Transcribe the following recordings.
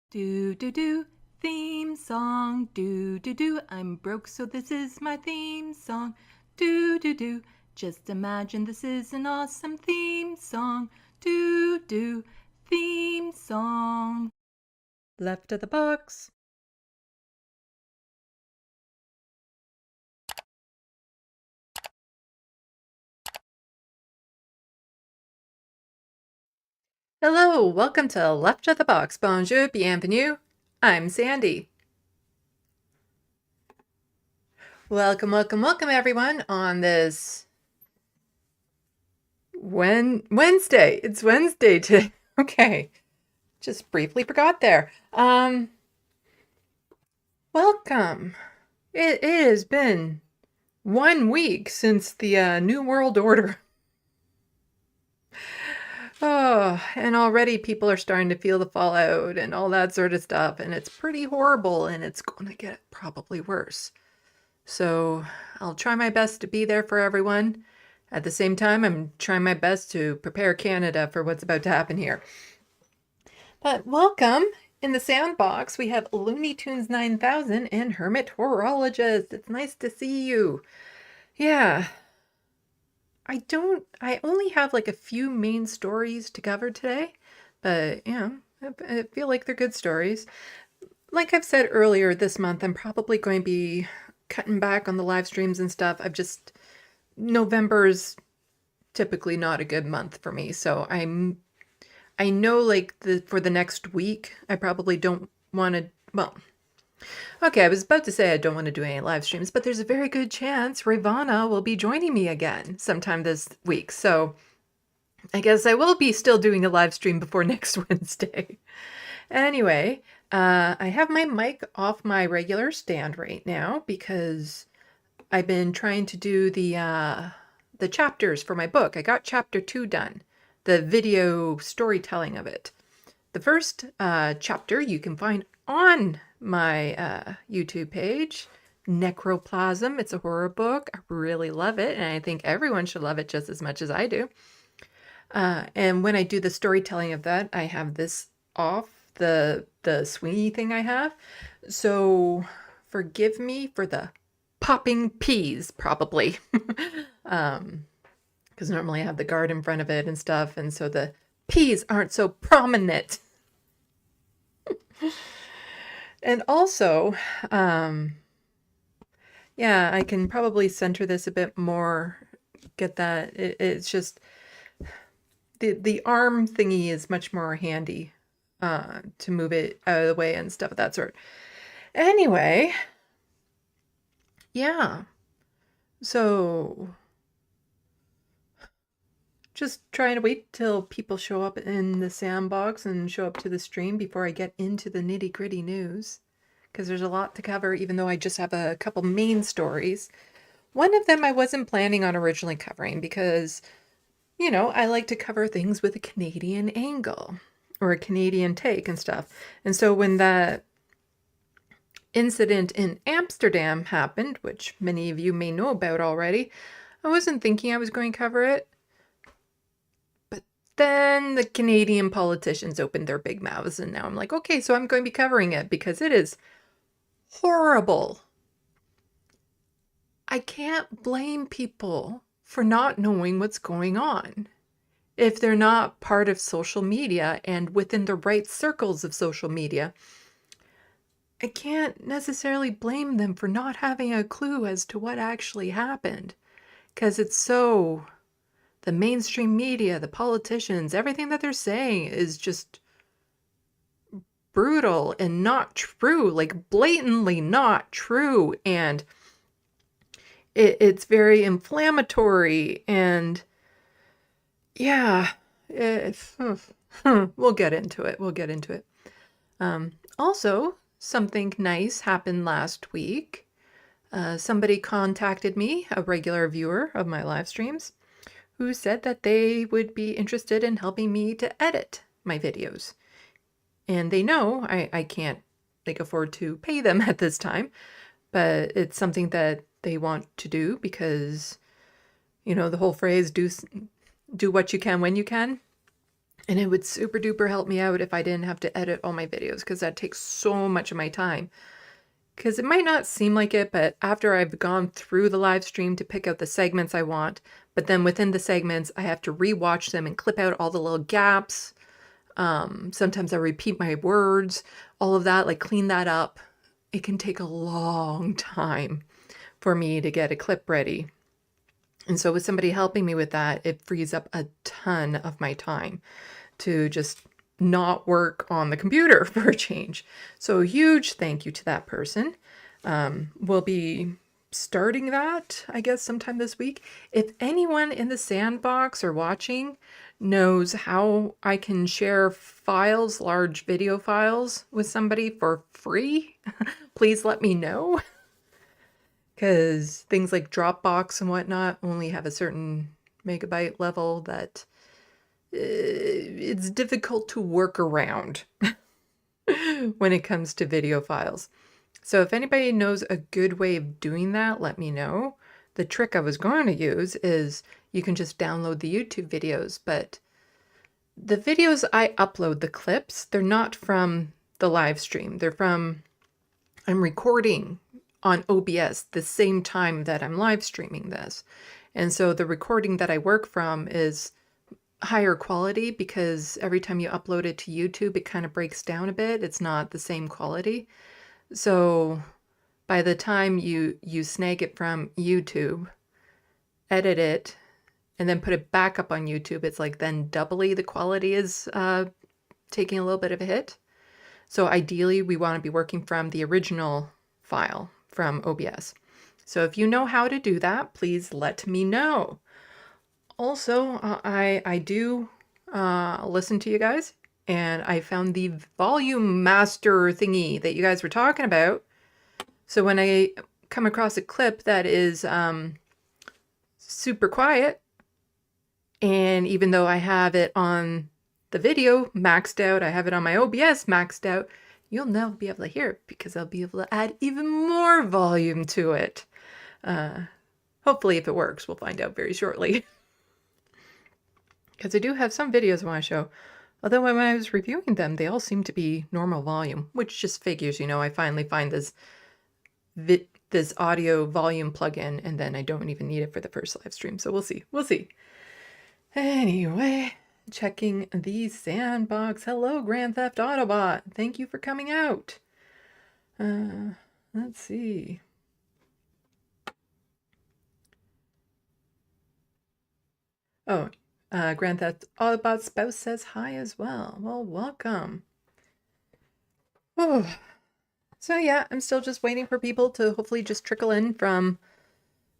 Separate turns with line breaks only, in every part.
Do do do, theme song. Do do do, I'm broke so this is my theme song. Do do do, just imagine this is an awesome theme song. Do do, theme song. Left of the box. Hello, welcome to Left of the Box. Bonjour, bienvenue. I'm Sandy. Welcome everyone on this Wednesday. It's Wednesday today. Okay, just briefly forgot there. Welcome. It has been 1 week since the New World Order. Oh, and already people are starting to feel the fallout and all that sort of stuff, and it's pretty horrible, and it's going to get probably worse. So I'll try my best to be there for everyone. At the same time, I'm trying my best to prepare Canada for what's about to happen here. But welcome. In the sandbox, we have Looney Tunes 9000 and Hermit Horologist. It's nice to see you. Yeah. I only have like a few main stories to cover today, but yeah, I feel like they're good stories. Like I've said earlier this month, I'm probably going to be cutting back on the live streams and stuff. November's typically not a good month for me, so I know like for the next week, I probably don't want to, well, okay, I was about to say I don't want to do any live streams, but there's a very good chance Ravana will be joining me again sometime this week. So I guess I will be still doing a live stream before next Wednesday. Anyway, I have my mic off my regular stand right now because I've been trying to do the chapters for my book. I got chapter 2 done, the video storytelling of it. The first chapter you can find on my YouTube page, Necroplasm. It's a horror book. I really love it, and I think everyone should love it just as much as I do. And when I do the storytelling of that, I have this off, the swingy thing I have. So forgive me for the popping peas, probably. Because normally I have the guard in front of it and stuff, and so the peas aren't so prominent. And also, yeah, I can probably center this a bit more, get that, it's just, the arm thingy is much more handy to move it out of the way and stuff of that sort. Anyway, yeah, so just trying to wait till people show up in the sandbox and show up to the stream before I get into the nitty-gritty news, because there's a lot to cover, even though I just have a couple main stories. One of them I wasn't planning on originally covering because, you know, I like to cover things with a Canadian angle or a Canadian take and stuff. And so when that incident in Amsterdam happened, which many of you may know about already, I wasn't thinking I was going to cover it. Then the Canadian politicians opened their big mouths, and now I'm like, okay, so I'm going to be covering it because it is horrible. I can't blame people for not knowing what's going on. If they're not part of social media and within the right circles of social media, I can't necessarily blame them for not having a clue as to what actually happened, because it's so... The mainstream media, the politicians, everything that they're saying is just brutal and not true, like blatantly not true. And it's very inflammatory. And yeah, we'll get into it. We'll get into it. Also, something nice happened last week. Somebody contacted me, a regular viewer of my live streams, who said that they would be interested in helping me to edit my videos. And they know I can't afford to pay them at this time, but it's something that they want to do because, you know, the whole phrase, do what you can when you can. And it would super duper help me out if I didn't have to edit all my videos, because that takes so much of my time. Because it might not seem like it, but after I've gone through the live stream to pick out the segments I want, but then within the segments, I have to rewatch them and clip out all the little gaps. Sometimes I repeat my words, all of that, like clean that up. It can take a long time for me to get a clip ready. And so with somebody helping me with that, it frees up a ton of my time to just not work on the computer for a change. So a huge thank you to that person. We'll be starting that, I guess, sometime this week. If anyone in the sandbox or watching knows how I can share files, large video files, with somebody for free, please let me know. Because things like Dropbox and whatnot only have a certain megabyte level that it's difficult to work around when it comes to video files. So if anybody knows a good way of doing that, let me know. The trick I was going to use is you can just download the YouTube videos, but the videos I upload, the clips, they're not from the live stream. They're from, I'm recording on OBS the same time that I'm live streaming this. And so the recording that I work from is higher quality because every time you upload it to YouTube, it kind of breaks down a bit. It's not the same quality. So by the time you snag it from YouTube, edit it, and then put it back up on YouTube, it's like then doubly the quality is taking a little bit of a hit. So ideally, we want to be working from the original file from OBS. So if you know how to do that, please let me know. Also, I do listen to you guys, and I found the volume master thingy that you guys were talking about. So when I come across a clip that is super quiet, and even though I have it on the video maxed out, I have it on my OBS maxed out, you'll never be able to hear it because I'll be able to add even more volume to it. Hopefully, if it works, we'll find out very shortly. Because I do have some videos I want to show. Although when I was reviewing them, they all seem to be normal volume, which just figures, you know, I finally find this audio volume plugin, and then I don't even need it for the first live stream. So we'll see. We'll see. Anyway, checking the sandbox. Hello, Grand Theft Autobot. Thank you for coming out. Let's see. Oh, Grand Theft Autobot spouse says hi as well. Well, welcome. Oh, so yeah, I'm still just waiting for people to hopefully just trickle in from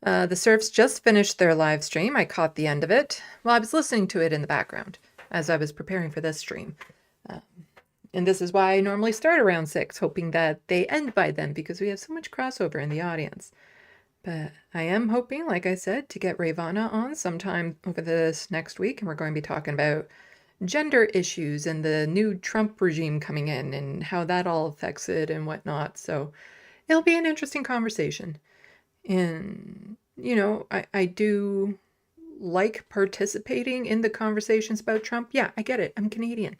the Surfs just finished their live stream. I caught the end of it. Well, I was listening to it in the background as I was preparing for this stream. And this is why I normally start around 6, hoping that they end by then because we have so much crossover in the audience. But I am hoping, like I said, to get Ravana on sometime over this next week, and we're going to be talking about gender issues and the new Trump regime coming in and how that all affects it and whatnot. So it'll be an interesting conversation. And, you know, I do like participating in the conversations about Trump. Yeah, I get it. I'm Canadian.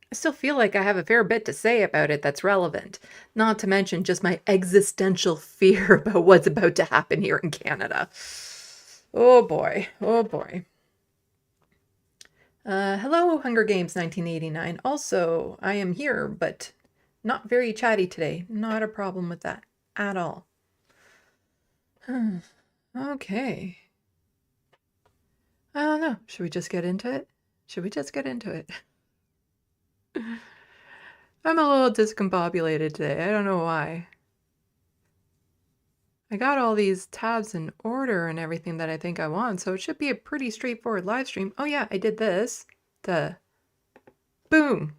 I still feel like I have a fair bit to say about it that's relevant, not to mention just my existential fear about what's about to happen here in Canada. Oh boy, oh boy. Hello, Hunger Games 1989. Also, I am here, but not very chatty today. Not a problem with that at all. Okay. I don't know. Should we just get into it? Should we just get into it? I'm a little discombobulated today. I don't know why. I got all these tabs in order and everything that I think I want, so it should be a pretty straightforward live stream. Oh yeah, I did this. Boom.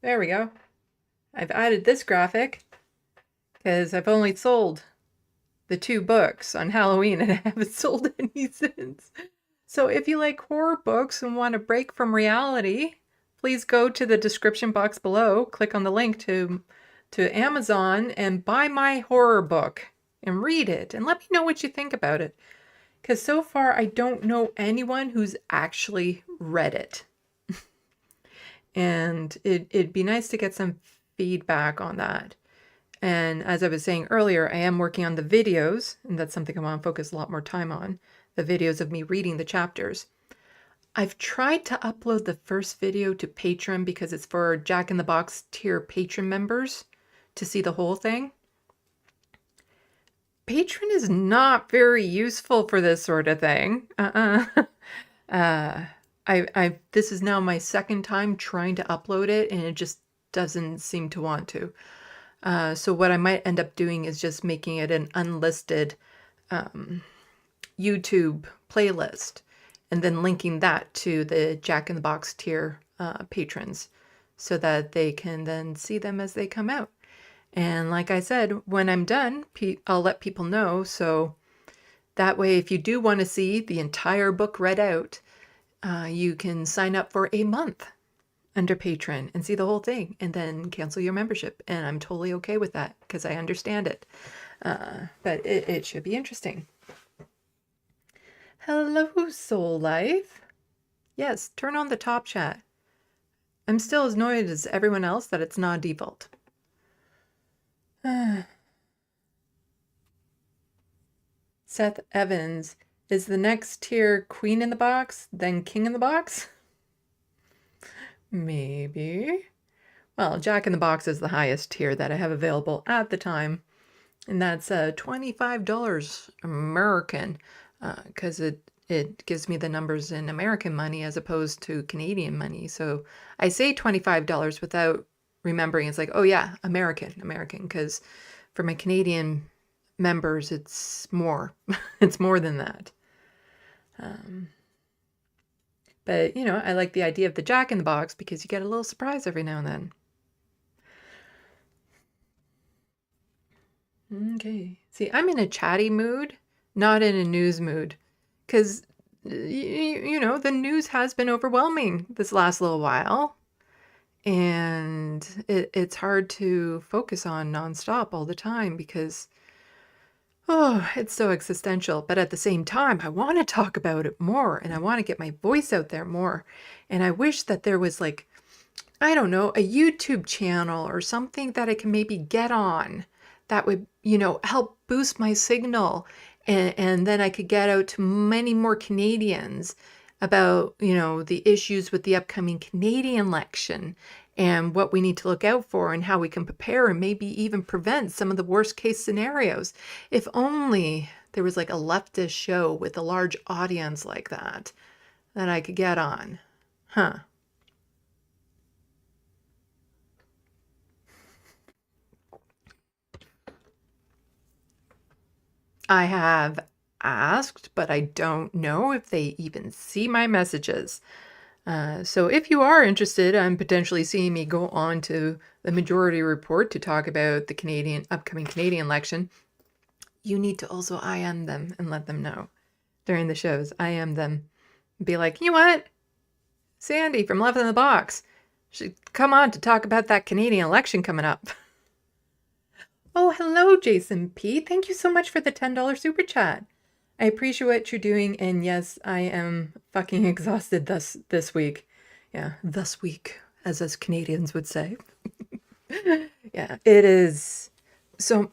There we go. I've added this graphic because I've only sold the 2 books on Halloween and I haven't sold any since. So if you like horror books and want a break from reality, please go to the description box below, click on the link to Amazon and buy my horror book and read it and let me know what you think about it. Because so far I don't know anyone who's actually read it. and it'd be nice to get some feedback on that. And as I was saying earlier, I am working on the videos, and that's something I want to focus a lot more time on, the videos of me reading the chapters. I've tried to upload the first video to Patreon because it's for Jack in the Box tier patron members to see the whole thing. Patreon is not very useful for this sort of thing. This is now my second time trying to upload it, and it just doesn't seem to want to. So what I might end up doing is just making it an unlisted YouTube playlist, and then linking that to the Jack in the Box tier patrons so that they can then see them as they come out. And like I said, when I'm done, I'll let people know. So that way, if you do want to see the entire book read out, you can sign up for a month under Patreon and see the whole thing, and then cancel your membership. And I'm totally okay with that because I understand it. But it should be interesting. Hello, Soul Life. Yes, turn on the top chat. I'm still as annoyed as everyone else that it's not default. Seth Evans, is the next tier Queen in the Box, then King in the Box? Maybe. Well, Jack in the Box is the highest tier that I have available at the time, and that's $25 American, because it gives me the numbers in American money as opposed to Canadian money. So I say $25 without remembering it's like, oh yeah, American, because for my Canadian members, it's more. It's more than that. But, you know, I like the idea of the Jack in the Box because you get a little surprise every now and then. Okay. See, I'm in a chatty mood, not in a news mood, because, you know, the news has been overwhelming this last little while, and it's hard to focus on nonstop all the time because, oh, it's so existential. But at the same time, I want to talk about it more, and I want to get my voice out there more. And I wish that there was, like, I don't know, a YouTube channel or something that I can maybe get on that would, you know, help boost my signal. And then I could get out to many more Canadians about, you know, the issues with the upcoming Canadian election and what we need to look out for and how we can prepare and maybe even prevent some of the worst case scenarios. If only there was like a leftist show with a large audience like that I could get on. Huh. I have asked, but I don't know if they even see my messages. So if you are interested in potentially seeing me go on to the Majority Report to talk about the upcoming Canadian election, you need to also IM them and let them know during the shows. IM them. Be like, you know what? Sandy from LeftoftheBox should come on to talk about that Canadian election coming up. Oh, hello, Jason P. Thank you so much for the $10 super chat. I appreciate what you're doing, and yes, I am fucking exhausted this week. Yeah, this week, as us Canadians would say. Yeah, it is. So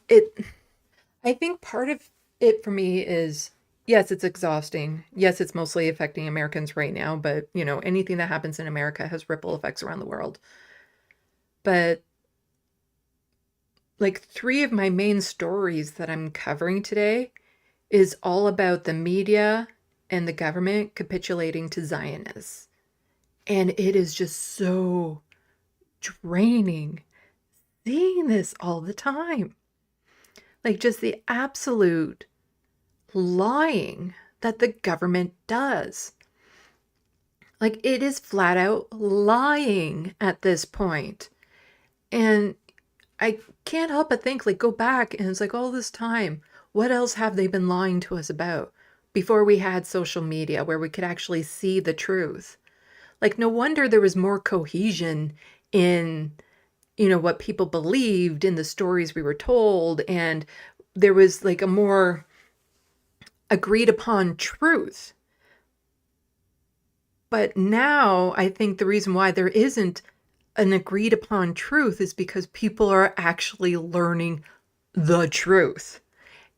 I think part of it for me is, yes, it's exhausting. Yes, it's mostly affecting Americans right now, but, you know, anything that happens in America has ripple effects around the world. But like 3 of my main stories that I'm covering today is all about the media and the government capitulating to Zionists. And it is just so draining seeing this all the time. Like just the absolute lying that the government does. Like it is flat out lying at this point. And I can't help but think, like, go back and it's like all this time, what else have they been lying to us about before we had social media where we could actually see the truth? Like, no wonder there was more cohesion in, you know, what people believed in the stories we were told. And there was like a more agreed upon truth. But now I think the reason why there isn't an agreed upon truth is because people are actually learning the truth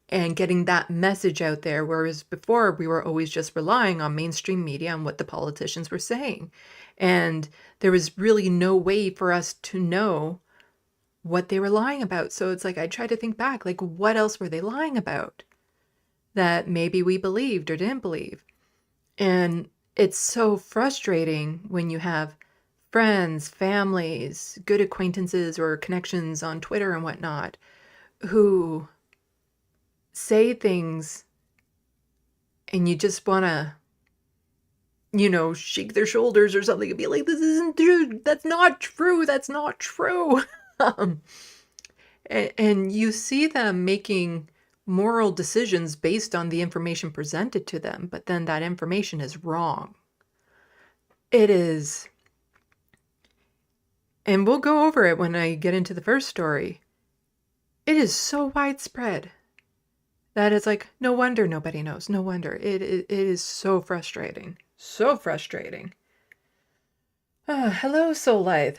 and getting that message out there. Whereas before we were always just relying on mainstream media and what the politicians were saying. And there was really no way for us to know what they were lying about. So it's like, I try to think back, like, what else were they lying about that maybe we believed or didn't believe? And it's so frustrating when you have friends, families, good acquaintances or connections on Twitter and whatnot who say things and you just want to, shake their shoulders or something and be like, this isn't true. That's not true. That's not true. And you see them making moral decisions based on the information presented to them, but then that information is wrong. It is. And we'll go over it when I get into the first story. It is so widespread that it's like, no wonder nobody knows. No wonder. It is so frustrating. So frustrating. Hello, Soul Lithe.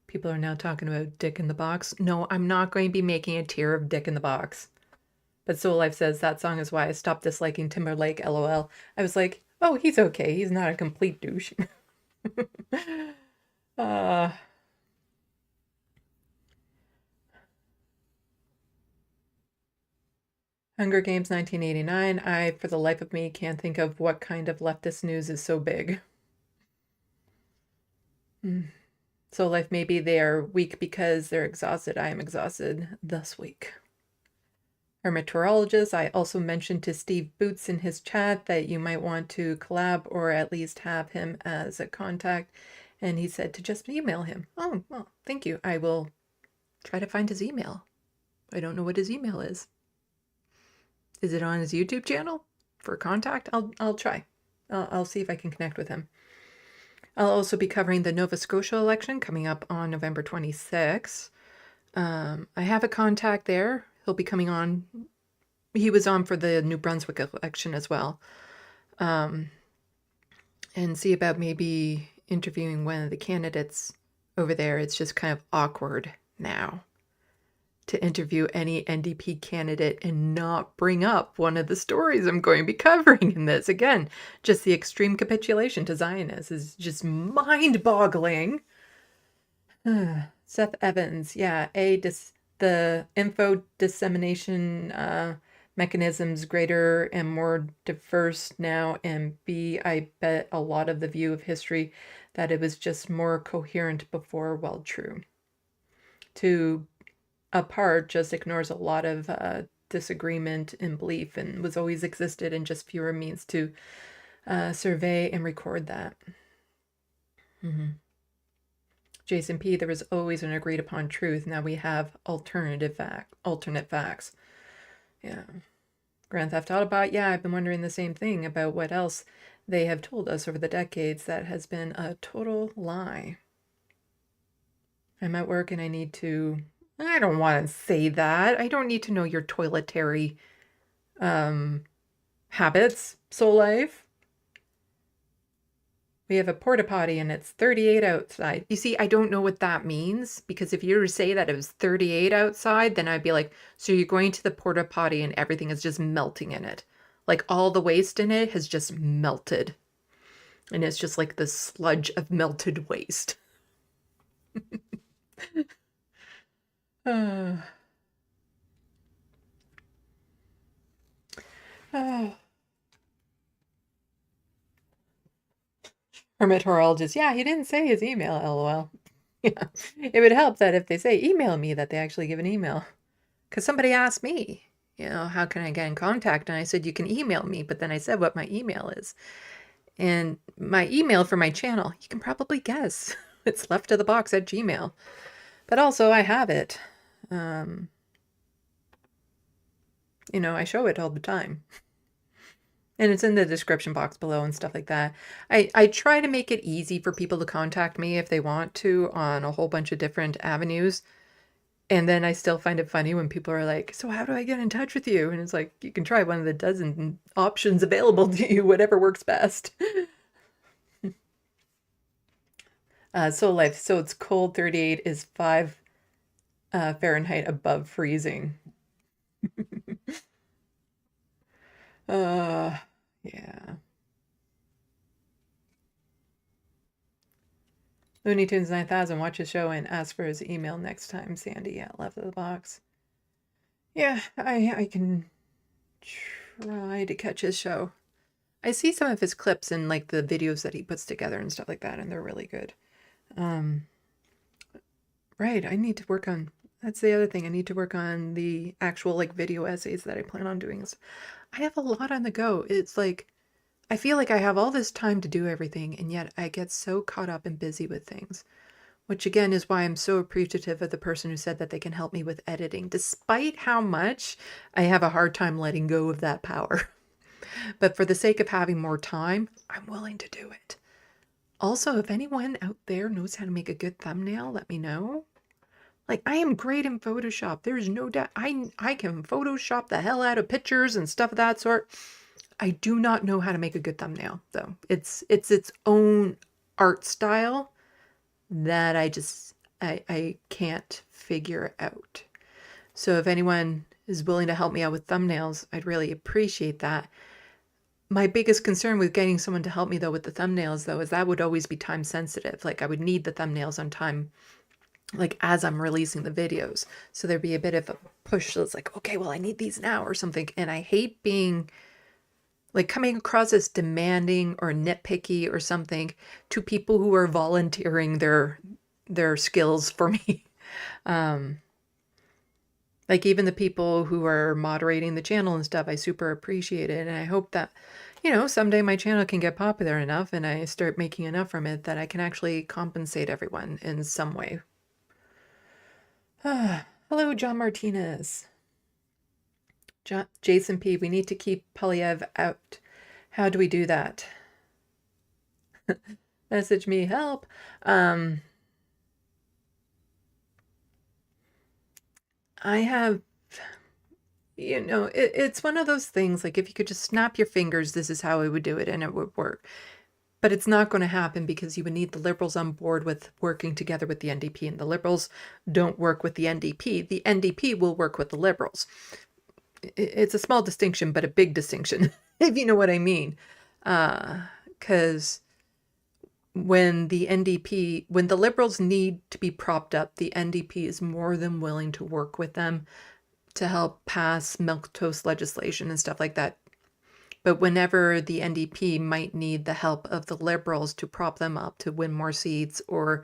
People are now talking about Dick in the Box. No, I'm not going to be making a tier of Dick in the Box. But Soul Life says that song is why I stopped disliking Timberlake, LOL. I was like, oh, he's okay. He's not a complete douche. Hunger Games 1989. I, for the life of me, can't think of what kind of leftist news is so big. Soul Life, maybe they are weak because they're exhausted. I am exhausted, thus weak. Hermeteorologist, I also mentioned to Steve Boots in his chat that you might want to collab or at least have him as a contact. And he said to just email him. Oh, well, thank you. I will try to find his email. I don't know what his email is. Is it on his YouTube channel for contact? I'll try. I'll see if I can connect with him. I'll also be covering the Nova Scotia election coming up on November 26th. I have a contact there. He'll be coming on. He was on for the New Brunswick election as well. And see about maybe interviewing one of the candidates over there. It's just kind of awkward now to interview any NDP candidate and not bring up one of the stories I'm going to be covering in this. Again, just the extreme capitulation to Zionists is just mind-boggling. Seth Evans, yeah, the info dissemination mechanisms greater and more diverse now, and B, I bet a lot of the view of history that it was just more coherent before, well, true. To apart just ignores a lot of disagreement and belief and was always existed in just fewer means to survey and record that. Jason P., there was always an agreed upon truth. Now we have alternate facts. Yeah. Grand Theft Autobot, yeah, I've been wondering the same thing about what else they have told us over the decades that has been a total lie. I'm at work and I don't want to say that. I don't need to know your toiletary habits, Soul Life. We have a porta potty and it's 38 outside. You see, I don't know what that means, because if you were to say that it was 38 outside, then I'd be like, so you're going to the porta potty and everything is just melting in it. Like all the waste in it has just melted. And it's just like the sludge of melted waste. Hermeteorologist, yeah, he didn't say his email, lol. Yeah, it would help that if they say email me that they actually give an email. Because somebody asked me, how can I get in contact? And I said, you can email me, but then I said what my email is. And my email for my channel, you can probably guess. It's LeftoftheBox@gmail. But also, I have it. I show it all the time. And it's in the description box below and stuff like that. I try to make it easy for people to contact me if they want to on a whole bunch of different avenues. And then I still find it funny when people are like, so how do I get in touch with you? And it's like, you can try one of the dozen options available to you, whatever works best. Soul Life. So it's cold, 38 is 5 Fahrenheit above freezing. Yeah. Looney Tunes 9000, watch his show and ask for his email next time, Sandy at LeftoftheBox. Yeah, I can try to catch his show. I see some of his clips and like the videos that he puts together and stuff like that, and they're really good. Right, I need to work on, that's the other thing, I need to work on the actual like video essays that I plan on doing. I have a lot on the go. It's like, I feel like I have all this time to do everything, and yet I get so caught up and busy with things, which again is why I'm so appreciative of the person who said that they can help me with editing, despite how much I have a hard time letting go of that power. But for the sake of having more time, I'm willing to do it. Also, if anyone out there knows how to make a good thumbnail, let me know. Like, I am great in Photoshop. There's no doubt. I can Photoshop the hell out of pictures and stuff of that sort. I do not know how to make a good thumbnail, though. It's its own art style that I can't figure out. So if anyone is willing to help me out with thumbnails, I'd really appreciate that. My biggest concern with getting someone to help me, though, with the thumbnails, though, is that would always be time sensitive. Like, I would need the thumbnails on time, like, as I'm releasing the videos. So there'd be a bit of a push. So it's like, okay, well, I need these now or something. And I hate being, like, coming across as demanding or nitpicky or something to people who are volunteering their skills for me. Like, even the people who are moderating the channel and stuff, I super appreciate it. And I hope that, you know, someday my channel can get popular enough and I start making enough from it that I can actually compensate everyone in some way. Hello, John Martinez. Jason P., we need to keep Polyev out. How do we do that? Message me, help. I have, you know, it's one of those things, like, if you could just snap your fingers, this is how I would do it and it would work. But it's not going to happen because you would need the Liberals on board with working together with the NDP, and the Liberals don't work with the NDP. The NDP will work with the Liberals. It's a small distinction, but a big distinction, if you know what I mean. Because when the Liberals need to be propped up, the NDP is more than willing to work with them to help pass milquetoast legislation and stuff like that. But whenever the NDP might need the help of the Liberals to prop them up to win more seats or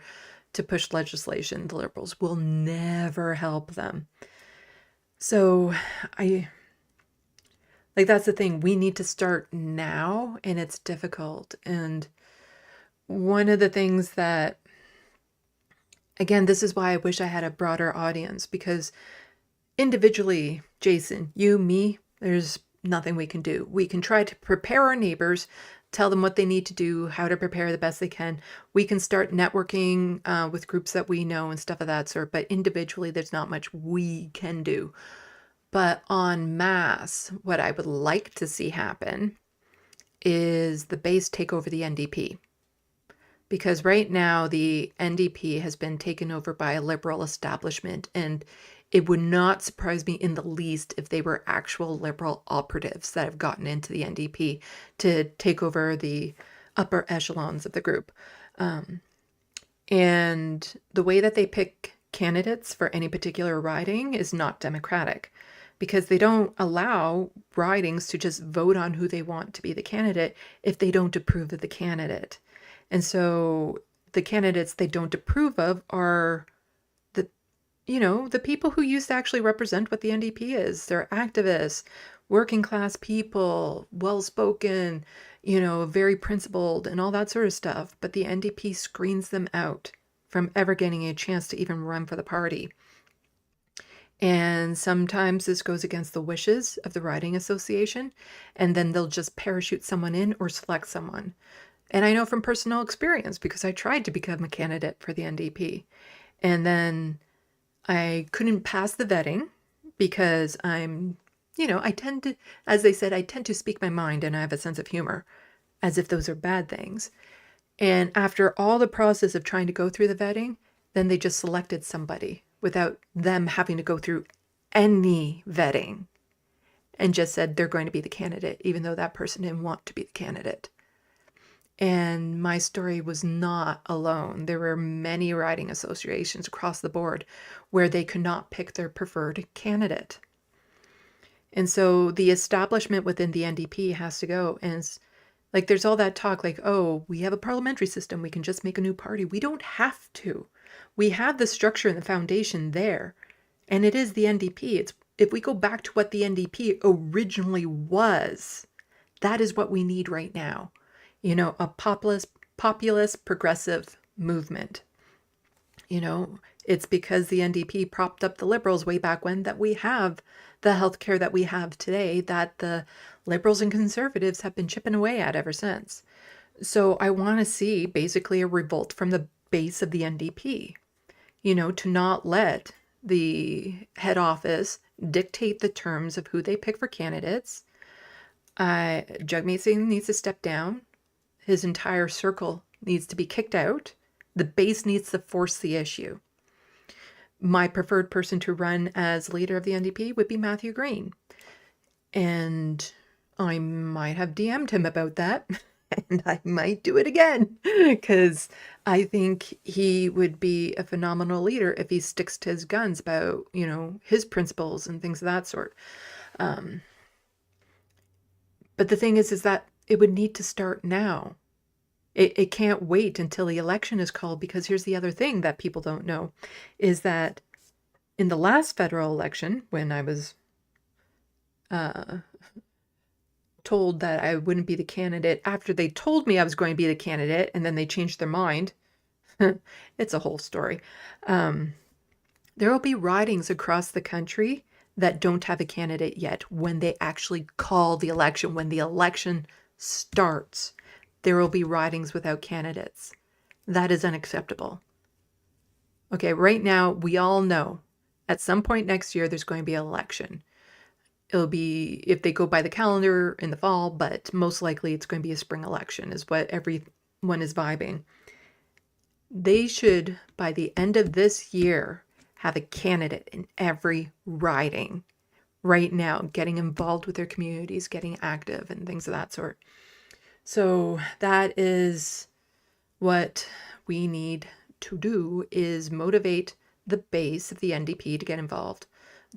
to push legislation, the Liberals will never help them. So that's the thing. We need to start now, and it's difficult. And one of the things that, again, this is why I wish I had a broader audience, because individually, Jason, you, me, there's nothing we can do. We can try to prepare our neighbors, tell them what they need to do, how to prepare the best they can. We can start networking with groups that we know and stuff of that sort, but individually there's not much we can do. But en masse, what I would like to see happen is the base take over the NDP. Because right now the NDP has been taken over by a liberal establishment, and it would not surprise me in the least if they were actual liberal operatives that have gotten into the NDP to take over the upper echelons of the group. And the way that they pick candidates for any particular riding is not democratic, because they don't allow ridings to just vote on who they want to be the candidate if they don't approve of the candidate. And so the candidates they don't approve of are the people who used to actually represent what the NDP is. They're activists, working class people, well-spoken, very principled and all that sort of stuff. But the NDP screens them out from ever getting a chance to even run for the party. And sometimes this goes against the wishes of the riding association, and then they'll just parachute someone in or select someone. And I know from personal experience, because I tried to become a candidate for the NDP. And then I couldn't pass the vetting because I tend to, as they said, I tend to speak my mind and I have a sense of humor, as if those are bad things. And after all the process of trying to go through the vetting, then they just selected somebody without them having to go through any vetting and just said they're going to be the candidate, even though that person didn't want to be the candidate. And my story was not alone. There were many riding associations across the board where they could not pick their preferred candidate. And so the establishment within the NDP has to go. And like, there's all that talk like, oh, we have a parliamentary system. We can just make a new party. We don't have to. We have the structure and the foundation there. And it is the NDP. It's if we go back to what the NDP originally was, that is what we need right now. A populist progressive movement. It's because the NDP propped up the liberals way back when that we have the healthcare that we have today that the liberals and conservatives have been chipping away at ever since. So I want to see basically a revolt from the base of the NDP, to not let the head office dictate the terms of who they pick for candidates. Jagmeet Singh needs to step down. His entire circle needs to be kicked out. The base needs to force the issue. My preferred person to run as leader of the NDP would be Matthew Green. And I might have DM'd him about that. And I might do it again. Because I think he would be a phenomenal leader if he sticks to his guns about, his principles and things of that sort. But the thing is that it would need to start now. It can't wait until the election is called, because here's the other thing that people don't know, is that in the last federal election, when I was told that I wouldn't be the candidate after they told me I was going to be the candidate, and then they changed their mind. It's a whole story. There will be ridings across the country that don't have a candidate yet when they actually call the election, when the election starts. There will be ridings without candidates. That is unacceptable. Okay, right now, we all know at some point next year, there's going to be an election. It'll be, if they go by the calendar, in the fall, but most likely it's going to be a spring election, is what everyone is vibing. They should, by the end of this year, have a candidate in every riding right now, getting involved with their communities, getting active and things of that sort. So that is what we need to do, is motivate the base of the NDP to get involved,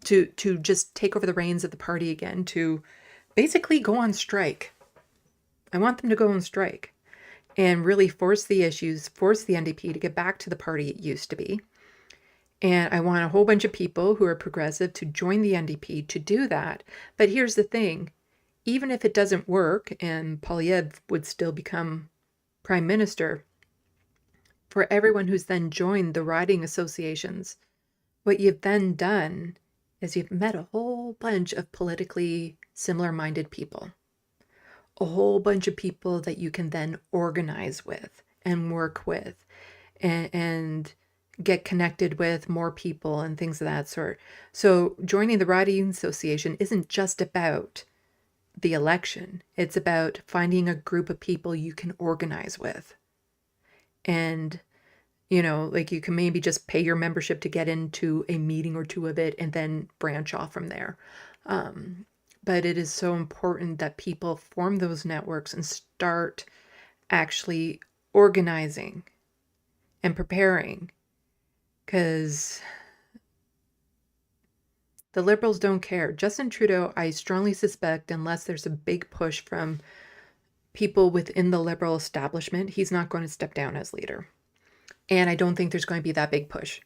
to just take over the reins of the party again, to basically go on strike. I want them to go on strike and really force the issues, force the NDP to get back to the party it used to be. And I want a whole bunch of people who are progressive to join the NDP to do that. But here's the thing. Even if it doesn't work and Poilievre would still become prime minister, for everyone who's then joined the riding associations, what you've then done is you've met a whole bunch of politically similar-minded people. A whole bunch of people that you can then organize with and work with and get connected with more people and things of that sort. So joining the riding association isn't just about the election. It's about finding a group of people you can organize with. And, like, you can maybe just pay your membership to get into a meeting or two of it and then branch off from there. But it is so important that people form those networks and start actually organizing and preparing, because the liberals don't care. Justin Trudeau, I strongly suspect, unless there's a big push from people within the liberal establishment, he's not going to step down as leader. And I don't think there's going to be that big push,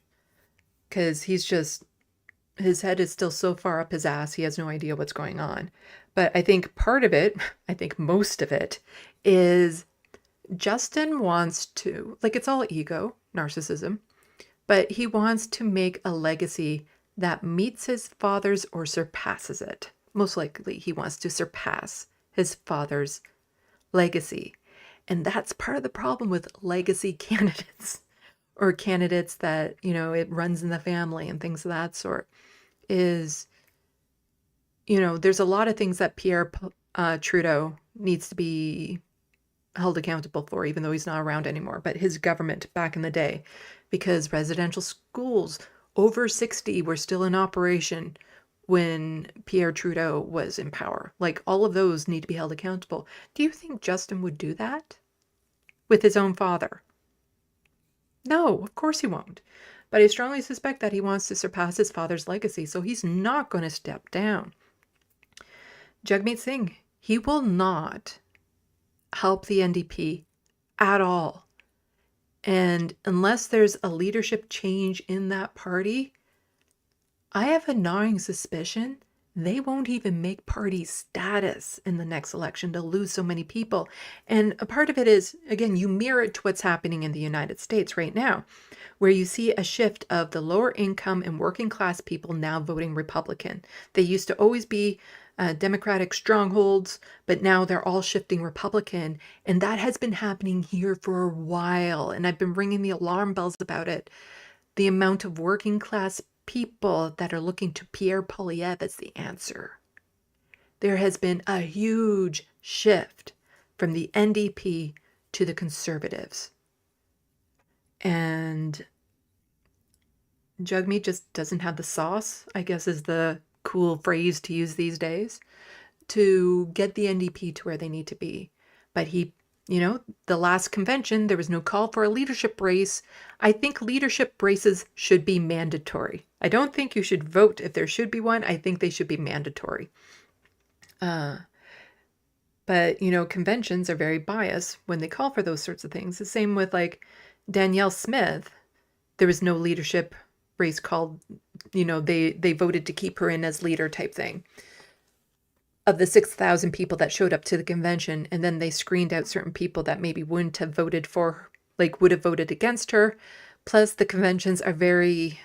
because his head is still so far up his ass, he has no idea what's going on. But I think part of it, I think most of it, is Justin wants to, like, it's all ego, narcissism, but he wants to make a legacy that meets his father's or surpasses it. Most likely he wants to surpass his father's legacy. And that's part of the problem with legacy candidates. or candidates that, it runs in the family and things of that sort, is, there's a lot of things that Pierre Trudeau needs to be held accountable for, even though he's not around anymore, but his government back in the day, because residential schools over 60 were still in operation when Pierre Trudeau was in power. Like, all of those need to be held accountable. Do you think Justin would do that with his own father? No, of course he won't. But I strongly suspect that he wants to surpass his father's legacy, so he's not going to step down. Jagmeet Singh, he will not help the NDP at all. And unless there's a leadership change in that party, I have a gnawing suspicion they won't even make party status in the next election to lose so many people. And a part of it is, again, you mirror it to what's happening in the United States right now, where you see a shift of the lower income and working class people now voting Republican. They used to always be Democratic strongholds, but now they're all shifting Republican. And that has been happening here for a while. And I've been ringing the alarm bells about it. The amount of working class people that are looking to Pierre Poilievre as the answer. There has been a huge shift from the NDP to the Conservatives. And Jagmeet just doesn't have the sauce, I guess is the cool phrase to use these days, to get the NDP to where they need to be. But he, the last convention, there was no call for a leadership race. I think leadership races should be mandatory. I don't think you should vote if there should be one. I think they should be mandatory. But, conventions are very biased when they call for those sorts of things. The same with like Danielle Smith. There was no leadership race called, they voted to keep her in as leader type thing. Of the 6,000 people that showed up to the convention, and then they screened out certain people that maybe wouldn't have voted for her, like would have voted against her. Plus, the conventions are very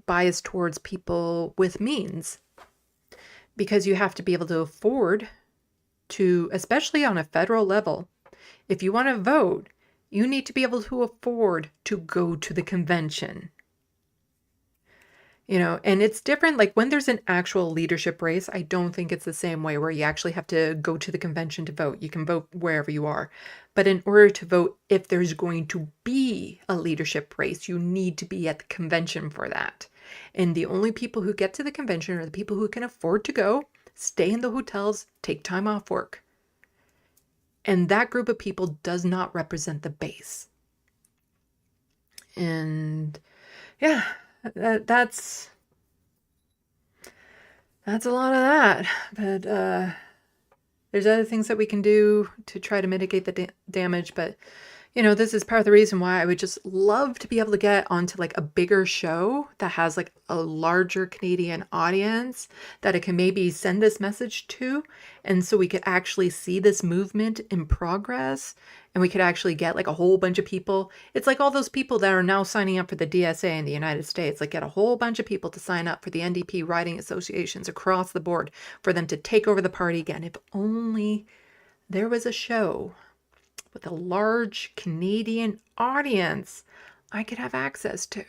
biased towards people with means, because you have to be able to afford to, especially on a federal level, if you want to vote, you need to be able to afford to go to the convention. And it's different. Like when there's an actual leadership race, I don't think it's the same way where you actually have to go to the convention to vote. You can vote wherever you are. But in order to vote, if there's going to be a leadership race, you need to be at the convention for that. And the only people who get to the convention are the people who can afford to go, stay in the hotels, take time off work. And that group of people does not represent the base. And yeah, that's a lot of that. But there's other things that we can do to try to mitigate the damage. But this is part of the reason why I would just love to be able to get onto like a bigger show that has like a larger Canadian audience that it can maybe send this message to. And so we could actually see this movement in progress, and we could actually get like a whole bunch of people. It's like all those people that are now signing up for the DSA in the United States, like get a whole bunch of people to sign up for the NDP riding associations across the board for them to take over the party again. If only there was a show with a large Canadian audience I could have access to.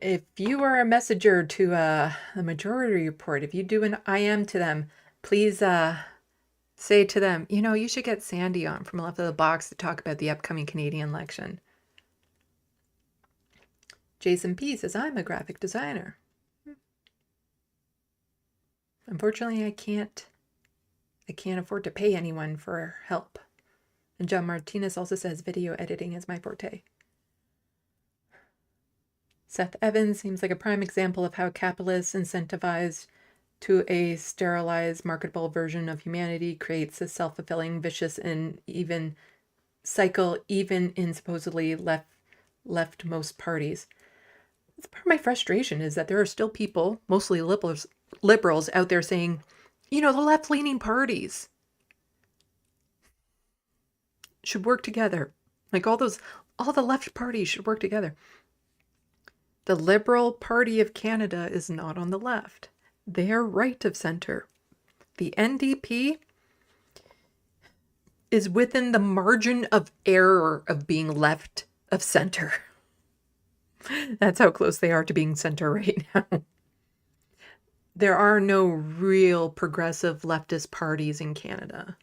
If you are a messenger to the Majority Report, if you do an IM to them, please say to them, you should get Sandy on from Left of the Box to talk about the upcoming Canadian election. Jason P says, I'm a graphic designer. Unfortunately, I can't afford to pay anyone for help. And John Martinez also says video editing is my forte. Seth Evans seems like a prime example of how capitalists incentivized to a sterilized, marketable version of humanity creates a self-fulfilling, vicious, and even cycle, even in supposedly leftmost parties. That's part of my frustration, is that there are still people, mostly liberals out there saying, the left-leaning parties should work together. Like all the left parties should work together. The Liberal Party of Canada is not on the left. They are right of center. The NDP is within the margin of error of being left of center. That's how close they are to being center right now. There are no real progressive leftist parties in Canada.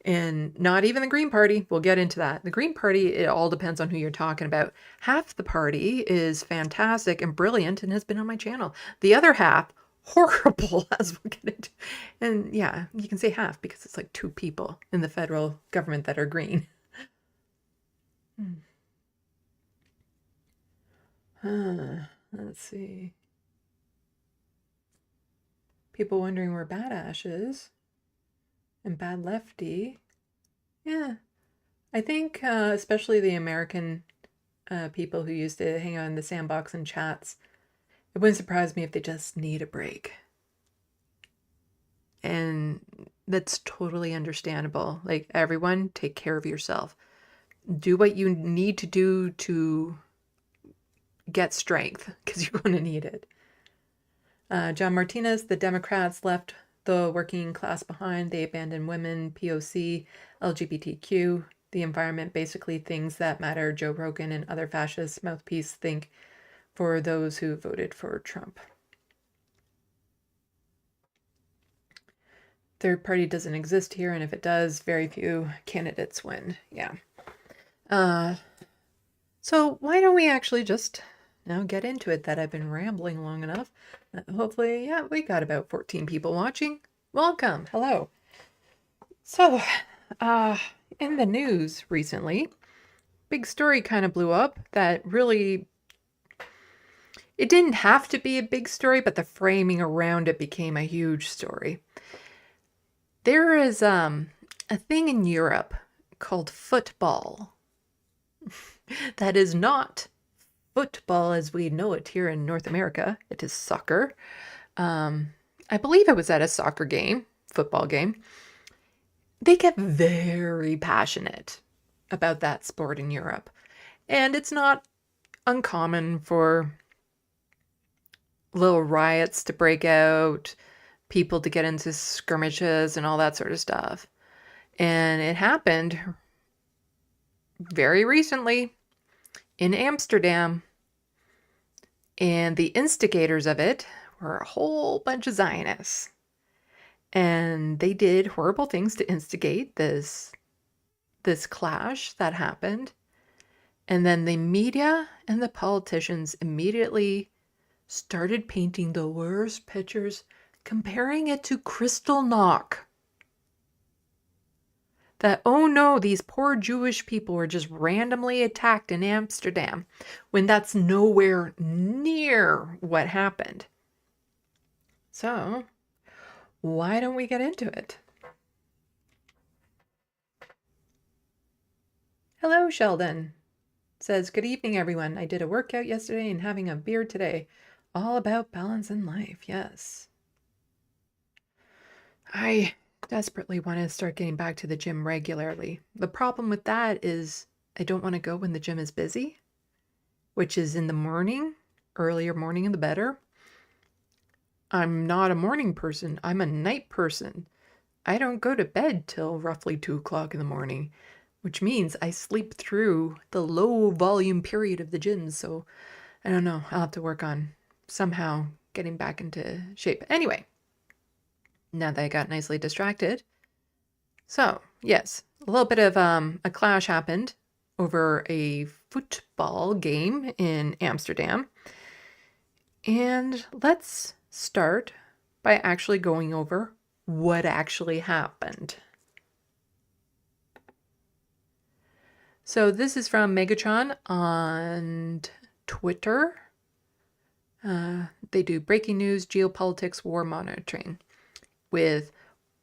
And not even the Green Party. We'll get into that. The Green Party, it all depends on who you're talking about. Half the party is fantastic and brilliant and has been on my channel. The other half, horrible, as we'll get into. And yeah, you can say half because it's like 2 people in the federal government that are green. Let's see. People wondering where Badash is. And Bad Lefty. Yeah. I think especially the American people who used to hang out in the sandbox and chats, it wouldn't surprise me if they just need a break. And that's totally understandable. Like, everyone, take care of yourself. Do what you need to do to get strength, because you're going to need it. John Martinez, the Democrats left the working class behind. They abandoned women, POC, LGBTQ, the environment, basically things that matter. Joe Rogan and other fascist mouthpiece think for those who voted for Trump. Third party doesn't exist here, and if it does, very few candidates win. Yeah. So why don't we actually just now get into it, that I've been rambling long enough. Hopefully, yeah, we got about 14 people watching. Welcome. Hello. So, in the news recently, big story kind of blew up that really, it didn't have to be a big story, but the framing around it became a huge story. There is a thing in Europe called football that is not football as we know it here in North America. It is soccer. I believe I was at a soccer game, football game. They get very passionate about that sport in Europe. And it's not uncommon for little riots to break out, people to get into skirmishes and all that sort of stuff. And it happened very recently in Amsterdam. And the instigators of it were a whole bunch of Zionists. And they did horrible things to instigate this clash that happened. And then the media and the politicians immediately started painting the worst pictures, comparing it to Kristallnacht. That, oh no, these poor Jewish people were just randomly attacked in Amsterdam, when that's nowhere near what happened. So, why don't we get into it? Hello, Sheldon. Says, good evening, everyone. I did a workout yesterday and having a beer today. All about balance in life, yes. I desperately want to start getting back to the gym regularly. The problem with that is I don't want to go when the gym is busy, which is in the morning. Earlier morning the better. I'm not a morning person. I'm a night person. I don't go to bed till roughly 2 o'clock in the morning, which means I sleep through the low volume period of the gym. So I don't know. I'll have to work on somehow getting back into shape. Anyway, now that I got nicely distracted. So yes, a little bit of a clash happened over a football game in Amsterdam. And let's start by actually going over what actually happened. So this is from Megatron on Twitter. They do breaking news, geopolitics, war monitoring with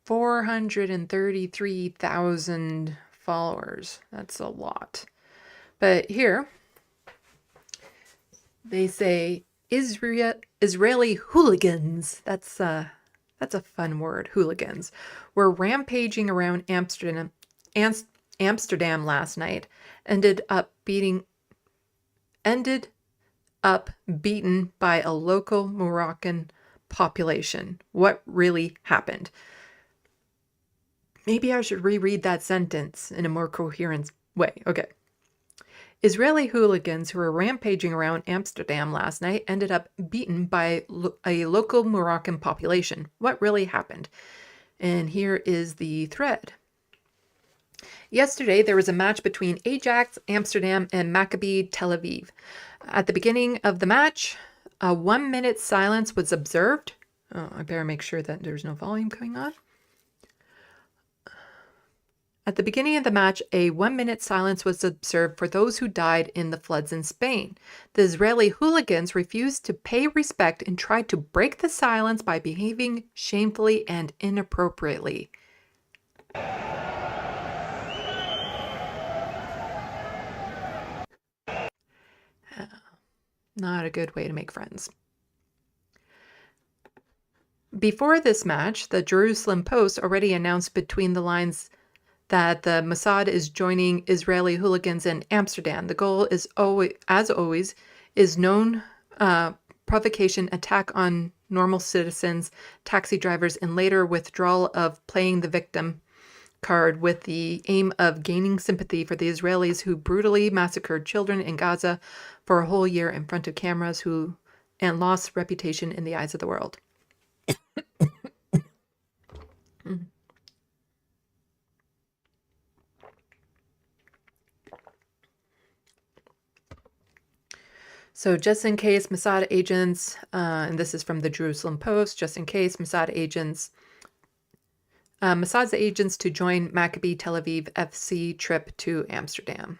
433,000 followers. That's a lot. But here they say Israeli hooligans, that's a fun word, hooligans, were rampaging around Amsterdam last night, ended up beaten by a local Moroccan population. What really happened? Maybe I should reread that sentence in a more coherent way. Okay. Israeli hooligans who were rampaging around Amsterdam last night ended up beaten by a local Moroccan population. What really happened? And here is the thread. Yesterday, there was a match between Ajax Amsterdam and Maccabi Tel Aviv. At the beginning of the match, a 1-minute silence was observed. Oh, I better make sure that there's no volume going on. At the beginning of the match, a 1-minute silence was observed for those who died in the floods in Spain. The Israeli hooligans refused to pay respect and tried to break the silence by behaving shamefully and inappropriately. Not a good way to make friends. Before this match, the Jerusalem Post already announced between the lines that the Mossad is joining Israeli hooligans in Amsterdam. The goal is always, as always, is known provocation, attack on normal citizens, taxi drivers, and later withdrawal of playing the victim card with the aim of gaining sympathy for the Israelis who brutally massacred children in Gaza for a whole year in front of cameras and lost reputation in the eyes of the world. So just in case Mossad agents, and this is from the Jerusalem Post, just in case Mossad's agents to join Maccabi Tel Aviv FC trip to Amsterdam.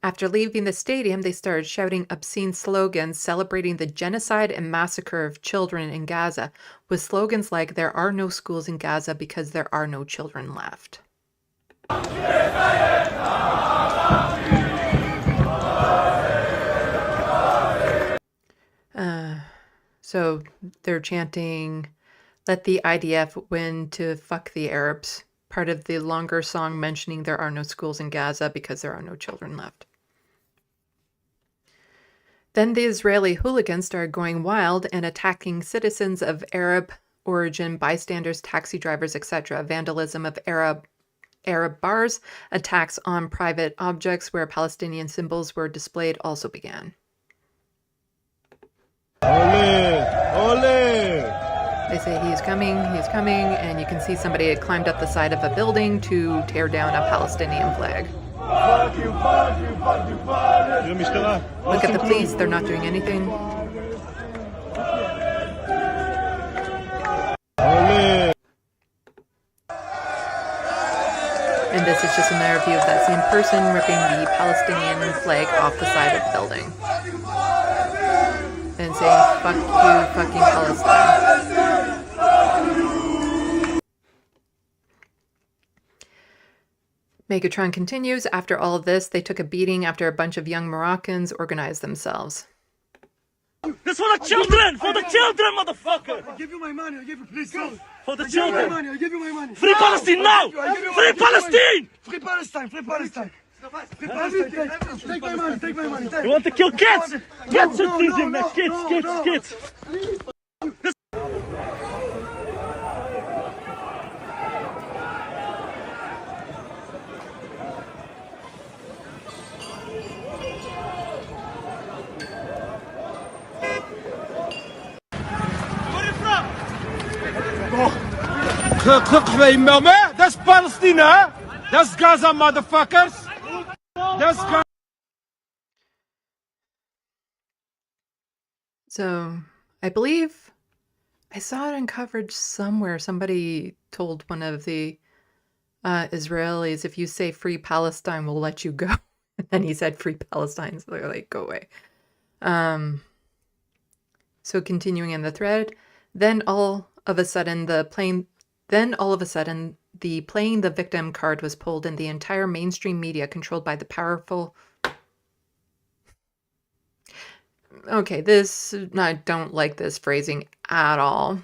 After leaving the stadium, they started shouting obscene slogans celebrating the genocide and massacre of children in Gaza, with slogans like, "There are no schools in Gaza because there are no children left." So they're chanting, "Let the IDF win to fuck the Arabs," part of the longer song mentioning there are no schools in Gaza because there are no children left. Then the Israeli hooligans started going wild and attacking citizens of Arab origin, bystanders, taxi drivers, etc. Vandalism of Arab bars, attacks on private objects where Palestinian symbols were displayed also began.
Ole! Ole!
They say he's coming, and you can see somebody had climbed up the side of a building to tear down a Palestinian flag. Look at the police, they're not doing anything. And this is just another view of that same person ripping the Palestinian flag off the side of the building. And saying, "Fuck you, fucking Palestine." Megatron continues, "After all of this, they took a beating after a bunch of young Moroccans organized themselves."
This for the children! For the children, motherfucker!
I'll give you my money, I'll give you, please go.
For the
I'll give you my
children!
money, I'll give you my money.
Free Palestine now! Free Palestine!
Free Palestine, free Palestine. Free Palestine, take my money, take my money.
You want to kill kids? Kids should please him, man. Kids.
That's Palestine, huh? That's Gaza, motherfuckers. That's Gaza.
So, I believe I saw it in coverage somewhere. Somebody told one of the Israelis, "If you say free Palestine, we'll let you go." And then he said free Palestine, so they're like, "Go away." So continuing in the thread, then all of a sudden the playing the victim card was pulled, and the entire mainstream media, controlled by the powerful... Okay, I don't like this phrasing at all.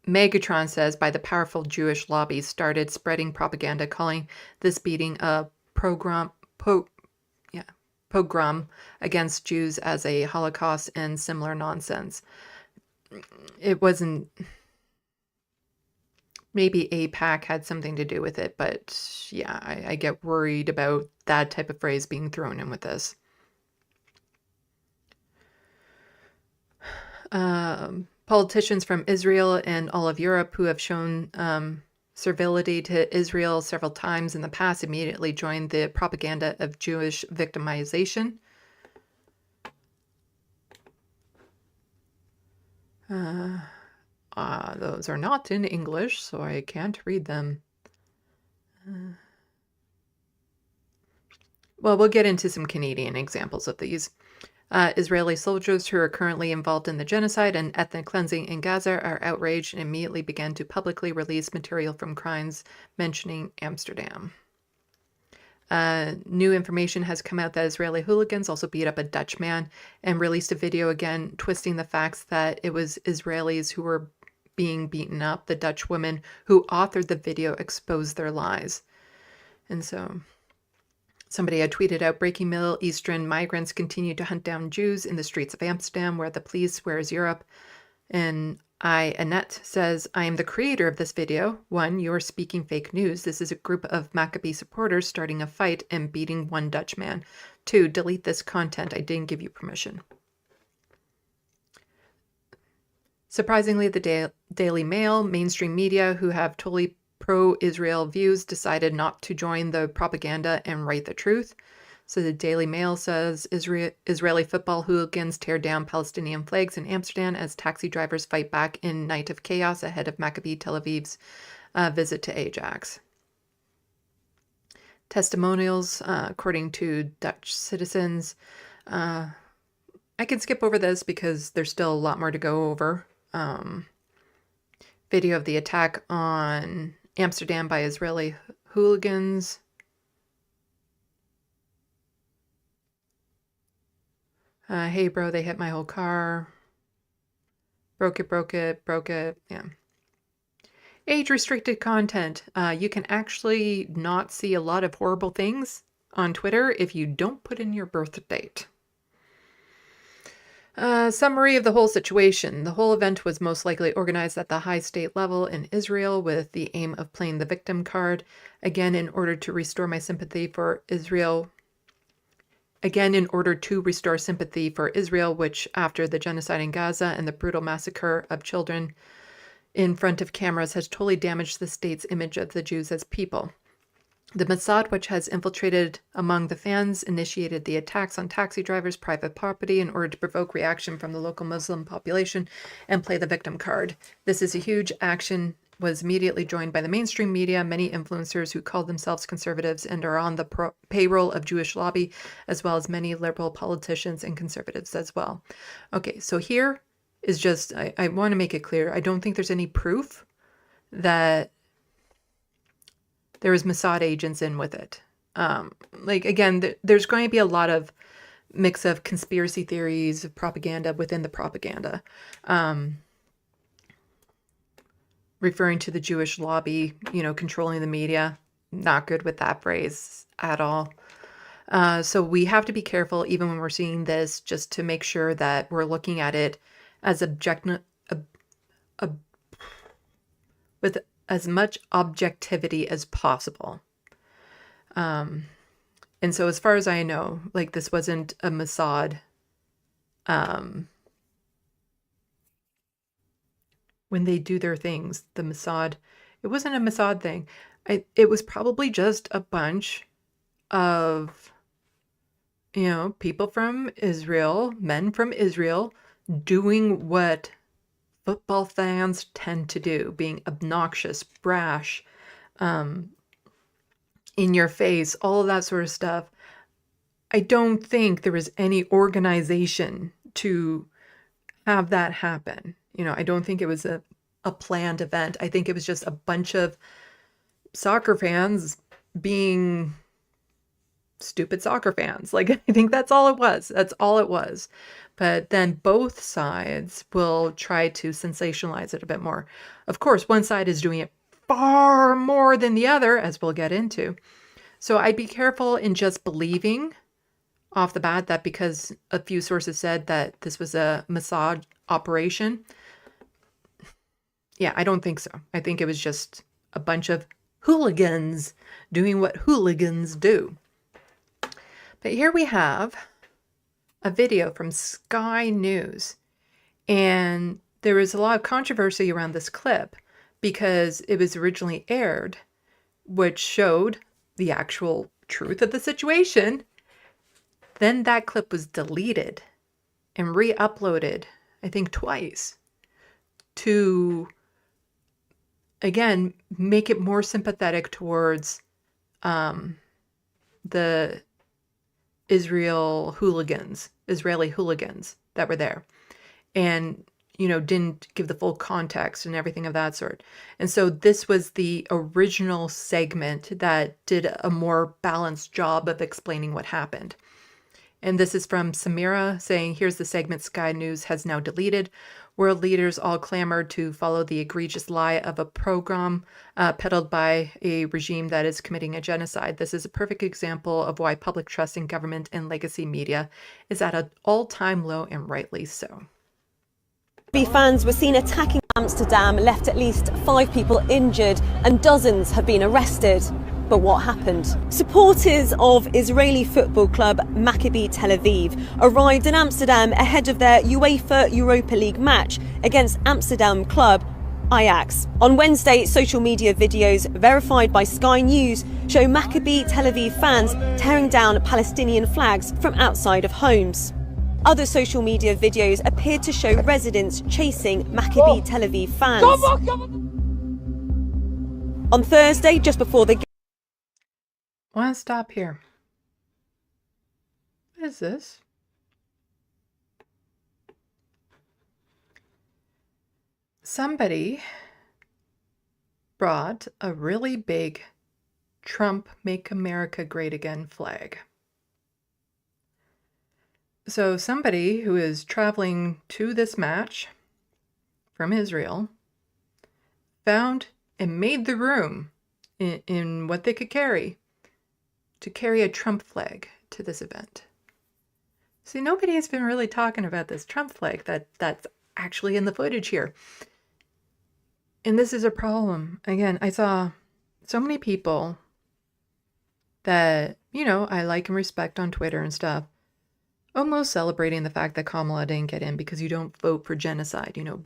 Megatron says, by the powerful Jewish lobby, started spreading propaganda calling this beating a pogrom against Jews as a Holocaust and similar nonsense. It wasn't... Maybe APAC had something to do with it, but yeah, I get worried about that type of phrase being thrown in with this. Politicians from Israel and all of Europe who have shown servility to Israel several times in the past immediately joined the propaganda of Jewish victimization. Those are not in English, so I can't read them. Well, we'll get into some Canadian examples of these. Israeli soldiers who are currently involved in the genocide and ethnic cleansing in Gaza are outraged and immediately began to publicly release material from crimes mentioning Amsterdam. New information has come out that Israeli hooligans also beat up a Dutch man and released a video again twisting the facts that it was Israelis who were being beaten up. The Dutch woman who authored the video exposed their lies. And so somebody had tweeted out, breaking Middle Eastern migrants continue to hunt down Jews in the streets of Amsterdam, where the police swears Europe. And Annette says, I am the creator of this video. 1, you're speaking fake news. This is a group of Maccabee supporters starting a fight and beating one Dutch man. 2, delete this content. I didn't give you permission. Surprisingly, the Daily Mail, mainstream media who have totally pro-Israel views decided not to join the propaganda and write the truth. So the Daily Mail says Israeli football hooligans tear down Palestinian flags in Amsterdam as taxi drivers fight back in night of chaos ahead of Maccabi Tel Aviv's visit to Ajax. Testimonials, according to Dutch citizens. I can skip over this because there's still a lot more to go over. Video of the attack on Amsterdam by Israeli hooligans. Hey, bro, they hit my whole car. Broke it. Yeah. Age-restricted content. You can actually not see a lot of horrible things on Twitter if you don't put in your birth date. Summary of the whole situation. The whole event was most likely organized at the high state level in Israel with the aim of playing the victim card. Again, in order to restore sympathy for Israel, which after the genocide in Gaza and the brutal massacre of children in front of cameras has totally damaged the state's image of the Jews as people. The Mossad, which has infiltrated among the fans, initiated the attacks on taxi drivers' private property in order to provoke reaction from the local Muslim population and play the victim card. This is a huge action, was immediately joined by the mainstream media, many influencers who call themselves conservatives and are on the payroll of Jewish lobby, as well as many liberal politicians and conservatives as well. Okay, so here is just, I want to make it clear, I don't think there's any proof that there was Mossad agents in with it. Again, there's going to be a lot of mix of conspiracy theories, propaganda within the propaganda. Referring to the Jewish lobby, controlling the media. Not good with that phrase at all. So we have to be careful even when we're seeing this, just to make sure that we're looking at it as with as much objectivity as possible. And so as far as I know, this wasn't a Mossad. When they do their things, the Mossad, it wasn't a Mossad thing. It was probably just a bunch of, people from Israel, men from Israel, doing what football fans tend to do, being obnoxious, brash, in your face, all of that sort of stuff. I don't think there was any organization to have that happen. I don't think it was a planned event. I think it was just a bunch of soccer fans being stupid soccer fans. I think that's all it was. That's all it was. But then both sides will try to sensationalize it a bit more. Of course, one side is doing it far more than the other, as we'll get into. So I'd be careful in just believing off the bat that because a few sources said that this was a Mossad operation. Yeah, I don't think so. I think it was just a bunch of hooligans doing what hooligans do. But here we have a video from Sky News. And there was a lot of controversy around this clip because it was originally aired, which showed the actual truth of the situation. Then that clip was deleted and re-uploaded, I think twice, to, again, make it more sympathetic towards the Israeli hooligans that were there. And, you know, didn't give the full context and everything of that sort. And so this was the original segment that did a more balanced job of explaining what happened. And this is from Samira saying, here's the segment Sky News has now deleted. World leaders all clamored to follow the egregious lie of a program peddled by a regime that is committing a genocide. This is a perfect example of why public trust in government and legacy media is at an all-time low, and rightly so.
Fans were seen attacking Amsterdam, left at least 5 people injured and dozens have been arrested. But what happened? Supporters of Israeli football club Maccabi Tel Aviv arrived in Amsterdam ahead of their UEFA Europa League match against Amsterdam club Ajax. On Wednesday, social media videos verified by Sky News show Maccabi Tel Aviv fans tearing down Palestinian flags from outside of homes. Other social media videos appeared to show residents chasing Maccabi Tel Aviv fans. On Thursday, just before the
I want to stop here. What is this? Somebody brought a really big Trump Make America Great Again flag. So somebody who is traveling to this match from Israel found and made the room in what they could carry to carry a Trump flag to this event. See, nobody has been really talking about this Trump flag that's actually in the footage here. And this is a problem. Again, I saw so many people that, you know, I like and respect on Twitter and stuff, almost celebrating the fact that Kamala didn't get in because you don't vote for genocide. You know,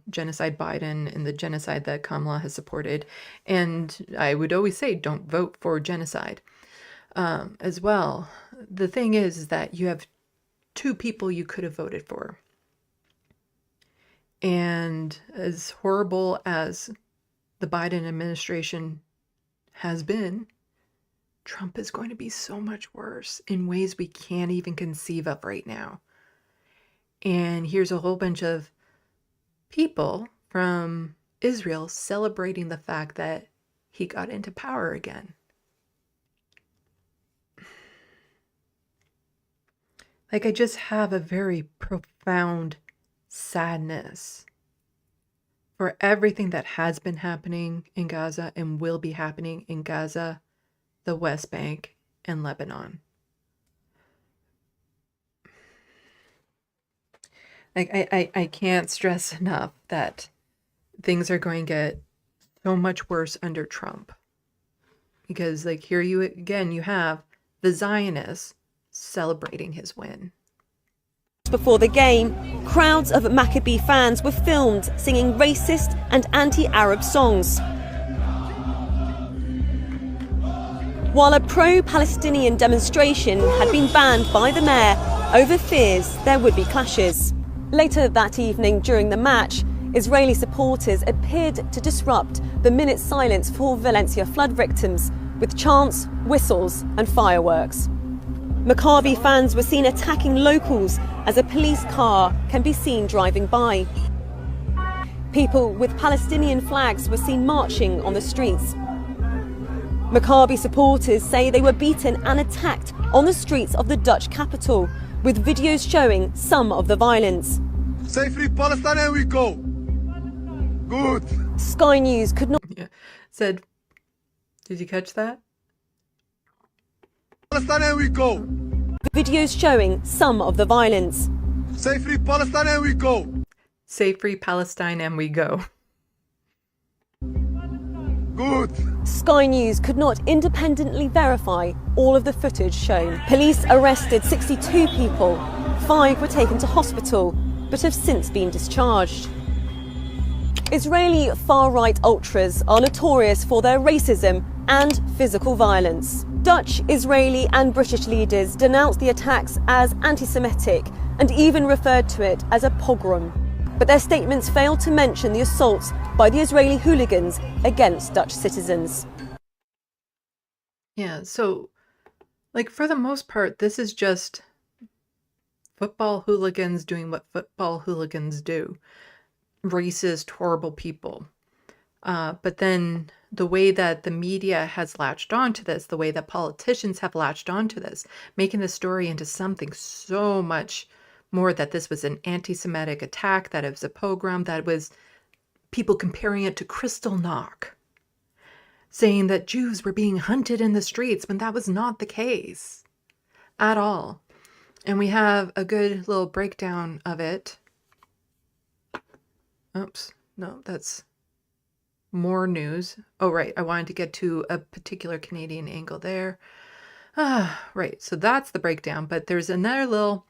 genocide Biden, and the genocide that Kamala has supported. And I would always say, don't vote for genocide. As well. The thing is that you have 2 people you could have voted for. And as horrible as the Biden administration has been, Trump is going to be so much worse in ways we can't even conceive of right now. And here's a whole bunch of people from Israel celebrating the fact that he got into power again. Like, I just have a very profound sadness for everything that has been happening in Gaza and will be happening in Gaza, the West Bank, and Lebanon. Like, I can't stress enough that things are going to get so much worse under Trump. Because, like, here you have the Zionists celebrating his win.
Before the game, crowds of Maccabi fans were filmed singing racist and anti-Arab songs. While a pro-Palestinian demonstration had been banned by the mayor over fears there would be clashes. Later that evening during the match, Israeli supporters appeared to disrupt the minute silence for Valencia flood victims with chants, whistles and fireworks. Maccabi fans were seen attacking locals as a police car can be seen driving by. People with Palestinian flags were seen marching on the streets. Maccabi supporters say they were beaten and attacked on the streets of the Dutch capital, with videos showing some of the violence.
Say free Palestine and we go. Good.
Sky News could not...
Yeah. Said, did you catch that?
Palestine and we go.
Videos showing some of the violence.
Say free Palestine and we go.
Say free Palestine and we go.
Good.
Sky News could not independently verify all of the footage shown. Police arrested 62 people. 5 were taken to hospital, but have since been discharged. Israeli far-right ultras are notorious for their racism and physical violence. Dutch, Israeli and British leaders denounced the attacks as anti-Semitic and even referred to it as a pogrom. But their statements failed to mention the assaults by the Israeli hooligans against Dutch citizens.
Yeah, so, like, for the most part, this is just football hooligans doing what football hooligans do. Racist, horrible people. But then the way that the media has latched onto this, the way that politicians have latched onto this, making the story into something so much more, that this was an anti-Semitic attack, that it was a pogrom, that it was people comparing it to Kristallnacht, saying that Jews were being hunted in the streets when that was not the case at all. And we have a good little breakdown of it. Oops, no, that's more news. Oh, right, I wanted to get to a particular Canadian angle there. Right, so that's the breakdown, but there's another little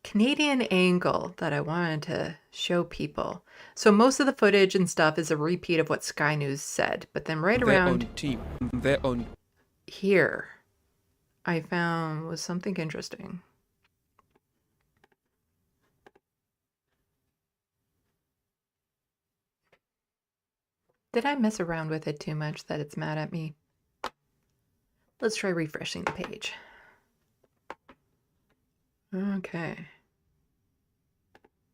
Canadian angle that I wanted to show people. So most of the footage and stuff is a repeat of what Sky News said, but then right around
their own
here, I found was something interesting. Did I mess around with it too much that it's mad at me? Let's try refreshing the page. Okay.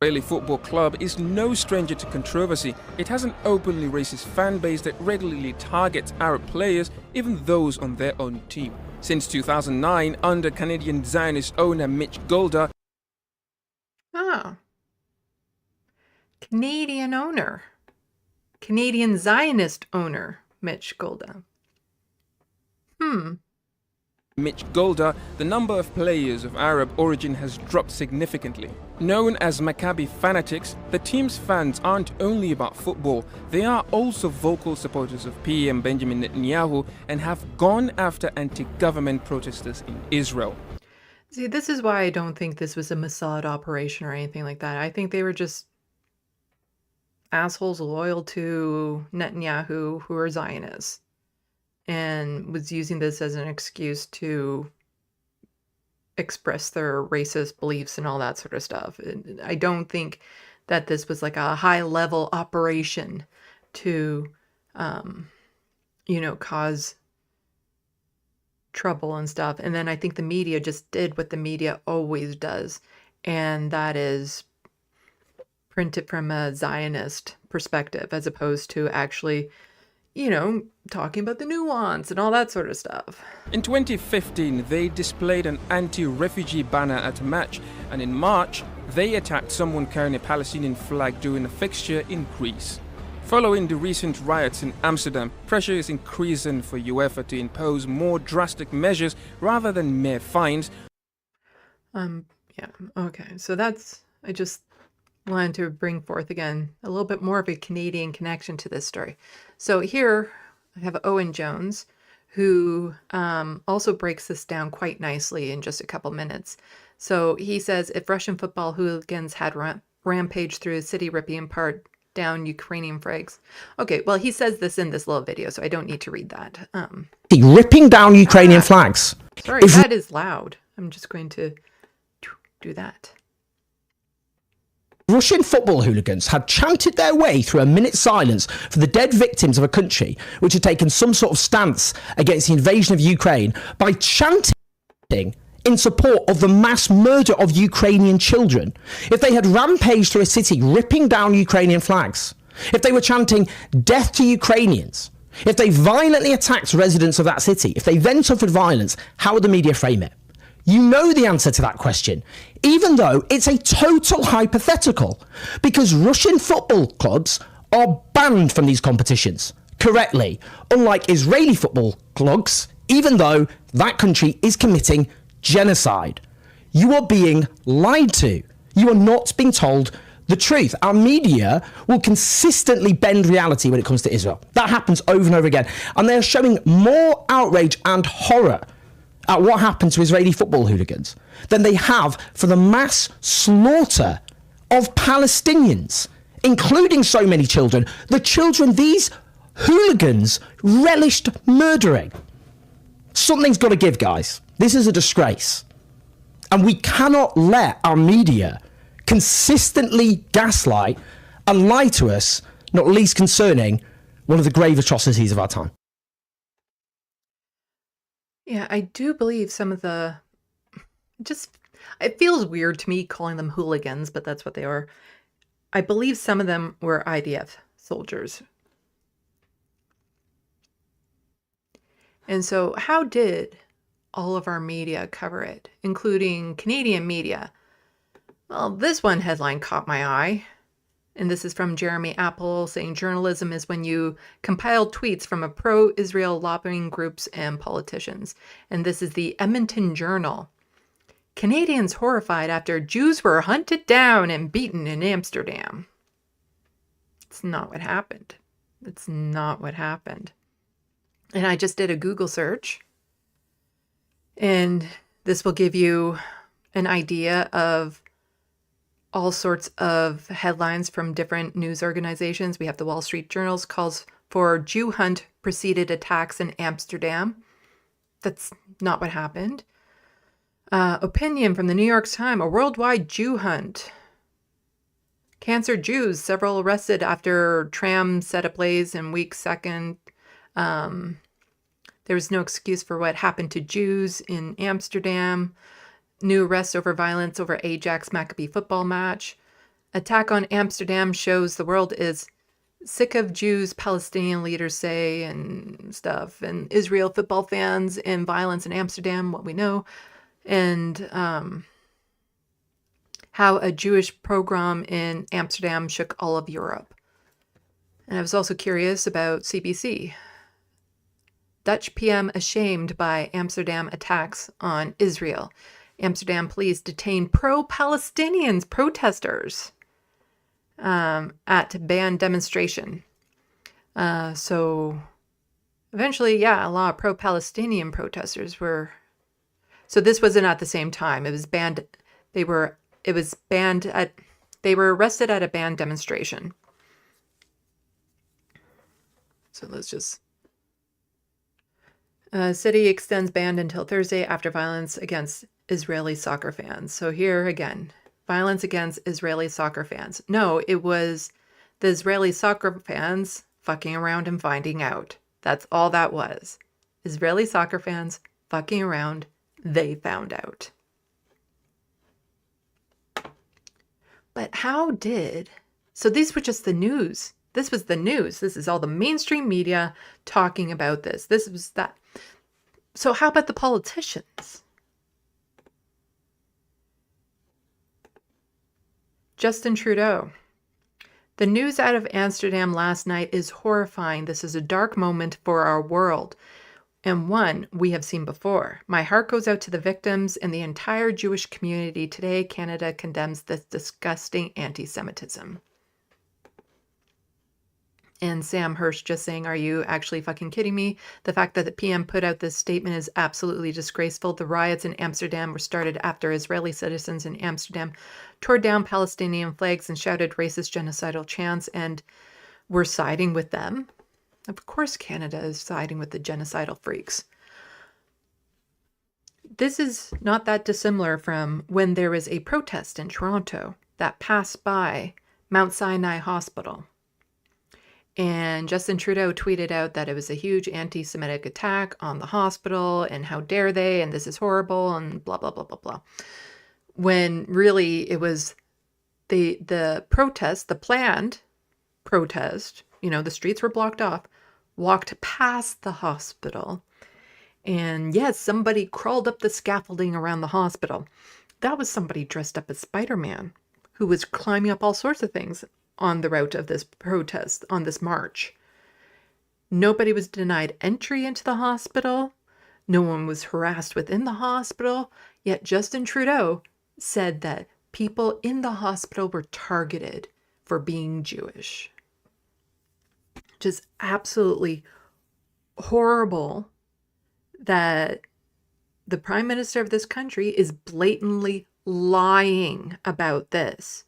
Israeli football club is no stranger to controversy. It has an openly racist fan base that regularly targets Arab players, even those on their own team. Since 2009, under Canadian Zionist owner Mitch Golder.
Oh. Canadian owner. Canadian Zionist owner, Mitch Golder.
Mitch Golder, the number of players of Arab origin has dropped significantly. Known as Maccabi fanatics, the team's fans aren't only about football, they are also vocal supporters of PM Benjamin Netanyahu and have gone after anti-government protesters in Israel.
See, this is why I don't think this was a Mossad operation or anything like that. I think they were just assholes loyal to Netanyahu who are Zionists, and was using this as an excuse to express their racist beliefs and all that sort of stuff. I don't think that this was like a high-level operation to, cause trouble and stuff. And then I think the media just did what the media always does, and that is print it from a Zionist perspective as opposed to actually talking about the nuance and all that sort of stuff.
In 2015, they displayed an anti-refugee banner at a match, and in March, they attacked someone carrying a Palestinian flag during a fixture in Greece. Following the recent riots in Amsterdam, pressure is increasing for UEFA to impose more drastic measures rather than mere fines.
Yeah, okay, so I just wanted to bring forth again a little bit more of a Canadian connection to this story. So here I have Owen Jones, who also breaks this down quite nicely in just a couple minutes. So he says, if Russian football hooligans had rampaged through the city, ripping apart down Ukrainian flags. Okay, well, he says this in this little video, so I don't need to read that.
Ripping down Ukrainian flags.
Sorry, that is loud. I'm just going to do that.
Russian football hooligans had chanted their way through a minute's silence for the dead victims of a country which had taken some sort of stance against the invasion of Ukraine by chanting in support of the mass murder of Ukrainian children. If they had rampaged through a city ripping down Ukrainian flags, if they were chanting death to Ukrainians, if they violently attacked residents of that city, if they then suffered violence, how would the media frame it? You know the answer to that question, even though it's a total hypothetical, because Russian football clubs are banned from these competitions, correctly, unlike Israeli football clubs, even though that country is committing genocide. You are being lied to. You are not being told the truth. Our media will consistently bend reality when it comes to Israel. That happens over and over again. And they're showing more outrage and horror at what happened to Israeli football hooligans than they have for the mass slaughter of Palestinians, including so many children. The children these hooligans relished murdering. Something's got to give, guys. This is a disgrace. And we cannot let our media consistently gaslight and lie to us, not least concerning one of the grave atrocities of our time.
Yeah, I do believe some of the, it feels weird to me calling them hooligans, but that's what they are. I believe some of them were IDF soldiers. And so how did all of our media cover it, including Canadian media? Well, this one headline caught my eye, and this is from Jeremy Apple saying journalism is when you compile tweets from a pro-Israel lobbying groups and politicians. And this is the Edmonton Journal. Canadians horrified after Jews were hunted down and beaten in Amsterdam. It's not what happened. It's not what happened. And I just did a Google search, and this will give you an idea of all sorts of headlines from different news organizations. We have the Wall Street Journal's calls for Jew hunt preceded attacks in Amsterdam. That's not what happened. Opinion from the New York Times, a worldwide Jew hunt. Cancer Jews, several arrested after tram set ablaze in week second. There was no excuse for what happened to Jews in Amsterdam. New arrests over violence over Ajax Maccabi football match. Attack on Amsterdam shows the world is sick of Jews, Palestinian leaders say, and stuff. And Israel football fans and violence in Amsterdam, what we know. And how a Jewish pogrom in Amsterdam shook all of Europe. And I was also curious about CBC. Dutch PM ashamed by Amsterdam attacks on Israel. Amsterdam police detain pro-Palestinians protesters at banned demonstration. So eventually, yeah, a lot of pro-Palestinian protesters were. So this wasn't at the same time. It was banned. They were arrested at a banned demonstration. So let's just. City extends ban until Thursday after violence against Israeli soccer fans. So here again, violence against Israeli soccer fans. No, it was the Israeli soccer fans fucking around and finding out. That's all that was. Israeli soccer fans fucking around. They found out. But how did... So these were just the news. This was the news. This is all the mainstream media talking about this. This was that. So how about the politicians? Justin Trudeau. The news out of Amsterdam last night is horrifying. This is a dark moment for our world, and one we have seen before. My heart goes out to the victims and the entire Jewish community. Today, Canada condemns this disgusting anti-Semitism. And Sam Hirsch just saying, are you actually fucking kidding me? The fact that the PM put out this statement is absolutely disgraceful. The riots in Amsterdam were started after Israeli citizens in Amsterdam tore down Palestinian flags and shouted racist genocidal chants, and we're siding with them. Of course Canada is siding with the genocidal freaks. This is not that dissimilar from when there was a protest in Toronto that passed by Mount Sinai Hospital. And Justin Trudeau tweeted out that it was a huge anti-Semitic attack on the hospital and how dare they, and this is horrible, and blah, blah, blah, blah, blah. When really it was the protest, the planned protest, the streets were blocked off, walked past the hospital. And yes, somebody crawled up the scaffolding around the hospital. That was somebody dressed up as Spider-Man who was climbing up all sorts of things on the route of this protest, on this march. Nobody was denied entry into the hospital. No one was harassed within the hospital. Yet Justin Trudeau said that people in the hospital were targeted for being Jewish. Just absolutely horrible that the prime minister of this country is blatantly lying about this.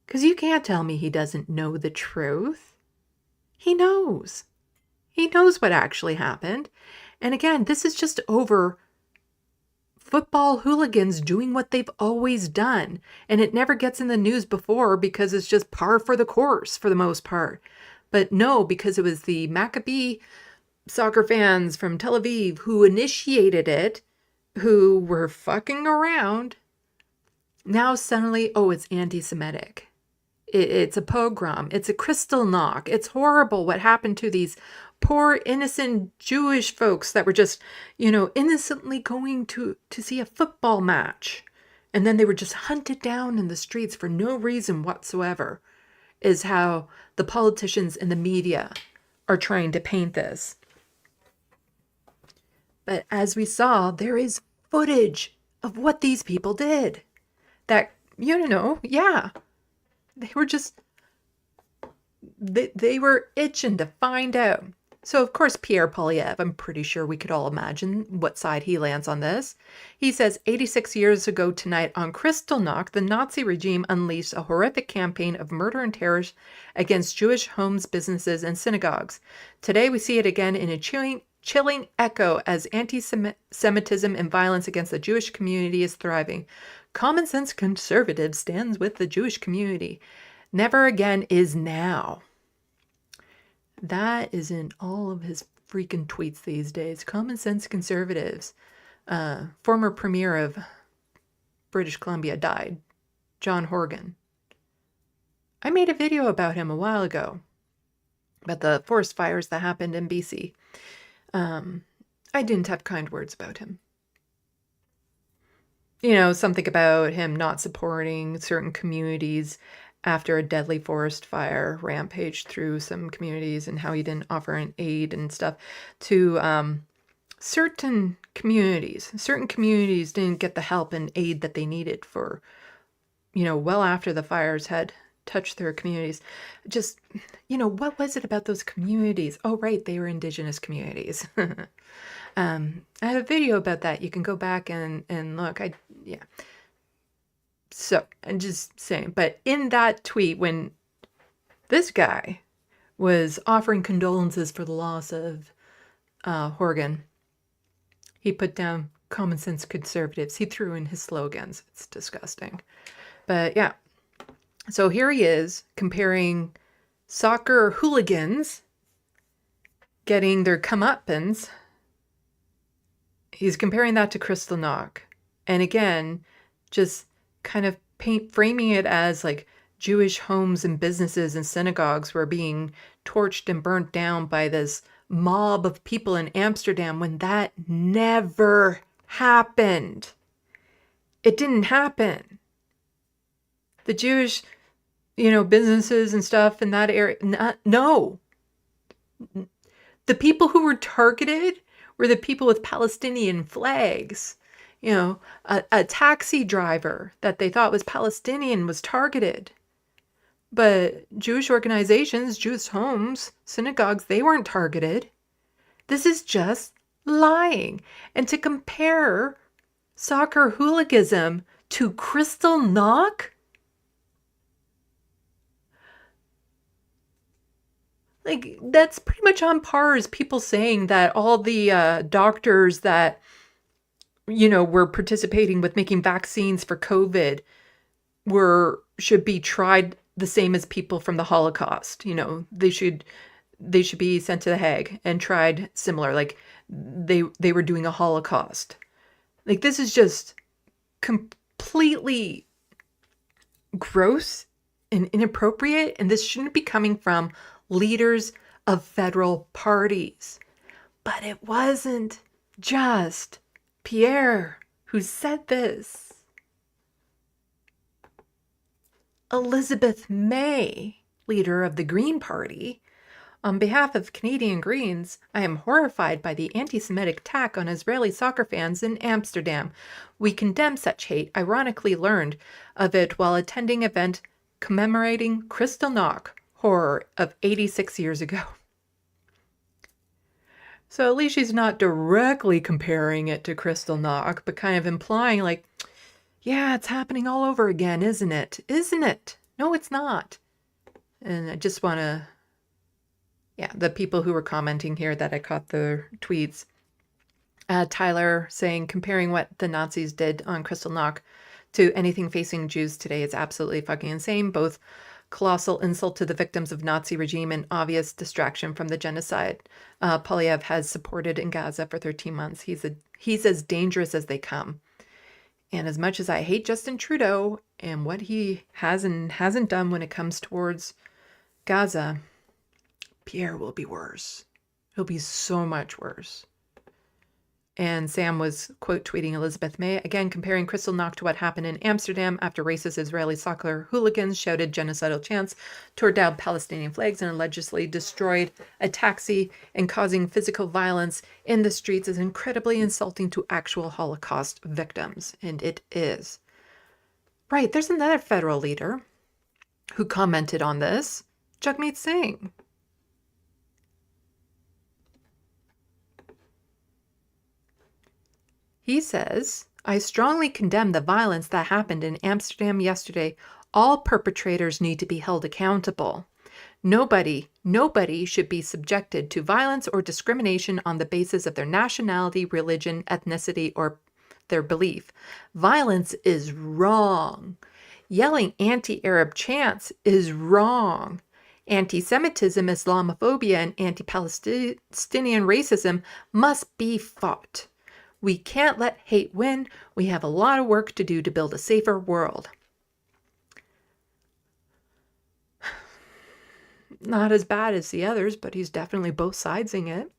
Because you can't tell me he doesn't know the truth. He knows. He knows what actually happened. And again, this is just over football hooligans doing what they've always done. And it never gets in the news before because it's just par for the course for the most part. But no, because it was the Maccabi soccer fans from Tel Aviv who initiated it, who were fucking around. Now suddenly, oh, it's anti-Semitic. It's a pogrom. It's a Kristallnacht. It's horrible what happened to these poor innocent Jewish folks that were just, innocently going to see a football match. And then they were just hunted down in the streets for no reason whatsoever, is how the politicians and the media are trying to paint this. But as we saw, there is footage of what these people did. That, yeah, they were just, they were itching to find out. So, of course, Pierre Poilievre, I'm pretty sure we could all imagine what side he lands on this. He says, 86 years ago tonight on Kristallnacht, the Nazi regime unleashed a horrific campaign of murder and terror against Jewish homes, businesses, and synagogues. Today, we see it again in a chilling echo as anti-Semitism and violence against the Jewish community is thriving. Common sense conservative stands with the Jewish community. Never again is now. That is in all of his freaking tweets these days. Common sense conservatives. Former premier of British Columbia died. John Horgan. I made a video about him a while ago. About the forest fires that happened in BC. I didn't have kind words about him. Something about him not supporting certain communities after a deadly forest fire rampaged through some communities and how he didn't offer an aid and stuff to certain communities. Certain communities didn't get the help and aid that they needed for, well after the fires had touched their communities. Just, what was it about those communities? Oh, right, they were Indigenous communities. I have a video about that. You can go back and look. So, I'm just saying. But in that tweet, when this guy was offering condolences for the loss of Horgan, he put down common sense conservatives. He threw in his slogans. It's disgusting. But yeah. So here he is comparing soccer hooligans getting their comeuppance. He's comparing that to Kristallnacht. And again, just kind of framing it as like Jewish homes and businesses and synagogues were being torched and burnt down by this mob of people in Amsterdam when that never happened. It didn't happen. The Jewish, businesses and stuff in that area, no. The people who were targeted were the people with Palestinian flags. A taxi driver that they thought was Palestinian was targeted. But Jewish organizations, Jewish homes, synagogues, they weren't targeted. This is just lying. And to compare soccer hooliganism to Kristallnacht? Like, that's pretty much on par as people saying that all the doctors that, were participating with making vaccines for COVID should be tried the same as people from the Holocaust. They should be sent to The Hague and tried similar, like they were doing a Holocaust. Like, this is just completely gross and inappropriate, and this shouldn't be coming from leaders of federal parties. But it wasn't just Pierre who said this. Elizabeth May, leader of the Green Party, On behalf of Canadian Greens, I am horrified by the anti-Semitic attack on Israeli soccer fans in Amsterdam. We condemn such hate, ironically learned of it while attending an event commemorating Kristallnacht horror of 86 years ago. So at least she's not directly comparing it to Kristallnacht, but kind of implying like, yeah, it's happening all over again, isn't it? Isn't it? No, it's not. And I just want to, yeah, the people who were commenting here that I caught the tweets. Tyler saying, comparing what the Nazis did on Kristallnacht to anything facing Jews today is absolutely fucking insane. Both colossal insult to the victims of Nazi regime and obvious distraction from the genocide Polyev has supported in Gaza for 13 months. He's as dangerous as they come. And as much as I hate Justin Trudeau and what he has and hasn't done when it comes towards Gaza, Pierre will be worse. He'll be so much worse. And Sam was quote tweeting Elizabeth May, again comparing Kristallnacht to what happened in Amsterdam after racist Israeli soccer hooligans shouted genocidal chants, tore down Palestinian flags, and allegedly destroyed a taxi and causing physical violence in the streets is incredibly insulting to actual Holocaust victims. And it is. Right, there's another federal leader who commented on this, Jagmeet Singh. He says, I strongly condemn the violence that happened in Amsterdam yesterday. All perpetrators need to be held accountable. Nobody should be subjected to violence or discrimination on the basis of their nationality, religion, ethnicity, or their belief. Violence is wrong. Yelling anti-Arab chants is wrong. Anti-Semitism, Islamophobia, and anti-Palestinian racism must be fought. We can't let hate win. We have a lot of work to do to build a safer world. Not as bad as the others, but he's definitely both sidesing it.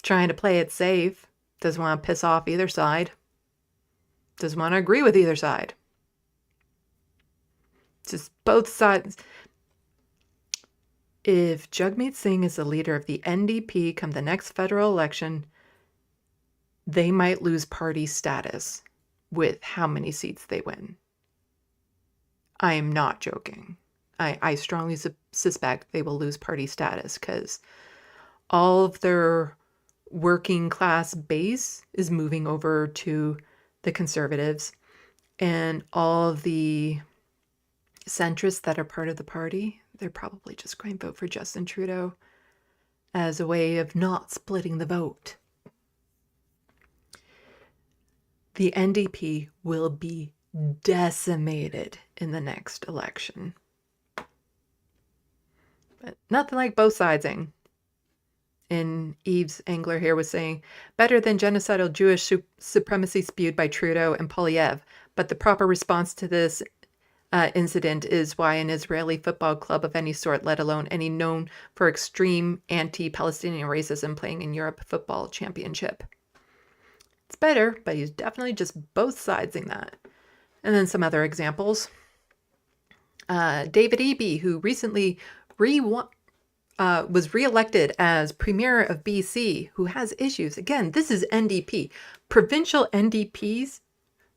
Trying to play it safe. Doesn't want to piss off either side. Doesn't want to agree with either side. Just both sides. If Jagmeet Singh is the leader of the NDP come the next federal election, they might lose party status with how many seats they win. I am not joking. I strongly suspect they will lose party status because all of their working class base is moving over to the Conservatives, and all of the centrists that are part of the party, they're probably just going to vote for Justin Trudeau as a way of not splitting the vote. The NDP will be decimated in the next election. But nothing like both sidesing. And Eves Engler here was saying, better than genocidal Jewish supremacy spewed by Trudeau and Polyev, but the proper response to this incident is why an Israeli football club of any sort, let alone any known for extreme anti-Palestinian racism, playing in Europe Football Championship. It's better, but he's definitely just both sidesing that. And then some other examples. David Eby, who recently was reelected as Premier of BC, who has issues. Again, this is NDP. Provincial NDPs,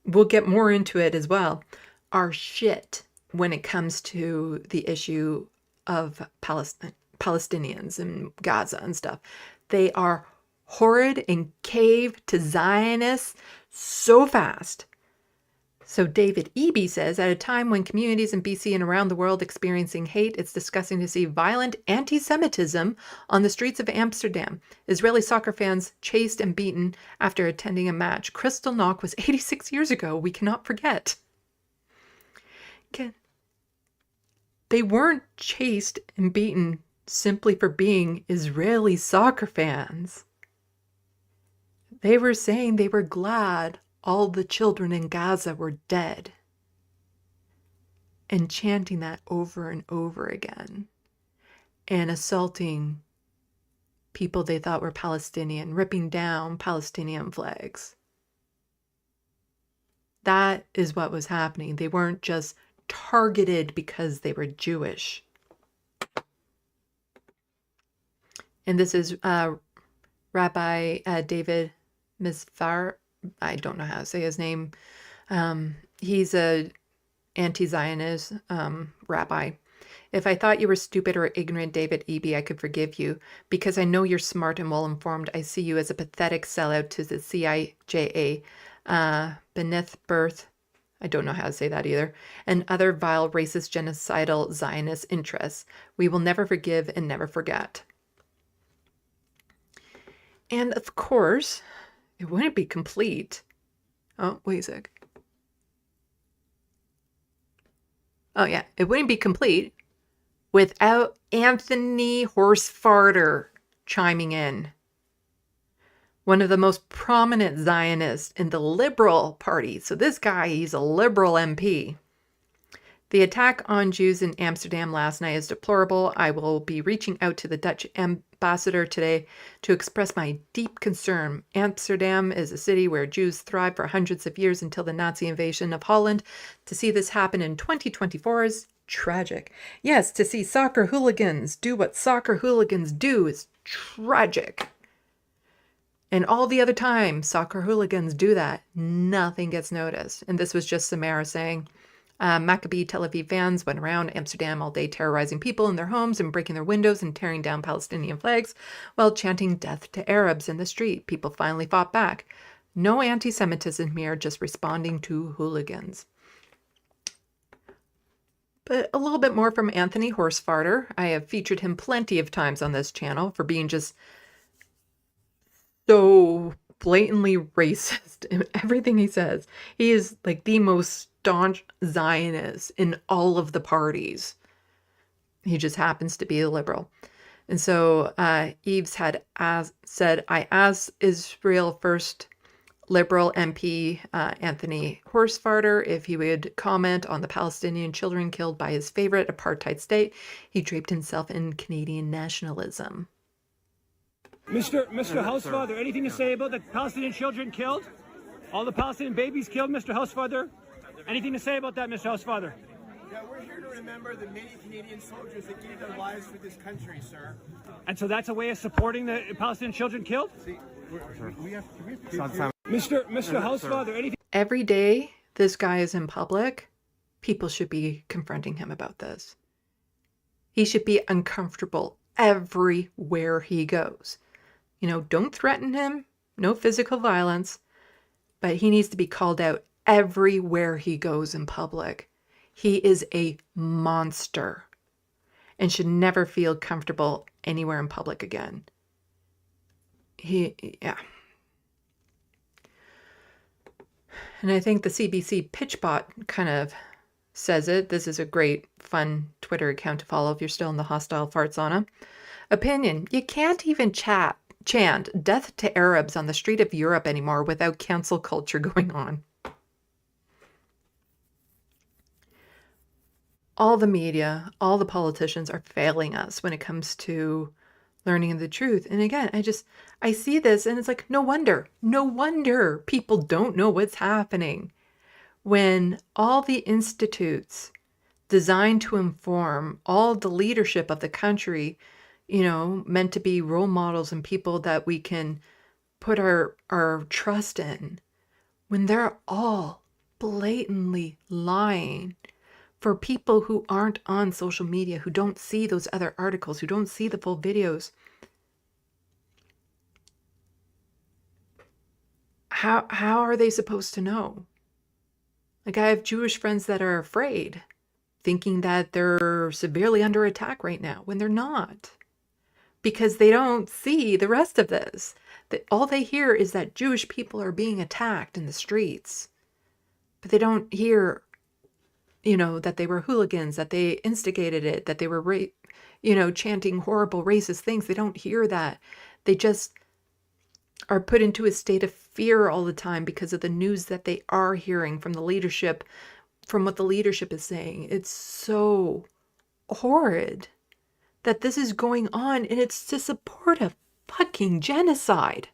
we'll get more into it as well, are shit when it comes to the issue of Palestinians and Gaza and stuff. They are horrid and cave to Zionists so fast. So David Eby says, at a time when communities in BC and around the world experiencing hate, it's disgusting to see violent anti-Semitism on the streets of Amsterdam. Israeli soccer fans chased and beaten after attending a match. Kristallnacht was 86 years ago. We cannot forget. They weren't chased and beaten simply for being Israeli soccer fans. They were saying they were glad all the children in Gaza were dead, and chanting that over and over again, and assaulting people they thought were Palestinian, ripping down Palestinian flags. That is what was happening. They weren't just targeted because they were Jewish. And this is Rabbi David Mizvar. I don't know how to say his name. He's a anti-Zionist rabbi. If I thought you were stupid or ignorant, David Eby, I could forgive you. Because I know you're smart and well-informed, I see you as a pathetic sellout to the CIJA, Beneath Birth, I don't know how to say that either, and other vile, racist, genocidal Zionist interests. We will never forgive and never forget. And of course, it wouldn't be complete. Oh, wait a sec. Oh, yeah, it wouldn't be complete without Anthony Horsefarter chiming in. One of the most prominent Zionists in the Liberal Party. So this guy, he's a Liberal MP. The attack on Jews in Amsterdam last night is deplorable. I will be reaching out to the Dutch ambassador today to express my deep concern. Amsterdam is a city where Jews thrived for hundreds of years until the Nazi invasion of Holland. To see this happen in 2024 is tragic. Yes, to see soccer hooligans do what soccer hooligans do is tragic. And all the other time soccer hooligans do that, nothing gets noticed. And this was just Samara saying, Maccabi Tel Aviv fans went around Amsterdam all day terrorizing people in their homes and breaking their windows and tearing down Palestinian flags while chanting death to Arabs in the street. People finally fought back. No anti-Semitism here, just responding to hooligans. But a little bit more from Anthony Horsefarter. I have featured him plenty of times on this channel for being just so blatantly racist in everything he says. He is like the most staunch Zionist in all of the parties. He just happens to be a liberal. And so Eves had said, I asked Israel First Liberal MP Anthony Horsefarter if he would comment on the Palestinian children killed by his favorite apartheid state. He draped himself in Canadian nationalism.
Mr. Housefather, anything to say about the Palestinian children killed? All the Palestinian babies killed, Mr. Housefather? Anything to say about that, Mr. Housefather?
Yeah, we're here to remember the many Canadian soldiers that gave their lives for this country, sir.
And so that's a way of supporting the Palestinian children killed?
See, we have
Mr. Housefather, anything?
Every day this guy is in public, people should be confronting him about this. He should be uncomfortable everywhere he goes. You know, don't threaten him, no physical violence, but he needs to be called out everywhere he goes in public. He is a monster and should never feel comfortable anywhere in public again. Yeah. And I think the CBC Pitchbot kind of says it. This is a great, fun Twitter account to follow if you're still in the hostile fart sauna. Opinion. You can't even chant death to Arabs on the street of Europe anymore without cancel culture going on. All the media, all the politicians are failing us when it comes to learning the truth. And again, I see this and it's like, no wonder people don't know what's happening. When all the institutes designed to inform all the leadership of the country, you know, meant to be role models and people that we can put our trust in, when they're all blatantly lying for people who aren't on social media, who don't see those other articles, who don't see the full videos. How are they supposed to know? Like, I have Jewish friends that are afraid, thinking that they're severely under attack right now, when they're not. Because they don't see the rest of this. All they hear is that Jewish people are being attacked in the streets. But they don't hear, you know, that they were hooligans, that they instigated it, that they were, chanting horrible racist things. They don't hear that. They just are put into a state of fear all the time because of the news that they are hearing from the leadership, from what the leadership is saying. It's so horrid that this is going on, and it's to support a fucking genocide.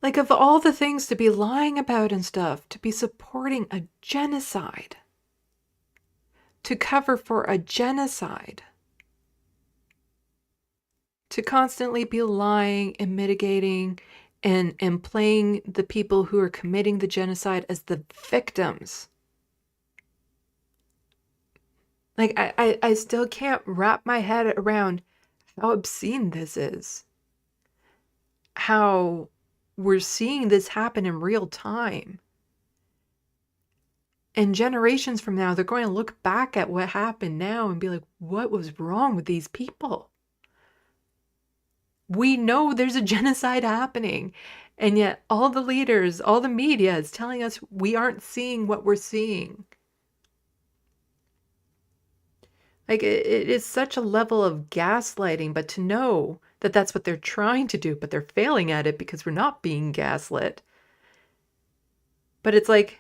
Like, of all the things to be lying about and stuff, to be supporting a genocide, to cover for a genocide. to constantly be lying and mitigating and playing the people who are committing the genocide as the victims. Like, I still can't wrap my head around how obscene this is. How we're seeing this happen in real time. And generations from now, they're going to look back at what happened now and be like, what was wrong with these people? We know there's a genocide happening. And yet all the leaders, all the media is telling us we aren't seeing what we're seeing. Like, it is such a level of gaslighting, but to know that that's what they're trying to do, but they're failing at it because we're not being gaslit. But it's like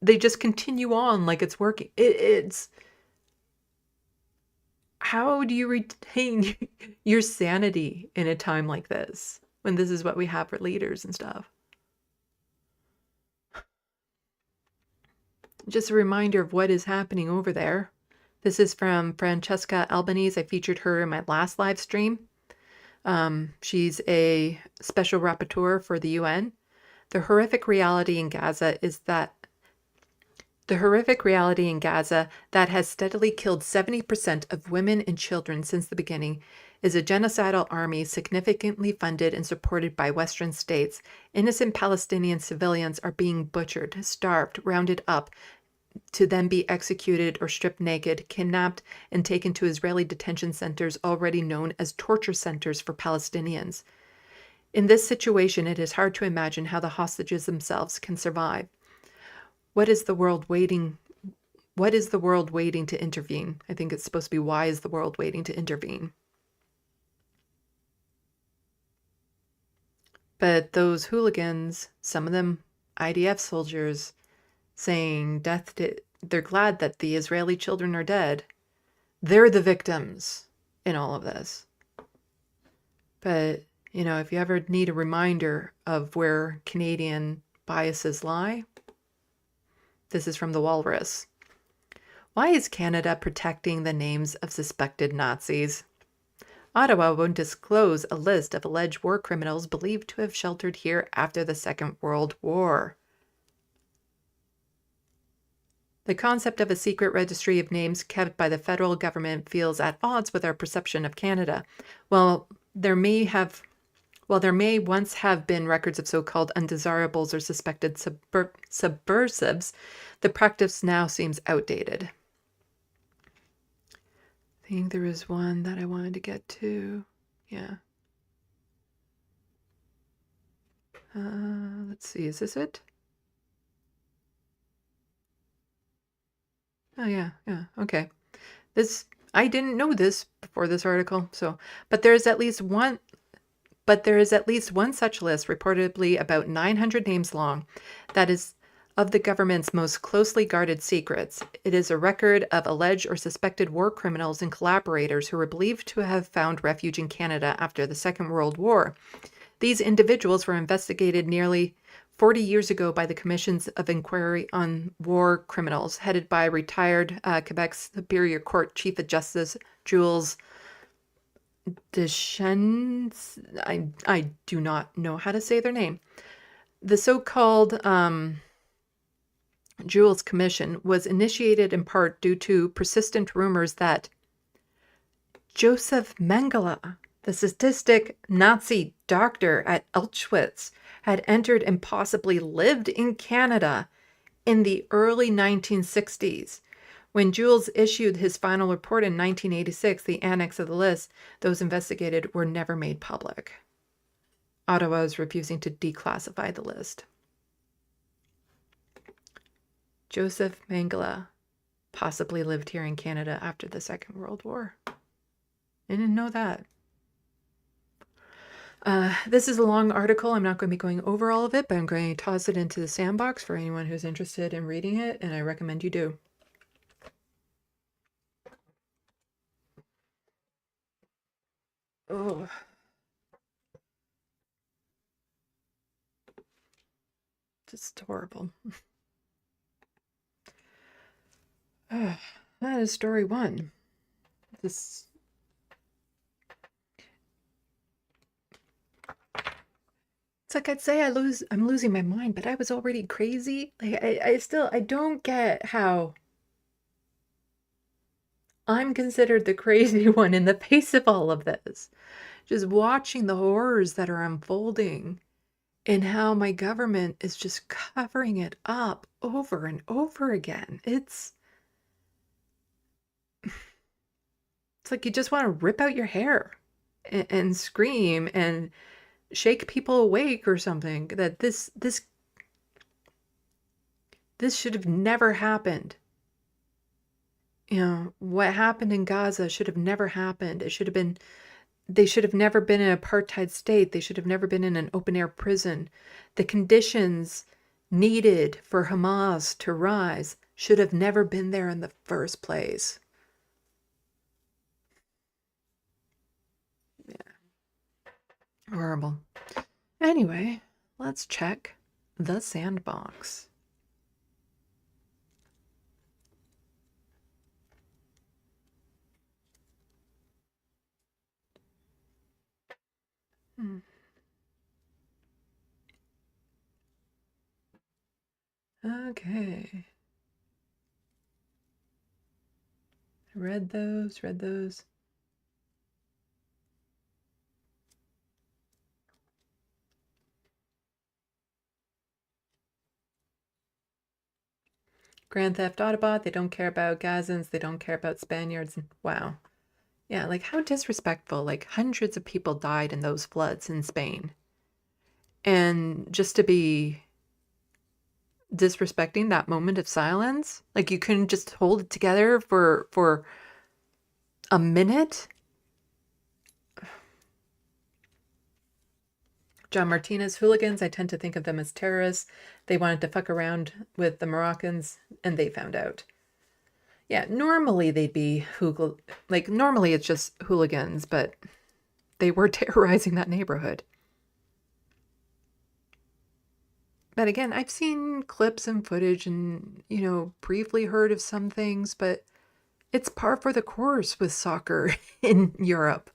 they just continue on like it's working. It's how do you retain your sanity in a time like this when this is what we have for leaders and stuff? Just a reminder of what is happening over there. This is from Francesca Albanese. I featured her in my last live stream. She's a special rapporteur for the UN. The horrific reality in Gaza that has steadily killed 70% of women and children since the beginning is a genocidal army significantly funded and supported by Western states. Innocent Palestinian civilians are being butchered, starved, rounded up, to then be executed or stripped naked, kidnapped, and taken to Israeli detention centers already known as torture centers for Palestinians. In this situation, it is hard to imagine how the hostages themselves can survive. What is the world waiting to intervene? I think it's supposed to be, why is the world waiting to intervene? But those hooligans, some of them IDF soldiers, saying they're glad that the Israeli children are dead. They're the victims in all of this. But, you know, if you ever need a reminder of where Canadian biases lie, this is from the Walrus. Why is Canada protecting the names of suspected Nazis? Ottawa won't disclose a list of alleged war criminals believed to have sheltered here after the Second World War. The concept of a secret registry of names kept by the federal government feels at odds with our perception of Canada. While there may once have been records of so-called undesirables or suspected subversives, the practice now seems outdated. I think there was one that I wanted to get to. Yeah. Let's see, is this it? Oh, yeah, okay. I didn't know this before this article, but there is at least one such list, reportedly about 900 names long, that is of the government's most closely guarded secrets. It is a record of alleged or suspected war criminals and collaborators who were believed to have found refuge in Canada after the Second World War. These individuals were investigated nearly 40 years ago by the Commissions of Inquiry on War Criminals, headed by retired Quebec Superior Court Chief of Justice Jules Deschênes. I do not know how to say their name. The so-called Jules Commission was initiated in part due to persistent rumors that Joseph Mengele, the sadistic Nazi doctor at Auschwitz, had entered and possibly lived in Canada in the early 1960s. When Jules issued his final report in 1986, the annex of the list, those investigated were never made public. Ottawa is refusing to declassify the list. Joseph Mengele possibly lived here in Canada after the Second World War. I didn't know that. This is a long article. I'm not going to be going over all of it, but I'm going to toss it into the sandbox for anyone who's interested in reading it, and I recommend you do. Oh. Just horrible. That is story one. It's like I'd say I'm losing my mind, but I was already crazy. Like I don't get how I'm considered the crazy one in the face of all of this. Just watching the horrors that are unfolding and how my government is just covering it up over and over again. It's like you just want to rip out your hair and scream and shake people awake or something. That this should have never happened. You know, what happened in Gaza should have never happened. It should have been, they should have never been in an apartheid state. They should have never been in an open air prison. The conditions needed for Hamas to rise should have never been there in the first place. Yeah. Horrible. Anyway, let's check the sandbox. Okay. Read those. Grand Theft Autobot, they don't care about Gazans, they don't care about Spaniards. Wow. Yeah, like how disrespectful. Like hundreds of people died in those floods in Spain. And just to be disrespecting that moment of silence, like you couldn't just hold it together for a minute. John Martinez hooligans, I tend to think of them as terrorists. They wanted to fuck around with the Moroccans and they found out. Yeah, normally they'd be normally it's just hooligans, but they were terrorizing that neighborhood. But again, I've seen clips and footage and, you know, briefly heard of some things, but it's par for the course with soccer in Europe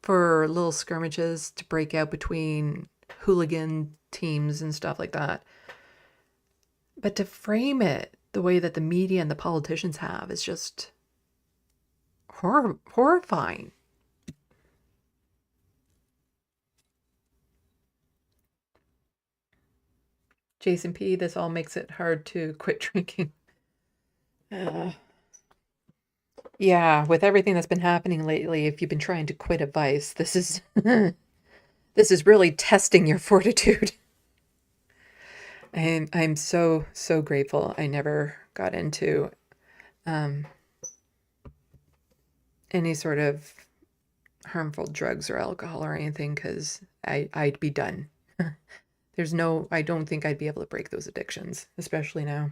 for little skirmishes to break out between hooligan teams and stuff like that. But to frame it the way that the media and the politicians have is just horrifying. Jason P., this all makes it hard to quit drinking. Yeah, with everything that's been happening lately, if you've been trying to quit a vice, this is this is really testing your fortitude. I'm so grateful I never got into any sort of harmful drugs or alcohol or anything, because I'd be done. I don't think I'd be able to break those addictions, especially now.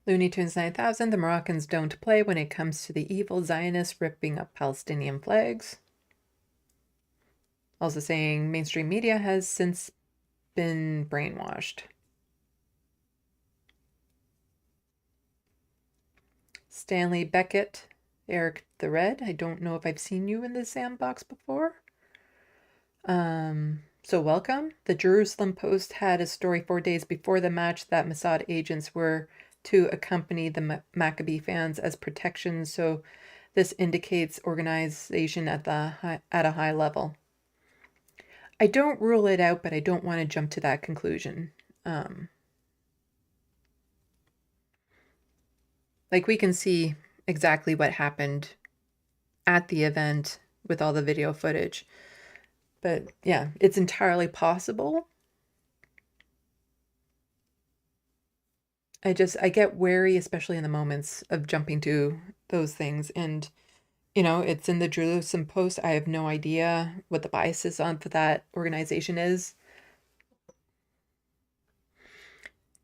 Looney Tunes 9000, the Moroccans don't play when it comes to the evil Zionists ripping up Palestinian flags. Also saying mainstream media has since been brainwashed. Stanley Beckett, Eric the Red. I don't know if I've seen you in the sandbox before. So welcome. The Jerusalem Post had a story 4 days before the match that Mossad agents were to accompany the Maccabi fans as protection. So this indicates organization at a high level. I don't rule it out, but I don't want to jump to that conclusion. Like we can see exactly what happened at the event with all the video footage. But yeah, it's entirely possible. I get wary, especially in the moments of jumping to those things. And, you know, it's in the Jerusalem Post. I have no idea what the biases on for that organization is.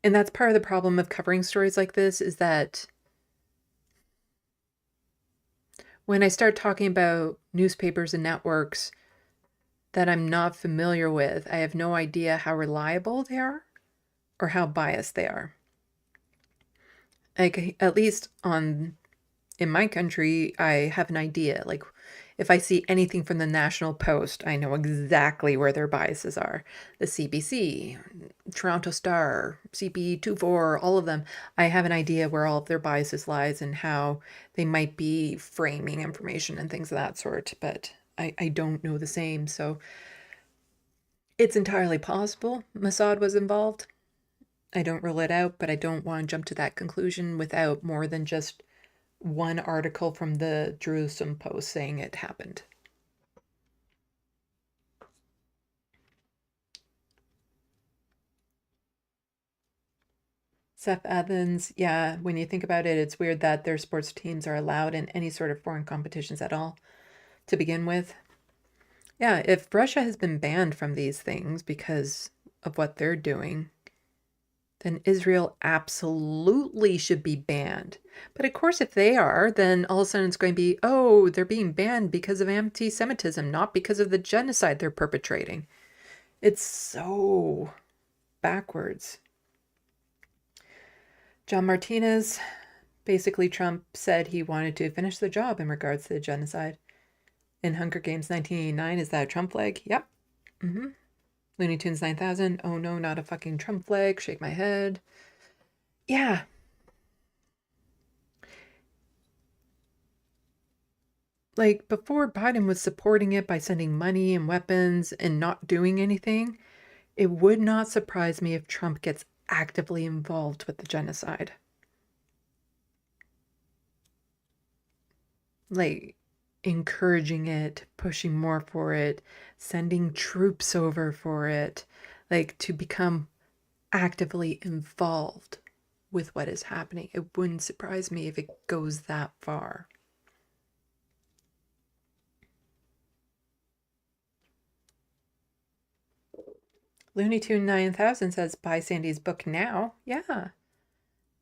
And that's part of the problem of covering stories like this, is that when I start talking about newspapers and networks that I'm not familiar with, I have no idea how reliable they are or how biased they are. Like, at least in my country, I have an idea. Like, if I see anything from the National Post, I know exactly where their biases are. The CBC, Toronto Star, CP24, all of them. I have an idea where all of their biases lies and how they might be framing information and things of that sort. But I don't know the same. So it's entirely possible Mossad was involved. I don't rule it out, but I don't want to jump to that conclusion without more than just one article from the Jerusalem Post saying it happened. Seth Evans, yeah, when you think about it, it's weird that their sports teams are allowed in any sort of foreign competitions at all to begin with. Yeah, if Russia has been banned from these things because of what they're doing, then Israel absolutely should be banned. But of course, if they are, then all of a sudden it's going to be, oh, they're being banned because of anti-Semitism, not because of the genocide they're perpetrating. It's so backwards. John Martinez, basically Trump said he wanted to finish the job in regards to the genocide. In Hunger Games 1989, is that a Trump flag? Yep. Looney Tunes 9000, oh no, not a fucking Trump flag, shake my head. Yeah. Like, before Biden was supporting it by sending money and weapons and not doing anything, it would not surprise me if Trump gets actively involved with the genocide. Like, encouraging it, pushing more for it, sending troops over for it, like to become actively involved with what is happening. It wouldn't surprise me if it goes that far. Looney Tune 9000 says, buy Sandy's book now. Yeah.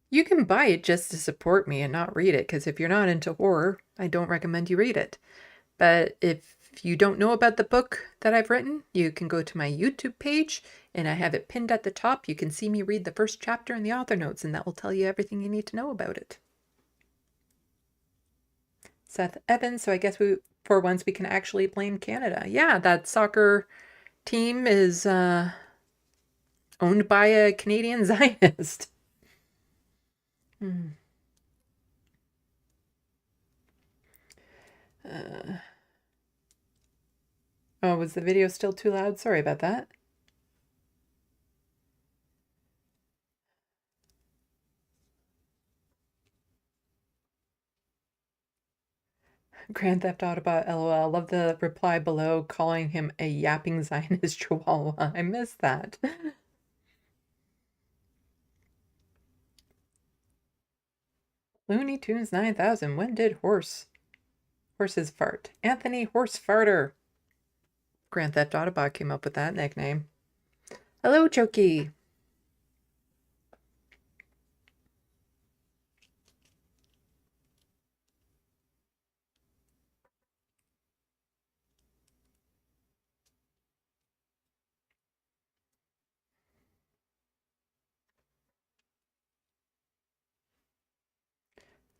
You can buy it just to support me and not read it, because if you're not into horror, I don't recommend you read it. But if you don't know about the book that I've written, you can go to my YouTube page, and I have it pinned at the top. You can see me read the first chapter in the author notes, and that will tell you everything you need to know about it. Seth Evans, so I guess for once we can actually blame Canada. Yeah, that soccer team is owned by a Canadian Zionist. Oh, was the video still too loud? Sorry about that. Grand Theft Autobot LOL. Love the reply below calling him a yapping Zionist chihuahua. I missed that. Looney Tunes 9000. When did horses fart? Anthony Horse Farter. Grand Theft Autobot came up with that nickname. Hello, Choki.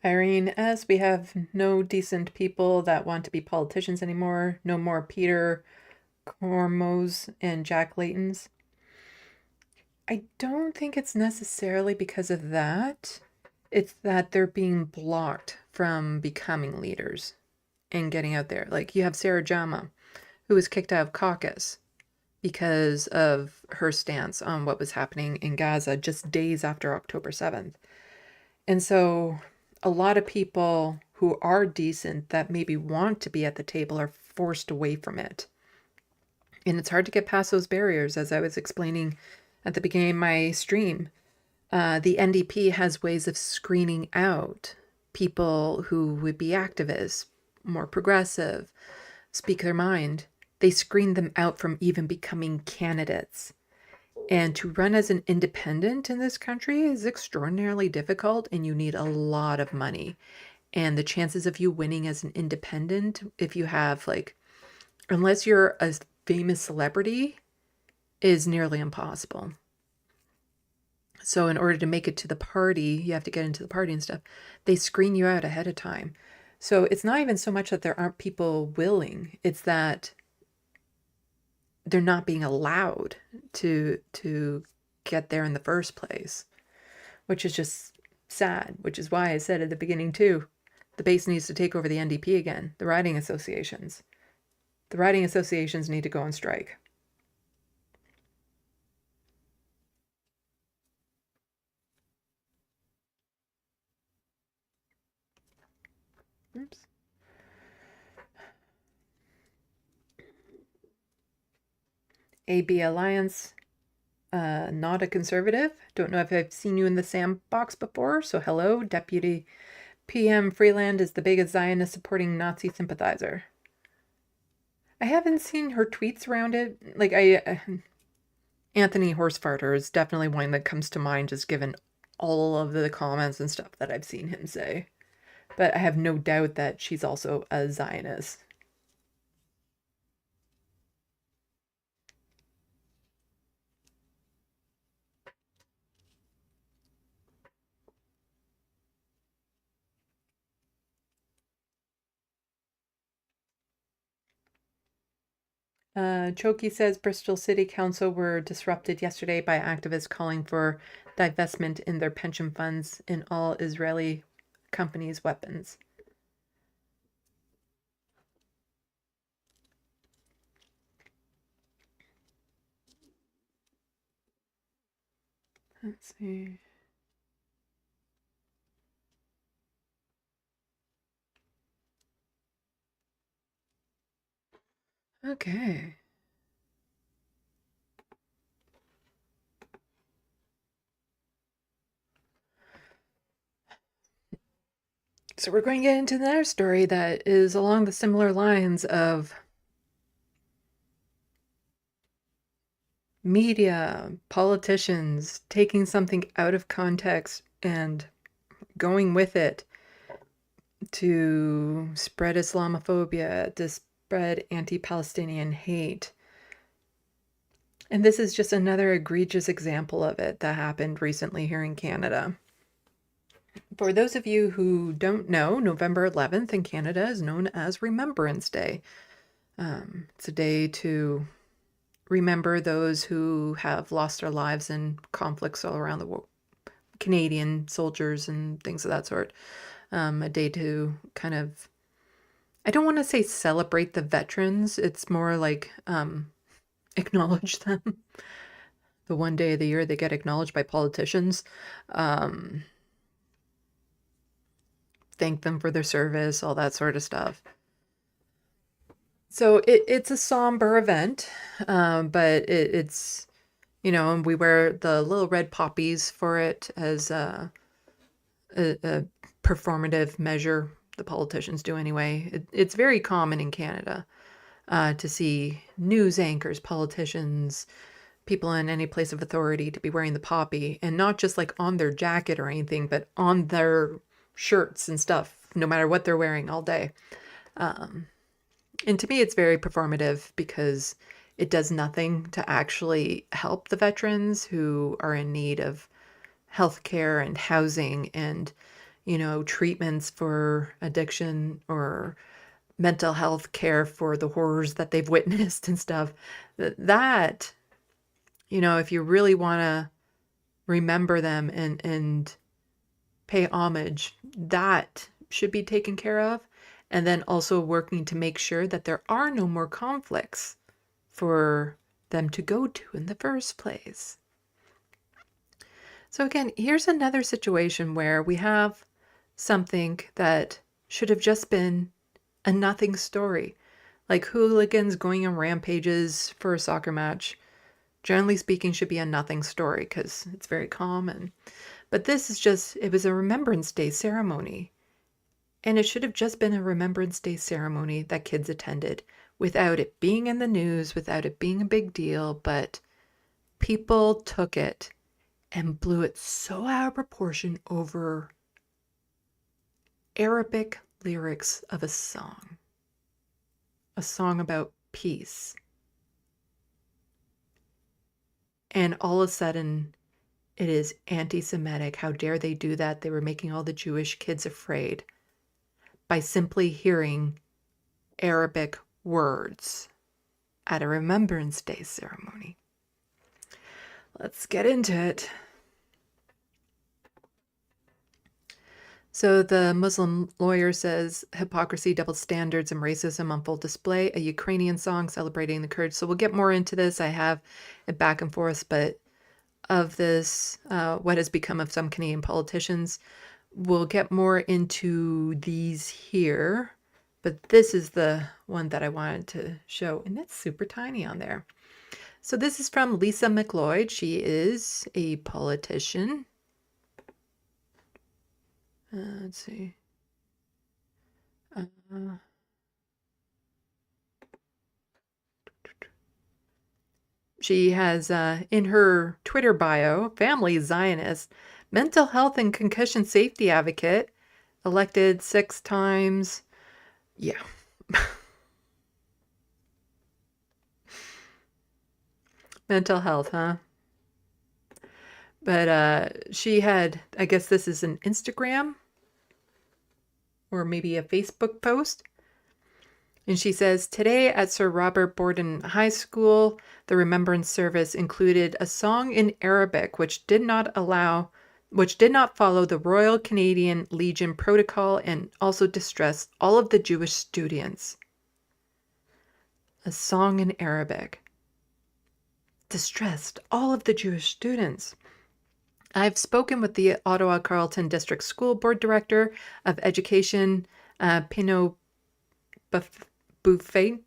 Irene S., we have no decent people that want to be politicians anymore. No more Peter Cormos and Jack Laytons. I don't think it's necessarily because of that. It's that they're being blocked from becoming leaders and getting out there. Like, you have Sarah Jama, who was kicked out of caucus because of her stance on what was happening in Gaza just days after October 7th. And so a lot of people who are decent that maybe want to be at the table are forced away from it. And it's hard to get past those barriers, as I was explaining at the beginning of my stream. The NDP has ways of screening out people who would be activists, more progressive, speak their mind. They screen them out from even becoming candidates. And to run as an independent in this country is extraordinarily difficult, and you need a lot of money. And the chances of you winning as an independent, if you have, like, unless you're a famous celebrity, is nearly impossible. So in order to make it to the party, you have to get into the party and stuff. They screen you out ahead of time. So it's not even so much that there aren't people willing, it's that they're not being allowed to get there in the first place, which is just sad, which is why I said at the beginning too, the base needs to take over the NDP again, the riding associations. The riding associations need to go on strike. Oops. AB Alliance, not a conservative. Don't know if I've seen you in the sandbox before, so hello. Deputy PM Freeland is the biggest Zionist supporting Nazi sympathizer. I haven't seen her tweets around it. Like, Anthony Horsefarter is definitely one that comes to mind, just given all of the comments and stuff that I've seen him say. But I have no doubt that she's also a Zionist. Choki says Bristol City Council were disrupted yesterday by activists calling for divestment in their pension funds in all Israeli companies' weapons. Let's see. Okay. So we're going to get into another story that is along the similar lines of media, politicians taking something out of context and going with it to spread Islamophobia, to spread anti-Palestinian hate. And this is just another egregious example of it that happened recently here in Canada. For those of you who don't know, November 11th in Canada is known as Remembrance Day. It's a day to remember those who have lost their lives in conflicts all around the world, Canadian soldiers and things of that sort. A day to kind of, I don't want to say celebrate the veterans. It's more like acknowledge them. The one day of the year they get acknowledged by politicians. Thank them for their service, all that sort of stuff. So it's a somber event, but it's, you know, and we wear the little red poppies for it as a performative measure. The politicians do anyway. It's very common in Canada to see news anchors, politicians, people in any place of authority to be wearing the poppy, and not just like on their jacket or anything, but on their shirts and stuff, no matter what they're wearing all day. And to me, it's very performative because it does nothing to actually help the veterans who are in need of health care and housing and, you know, treatments for addiction or mental health care for the horrors that they've witnessed and stuff. That, you know, if you really want to remember them and pay homage, that should be taken care of. And then also working to make sure that there are no more conflicts for them to go to in the first place. So again, here's another situation where we have something that should have just been a nothing story. Like hooligans going on rampages for a soccer match, generally speaking, should be a nothing story because it's very common. But this is just, it was a Remembrance Day ceremony. And it should have just been a Remembrance Day ceremony that kids attended without it being in the news, without it being a big deal. But people took it and blew it so out of proportion over Arabic lyrics of a song about peace. And all of a sudden, It is anti-Semitic. How dare they do that? They were making all the Jewish kids afraid by simply hearing Arabic words at a Remembrance Day ceremony. Let's get into it. So the Muslim lawyer says hypocrisy, double standards, and racism on full display. A Ukrainian song celebrating the courage. So we'll get more into this. I have it back and forth, but of this, what has become of some Canadian politicians. We'll get more into these here, but this is the one that I wanted to show, and it's super tiny on there. So this is from Lisa Macleod. She is a politician. Let's see. She has in her Twitter bio, family Zionist, mental health and concussion safety advocate, elected 6 times. Yeah. Mental health, huh? But she had, I guess this is an Instagram or maybe a Facebook post. And she says, today at Sir Robert Borden High School, the remembrance service included a song in Arabic, which did not follow the Royal Canadian Legion protocol and also distressed all of the Jewish students. A song in Arabic distressed all of the Jewish students. I've spoken with the Ottawa Carleton District School Board Director of Education, Pino Buffet,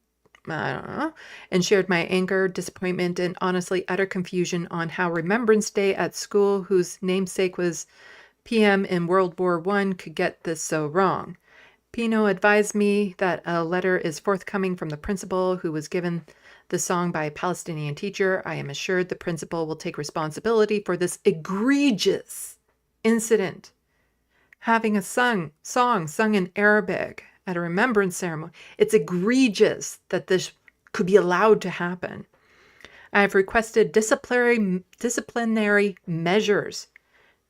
I don't know, and shared my anger, disappointment, and honestly utter confusion on how Remembrance Day at school, whose namesake was PM in World War I, could get this so wrong. Pino advised me that a letter is forthcoming from the principal, who was given the song by a Palestinian teacher. I am assured the principal will take responsibility for this egregious incident. Having a song sung in Arabic at a remembrance ceremony, it's egregious that this could be allowed to happen. I have requested disciplinary measures.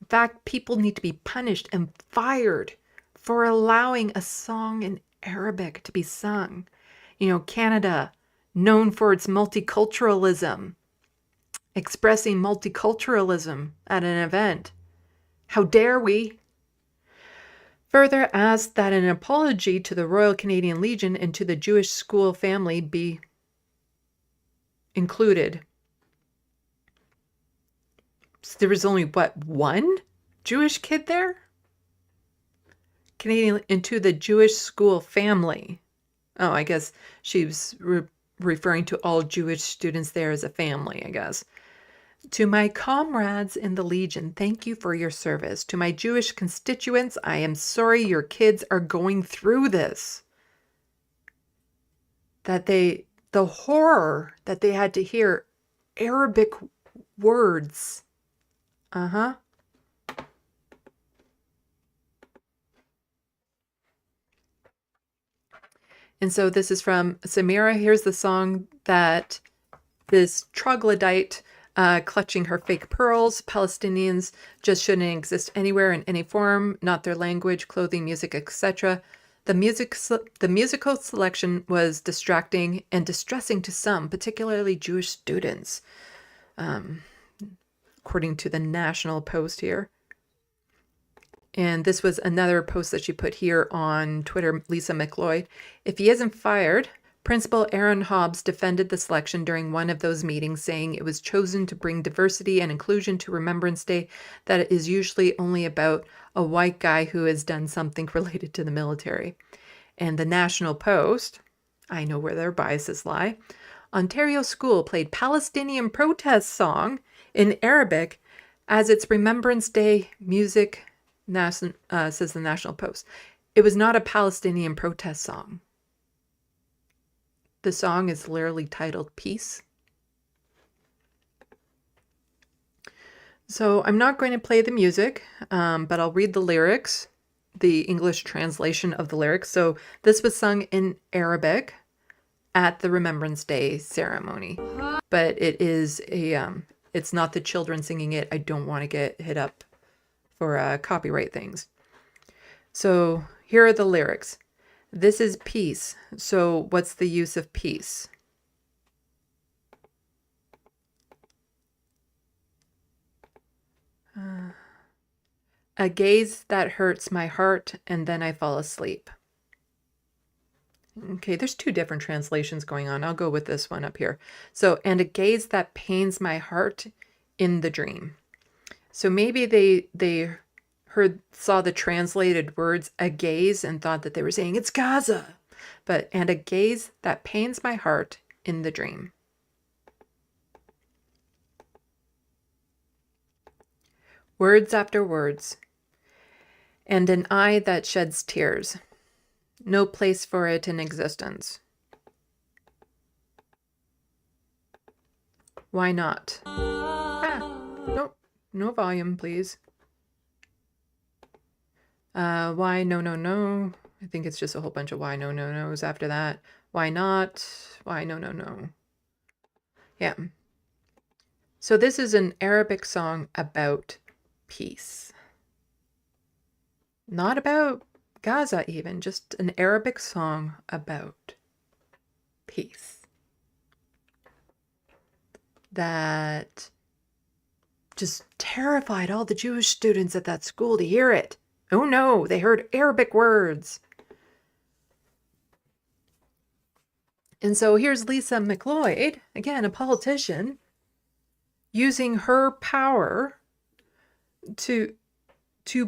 In fact, people need to be punished and fired for allowing a song in Arabic to be sung. You know, Canada, known for its multiculturalism, expressing multiculturalism at an event. How dare we? Further asked that an apology to the Royal Canadian Legion and to the Jewish school family be included. So there was only, one Jewish kid there? Canadian, and to the Jewish school family. Oh, I guess she was referring to all Jewish students there as a family, I guess. To my comrades in the Legion, thank you for your service. To my Jewish constituents, I am sorry your kids are going through this. The horror that they had to hear Arabic words. And so this is from Samira. Here's the song that this troglodyte clutching her fake pearls. Palestinians just shouldn't exist anywhere in any form, not their language, clothing, music, etc. The musical selection was distracting and distressing to some, particularly Jewish students, according to the National Post here. And this was another post that she put here on Twitter, Lisa Macleod. If he isn't fired, Principal Aaron Hobbs defended the selection during one of those meetings, saying it was chosen to bring diversity and inclusion to Remembrance Day that it is usually only about a white guy who has done something related to the military. And the National Post, I know where their biases lie, Ontario school played Palestinian protest song in Arabic as its Remembrance Day music, says the National Post. It was not a Palestinian protest song. The song is literally titled Peace. So I'm not going to play the music, but I'll read the lyrics, the English translation of the lyrics. So this was sung in Arabic at the Remembrance Day ceremony, but it is it's not the children singing it, I don't want to get hit up for copyright things. So here are the lyrics. This is peace. So what's the use of peace? A gaze that hurts my heart, and then I fall asleep. Okay, there's two different translations going on. I'll go with this one up here. So, and a gaze that pains my heart in the dream. So maybe they saw the translated words a gaze and thought that they were saying it's Gaza. But and a gaze that pains my heart in the dream. Words after words. And an eye that sheds tears. No place for it in existence. Why not? Nope. No volume, please. Why no, no, no. I think it's just a whole bunch of why no, no, no's after that. Why not? Why no, no, no. Yeah. So this is an Arabic song about peace. Not about Gaza even, just an Arabic song about peace. That just terrified all the Jewish students at that school to hear it. Oh no, they heard Arabic words. And so here's Lisa Macleod, again, a politician, using her power to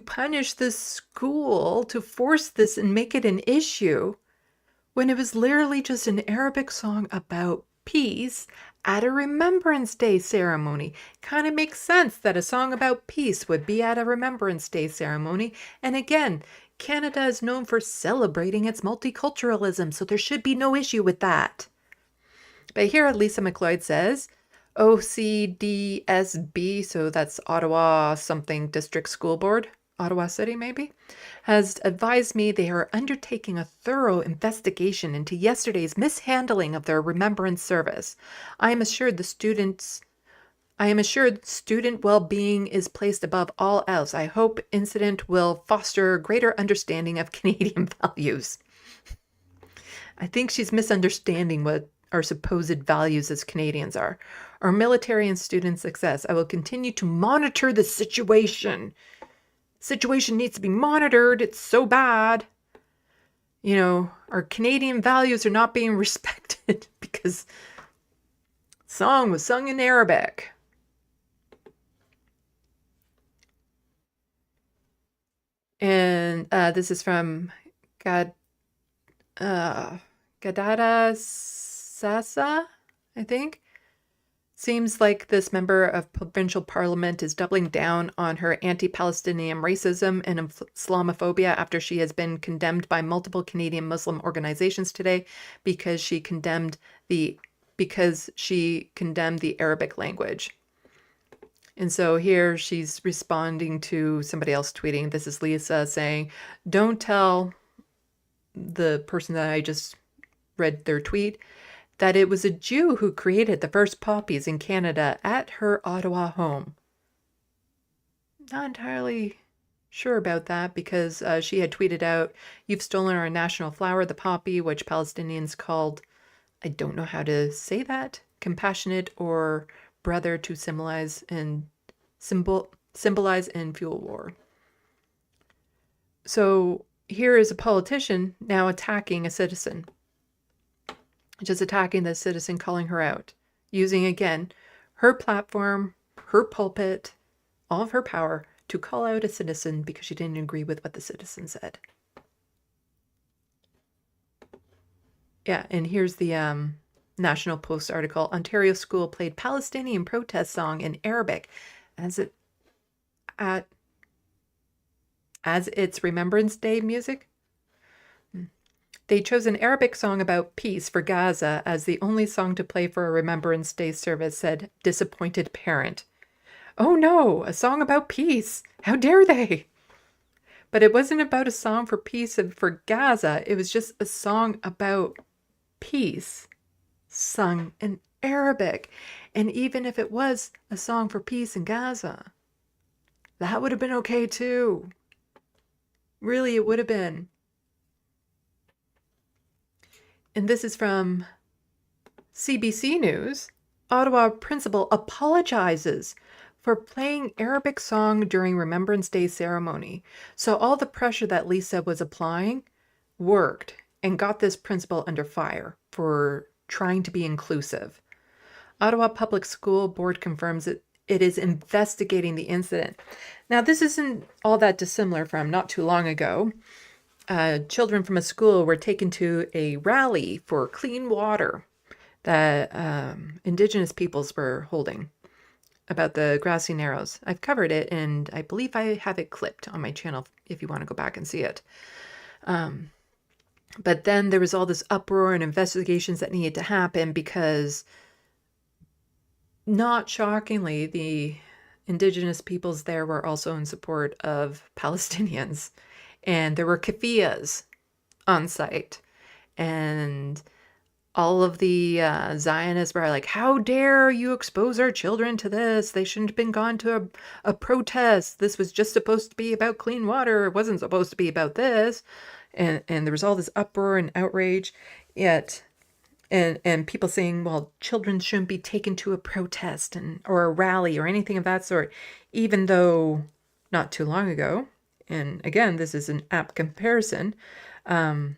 punish this school, to force this and make it an issue, when it was literally just an Arabic song about peace at a Remembrance Day ceremony. Kind of makes sense that a song about peace would be at a Remembrance Day ceremony. And again, Canada is known for celebrating its multiculturalism, so there should be no issue with that. But here Lisa Macleod says, OCDSB, so that's Ottawa something District School Board, Ottawa City maybe, has advised me they are undertaking a thorough investigation into yesterday's mishandling of their remembrance service. I am assured student well-being is placed above all else. I hope incident will foster greater understanding of Canadian values. I think she's misunderstanding what our supposed values as Canadians are. Our military and student success. I will continue to monitor the situation. Situation needs to be monitored. It's so bad. You know, our Canadian values are not being respected because the song was sung in Arabic. And this is from Gadada Sasa, I think. Seems like this member of provincial parliament is doubling down on her anti-Palestinian racism and Islamophobia after she has been condemned by multiple Canadian Muslim organizations today because she condemned the Arabic language. And so here she's responding to somebody else tweeting. This is Lisa saying, don't tell the person that I just read their tweet that it was a Jew who created the first poppies in Canada at her Ottawa home. Not entirely sure about that because she had tweeted out, you've stolen our national flower, the poppy, which Palestinians called, I don't know how to say that, compassionate or brother to symbolize and fuel war. So here is a politician now attacking a citizen. Just attacking the citizen, calling her out, using again her platform, her pulpit, all of her power to call out a citizen because she didn't agree with what the citizen said. Yeah, and here's the National Post article. Ontario school played Palestinian protest song in Arabic as its Remembrance Day music. They chose an Arabic song about peace for Gaza as the only song to play for a Remembrance Day service, said disappointed parent. Oh no, a song about peace. How dare they? But it wasn't about a song for peace and for Gaza. It was just a song about peace. sung in Arabic. And even if it was a song for peace in Gaza, that would have been okay too. Really, it would have been. And this is from CBC News. Ottawa principal apologizes for playing Arabic song during Remembrance Day ceremony. So all the pressure that Lisa was applying worked and got this principal under fire for trying to be inclusive. Ottawa Public School Board confirms it is investigating the incident. Now, this isn't all that dissimilar from not too long ago. Children from a school were taken to a rally for clean water that Indigenous peoples were holding about the grassy narrows. I've covered it, and I believe I have it clipped on my channel if you want to go back and see it. But then there was all this uproar and investigations that needed to happen because, not shockingly, the Indigenous peoples there were also in support of Palestinians. And there were keffiyehs on site. And all of the Zionists were like, how dare you expose our children to this? They shouldn't have been gone to a protest. This was just supposed to be about clean water. It wasn't supposed to be about this. And there was all this uproar and outrage. Yet, and people saying, well, children shouldn't be taken to a protest or a rally or anything of that sort, even though not too long ago, and again, this is an apt comparison, a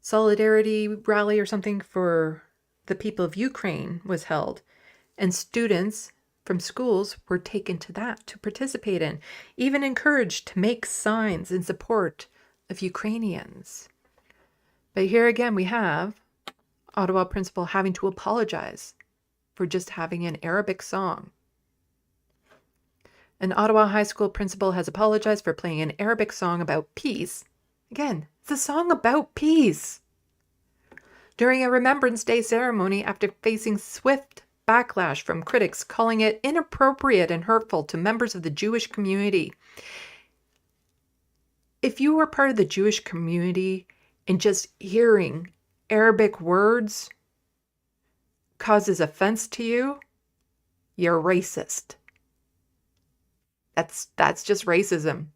solidarity rally or something for the people of Ukraine was held, and students from schools were taken to that to participate in, even encouraged to make signs in support of Ukrainians. But here again, we have Ottawa principal having to apologize for just having an Arabic song. An Ottawa high school principal has apologized for playing an Arabic song about peace. Again, it's a song about peace. During a Remembrance Day ceremony after facing swift backlash from critics calling it inappropriate and hurtful to members of the Jewish community. If you were part of the Jewish community and just hearing Arabic words causes offense to you, you're racist. That's just racism.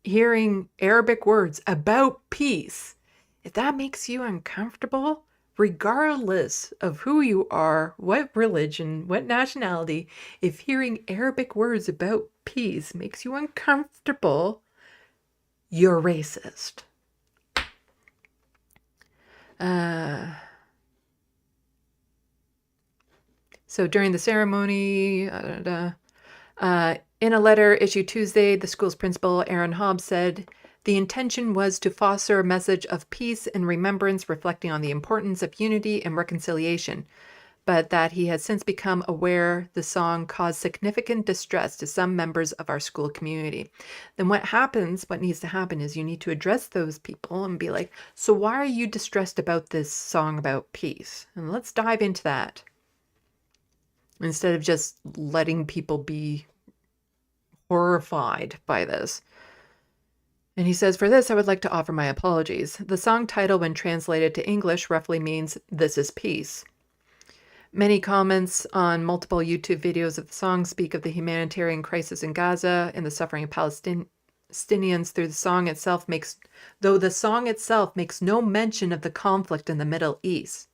Hearing Arabic words about peace, if that makes you uncomfortable, regardless of who you are, what religion, what nationality, if hearing Arabic words about peace makes you uncomfortable, you're racist. So during the ceremony, in a letter issued Tuesday, the school's principal, Aaron Hobbs, said the intention was to foster a message of peace and remembrance reflecting on the importance of unity and reconciliation, but that he has since become aware the song caused significant distress to some members of our school community. Then what needs to happen is you need to address those people and be like, so why are you distressed about this song about peace? And let's dive into that. Instead of just letting people be horrified by this. And he says, for this, I would like to offer my apologies. The song title, when translated to English, roughly means, "This is peace." Many comments on multiple YouTube videos of the song speak of the humanitarian crisis in Gaza and the suffering of Palestinians through the song itself though the song itself makes no mention of the conflict in the Middle East.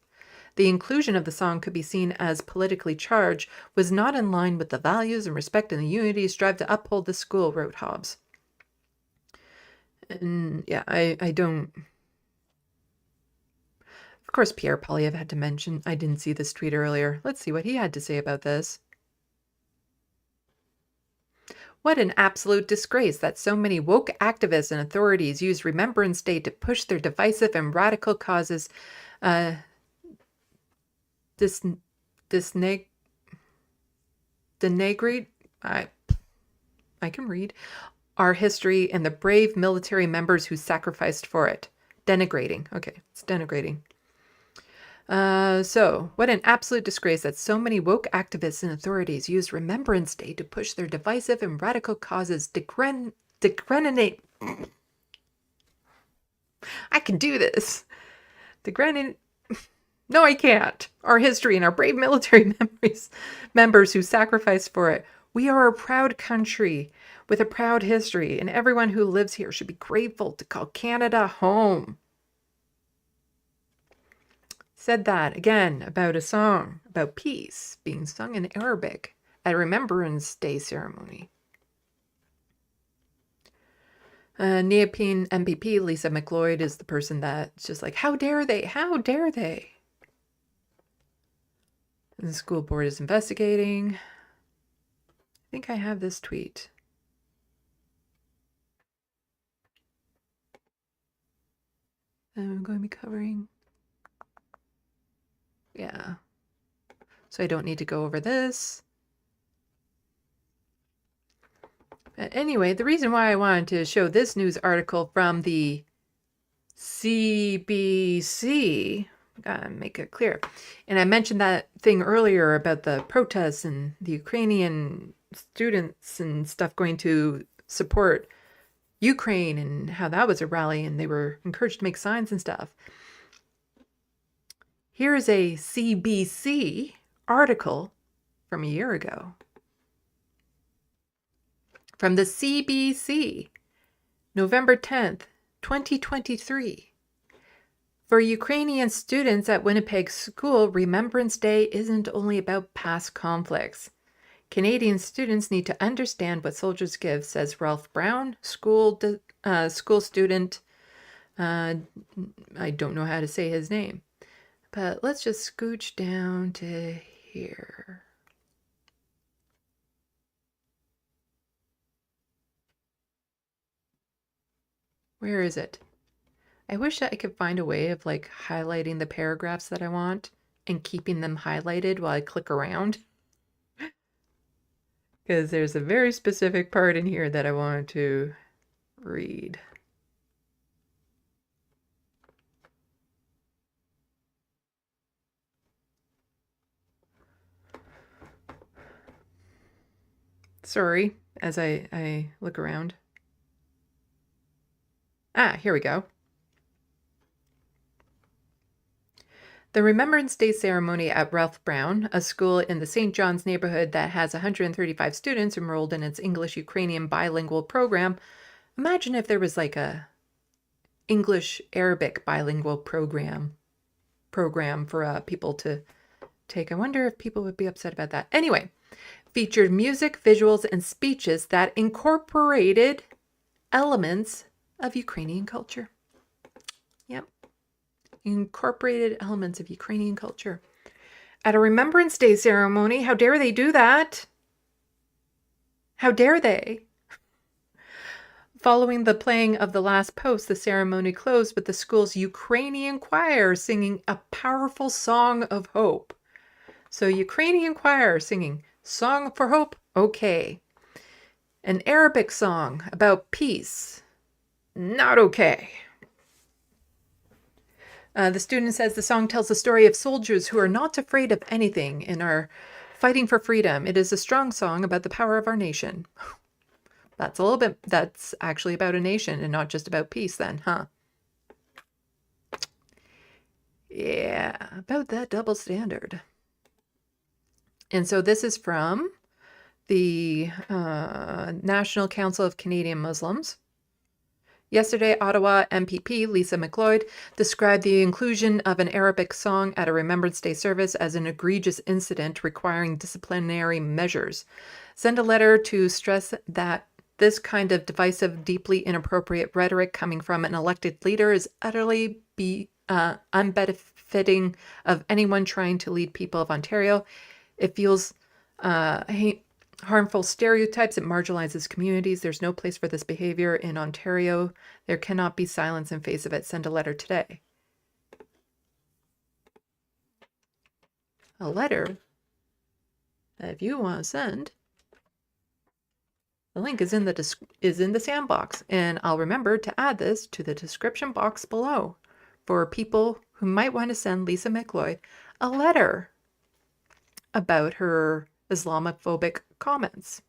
The inclusion of the song could be seen as politically charged, was not in line with the values and respect and the unity strive to uphold the school, wrote Hobbs. And yeah, I don't... Of course, Pierre Poilievre had to mention, I didn't see this tweet earlier. Let's see what he had to say about this. What an absolute disgrace that so many woke activists and authorities use Remembrance Day to push their divisive and radical causes, denigrate, I can read, our history and the brave military members who sacrificed for it. Denigrating. Okay, it's denigrating. So, what an absolute disgrace that so many woke activists and authorities use Remembrance Day to push their divisive and radical causes, I can do this. The grand... No, I can't. Our history and our brave military members who sacrificed for it. We are a proud country with a proud history, and everyone who lives here should be grateful to call Canada home. Said that again about a song about peace being sung in Arabic at a Remembrance Day ceremony. Neophene MPP Lisa Macleod is the person that's just like, how dare they? How dare they? And the school board is investigating. I think I have this tweet. I'm going to be covering. Yeah. So I don't need to go over this. But anyway, the reason why I wanted to show this news article from the CBC, gotta make it clear. And I mentioned that thing earlier about the protests and the Ukrainian students and stuff going to support Ukraine and how that was a rally and they were encouraged to make signs and stuff. Here is a CBC article from a year ago. From the CBC, November 10th, 2023. For Ukrainian students at Winnipeg School, Remembrance Day isn't only about past conflicts. Canadian students need to understand what soldiers give, says Ralph Brown, school student. I don't know how to say his name. But let's just scooch down to here. Where is it? I wish I could find a way of like highlighting the paragraphs that I want and keeping them highlighted while I click around. Because there's a very specific part in here that I want to read. Sorry, as I look around. Here we go. The Remembrance Day ceremony at Ralph Brown, a school in the St. John's neighborhood that has 135 students enrolled in its English-Ukrainian bilingual program. Imagine if there was like a English-Arabic bilingual program for people to take. I wonder if people would be upset about that. Anyway, featured music, visuals, and speeches that incorporated elements of Ukrainian culture. Yep. Incorporated elements of Ukrainian culture. At a Remembrance Day ceremony, how dare they do that? How dare they? Following the playing of the last post, the ceremony closed with the school's Ukrainian choir singing a powerful song of hope. So Ukrainian choir singing Song for Hope, okay. An Arabic song about peace, not okay. The student says the song tells the story of soldiers who are not afraid of anything and are fighting for freedom. It is a strong song about the power of our nation. That's actually about a nation and not just about peace then, huh? Yeah, about that double standard. And so this is from the National Council of Canadian Muslims. Yesterday, Ottawa MPP Lisa Macleod described the inclusion of an Arabic song at a Remembrance Day service as an egregious incident requiring disciplinary measures. Send a letter to stress that this kind of divisive, deeply inappropriate rhetoric coming from an elected leader is utterly unbenefiting of anyone trying to lead people of Ontario. It fuels harmful stereotypes. It marginalizes communities. There's no place for this behavior in Ontario. There cannot be silence in face of it. Send a letter today. A letter that if you want to send, the link is in the sandbox, and I'll remember to add this to the description box below for people who might want to send Lisa Macleod a letter about her Islamophobic comments.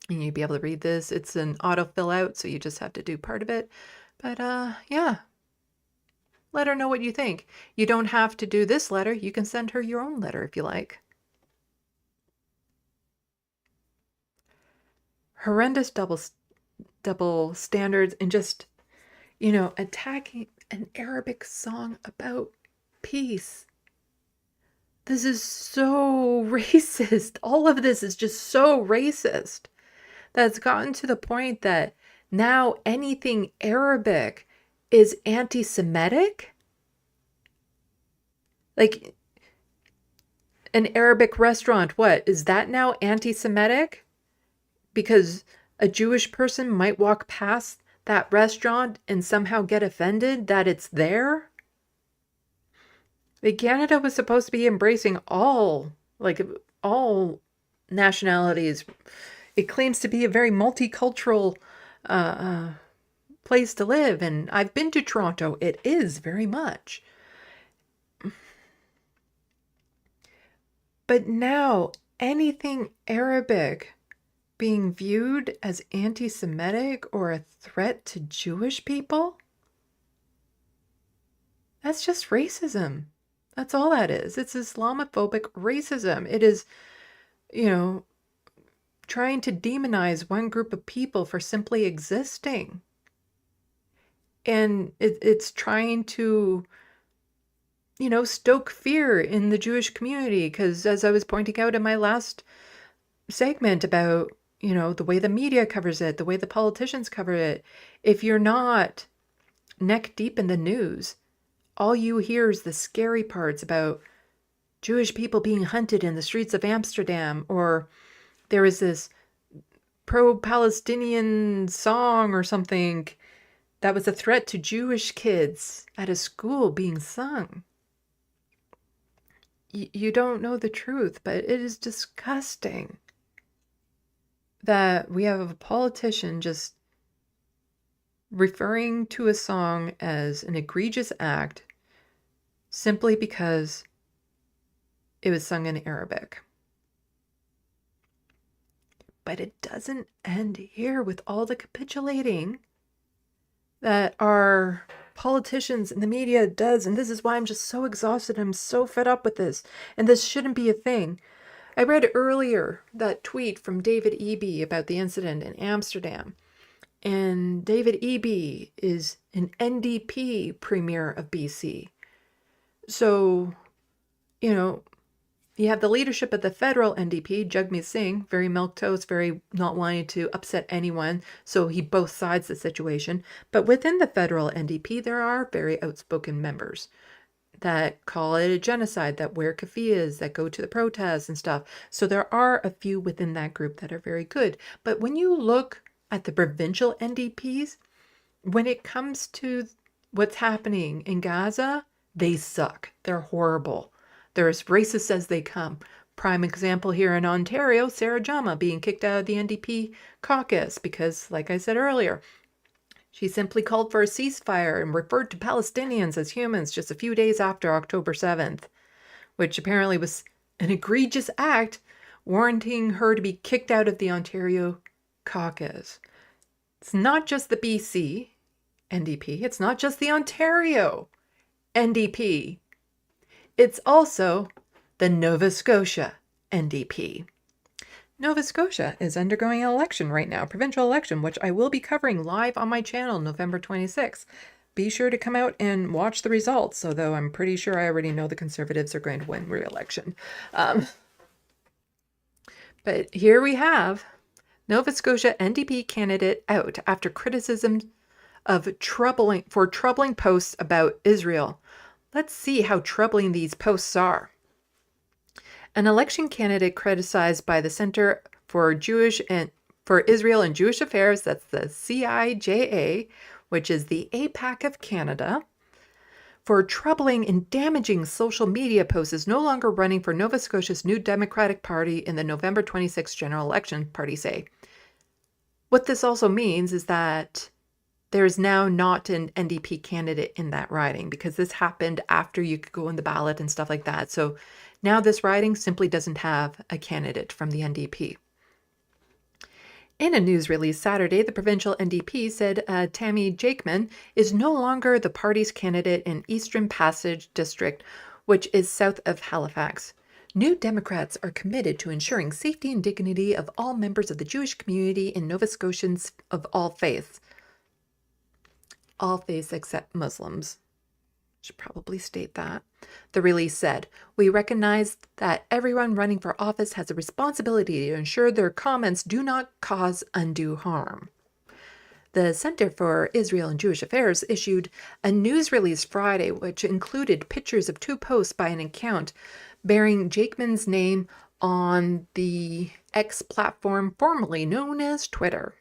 And you'll be able to read this. It's an auto fill out, so you just have to do part of it. But yeah, let her know what you think. You don't have to do this letter. You can send her your own letter if you like. Horrendous double standards and just, attacking an Arabic song about peace. This is so racist. All of this is just so racist that it's gotten to the point that now anything Arabic is anti-Semitic. Like an Arabic restaurant, what? Is that now anti-Semitic? Because a Jewish person might walk past that restaurant and somehow get offended that it's there? Like Canada was supposed to be embracing all nationalities. It claims to be a very multicultural place to live, and I've been to Toronto. It is very much. But now anything Arabic being viewed as anti-Semitic or a threat to Jewish people? That's just racism. That's all that is. It's Islamophobic racism. It is, trying to demonize one group of people for simply existing. And it's trying to, stoke fear in the Jewish community. Because as I was pointing out in my last segment about, the way the media covers it, the way the politicians cover it, if you're not neck deep in the news, all you hear is the scary parts about Jewish people being hunted in the streets of Amsterdam, or there is this pro-Palestinian song or something that was a threat to Jewish kids at a school being sung. You don't know the truth, but it is disgusting that we have a politician just referring to a song as an egregious act simply because it was sung in Arabic. But it doesn't end here with all the capitulating that our politicians and the media does. And this is why I'm just so exhausted. I'm so fed up with this. And this shouldn't be a thing. I read earlier that tweet from David Eby about the incident in Amsterdam. And David Eby is an NDP premier of BC. So, you have the leadership of the federal NDP, Jagmeet Singh, very milquetoast, very not wanting to upset anyone. So he both sides the situation. But within the federal NDP, there are very outspoken members that call it a genocide, that wear keffiyehs, that go to the protests and stuff. So there are a few within that group that are very good. But when you look at the provincial NDPs, when it comes to what's happening in Gaza, they suck. They're horrible. They're as racist as they come. Prime example here in Ontario, Sarah Jama being kicked out of the NDP caucus because, like I said earlier, she simply called for a ceasefire and referred to Palestinians as humans just a few days after October 7th, which apparently was an egregious act warranting her to be kicked out of the Ontario caucus. It's not just the BC NDP. It's not just the Ontario NDP. It's also the Nova Scotia NDP. Nova Scotia is undergoing an election right now, provincial election, which I will be covering live on my channel November 26th. Be sure to come out and watch the results, although I'm pretty sure I already know the Conservatives are going to win re-election. But here we have Nova Scotia NDP candidate out after criticism of troubling posts about Israel. Let's see how troubling these posts are. An election candidate criticized by the Center for Israel and Jewish Affairs, that's the CIJA, which is the APAC of Canada, for troubling and damaging social media posts, is no longer running for Nova Scotia's new Democratic Party in the November 26th general election, party say. What this also means is that there is now not an NDP candidate in that riding, because this happened after you could go on the ballot and stuff like that. So now this riding simply doesn't have a candidate from the NDP. In a news release Saturday, the provincial NDP said Tammy Jakeman is no longer the party's candidate in Eastern Passage District, which is south of Halifax. New Democrats are committed to ensuring safety and dignity of all members of the Jewish community in Nova Scotians of all faiths. All faiths except Muslims. Should probably state that. The release said, "We recognize that everyone running for office has a responsibility to ensure their comments do not cause undue harm." The Center for Israel and Jewish Affairs issued a news release Friday, which included pictures of 2 posts by an account bearing Jakeman's name on the X platform formerly known as Twitter.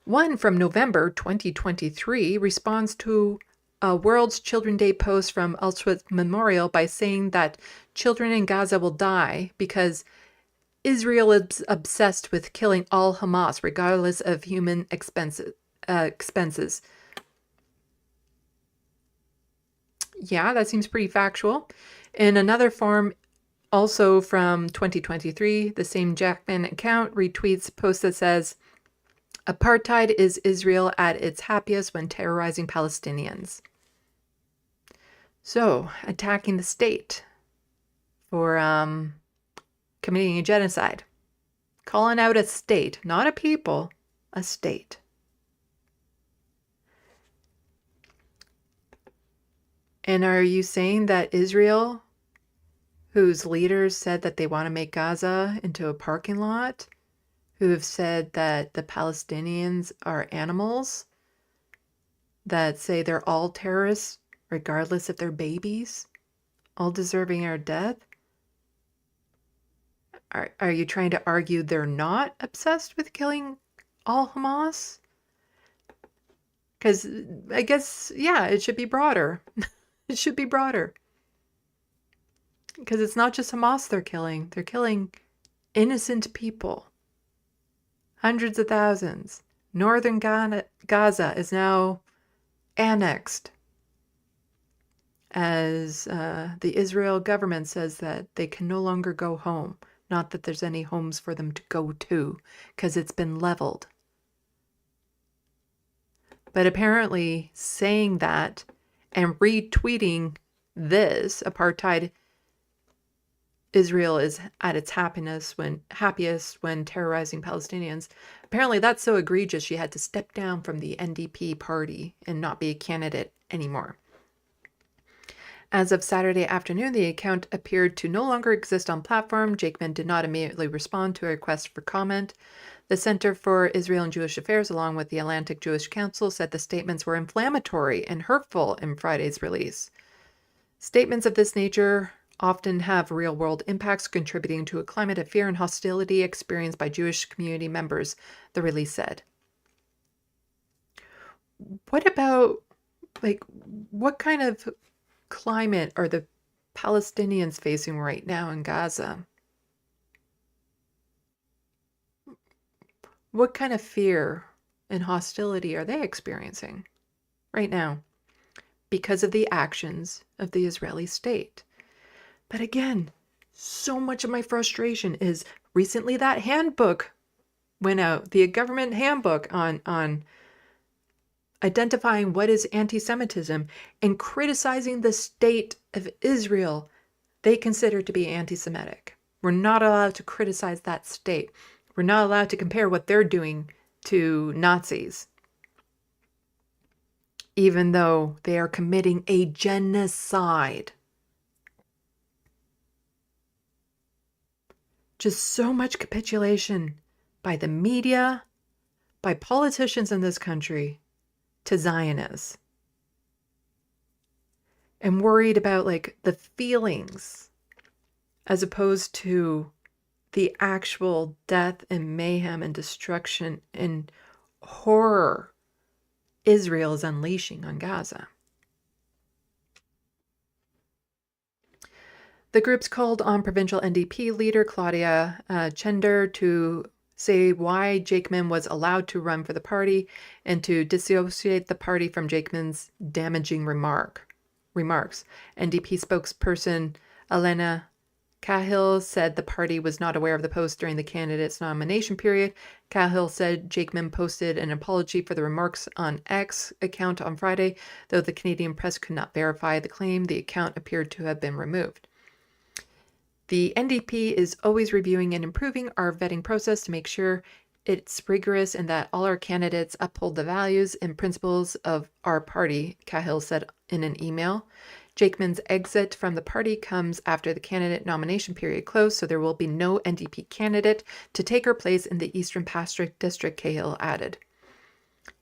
One from November 2023 responds to a World's Children's Day post from Auschwitz Memorial by saying that children in Gaza will die because Israel is obsessed with killing all Hamas, regardless of human expenses. Yeah, that seems pretty factual. In another form, also from 2023, the same Jackman account retweets a post that says, "Apartheid is Israel at its happiest when terrorizing Palestinians." So, attacking the state for committing a genocide. Calling out a state, not a people, a state. And are you saying that Israel, whose leaders said that they want to make Gaza into a parking lot, who have said that the Palestinians are animals, that say they're all terrorists, regardless if they're babies, all deserving our death? Are you trying to argue they're not obsessed with killing all Hamas? Because I guess, yeah, it should be broader. It should be broader. Because it's not just Hamas they're killing. They're killing innocent people. Hundreds of thousands. Northern Gaza is now annexed, as the Israel government says that they can no longer go home. Not that there's any homes for them to go to, because it's been leveled. But apparently saying that and retweeting this, apartheid Israel is at its happiest when terrorizing Palestinians. Apparently that's so egregious she had to step down from the NDP party and not be a candidate anymore. As of Saturday afternoon, the account appeared to no longer exist on platform. Jakeman did not immediately respond to a request for comment. The Center for Israel and Jewish Affairs, along with the Atlantic Jewish Council, said the statements were inflammatory and hurtful in Friday's release. Statements of this nature often have real-world impacts, contributing to a climate of fear and hostility experienced by Jewish community members, the release said. What about, what kind of climate are the Palestinians facing right now in Gaza? What kind of fear and hostility are they experiencing right now because of the actions of the Israeli state? But again, so much of my frustration is recently that handbook went out, the government handbook on identifying what is anti-Semitism and criticizing the state of Israel they consider to be anti-Semitic. We're not allowed to criticize that state. We're not allowed to compare what they're doing to Nazis, even though they are committing a genocide. Just so much capitulation by the media, by politicians in this country, to Zionists. And worried about the feelings as opposed to the actual death and mayhem and destruction and horror Israel is unleashing on Gaza. The groups called on provincial NDP leader Claudia Chender to say why Jakeman was allowed to run for the party and to dissociate the party from Jakeman's damaging remarks. NDP spokesperson Elena Cahill said the party was not aware of the post during the candidate's nomination period. Cahill said Jakeman posted an apology for the remarks on X account on Friday, though the Canadian press could not verify the claim. The account appeared to have been removed. The NDP is always reviewing and improving our vetting process to make sure it's rigorous and that all our candidates uphold the values and principles of our party, Cahill said in an email. Jakeman's exit from the party comes after the candidate nomination period closed, so there will be no NDP candidate to take her place in the Eastern Pacific District, Cahill added.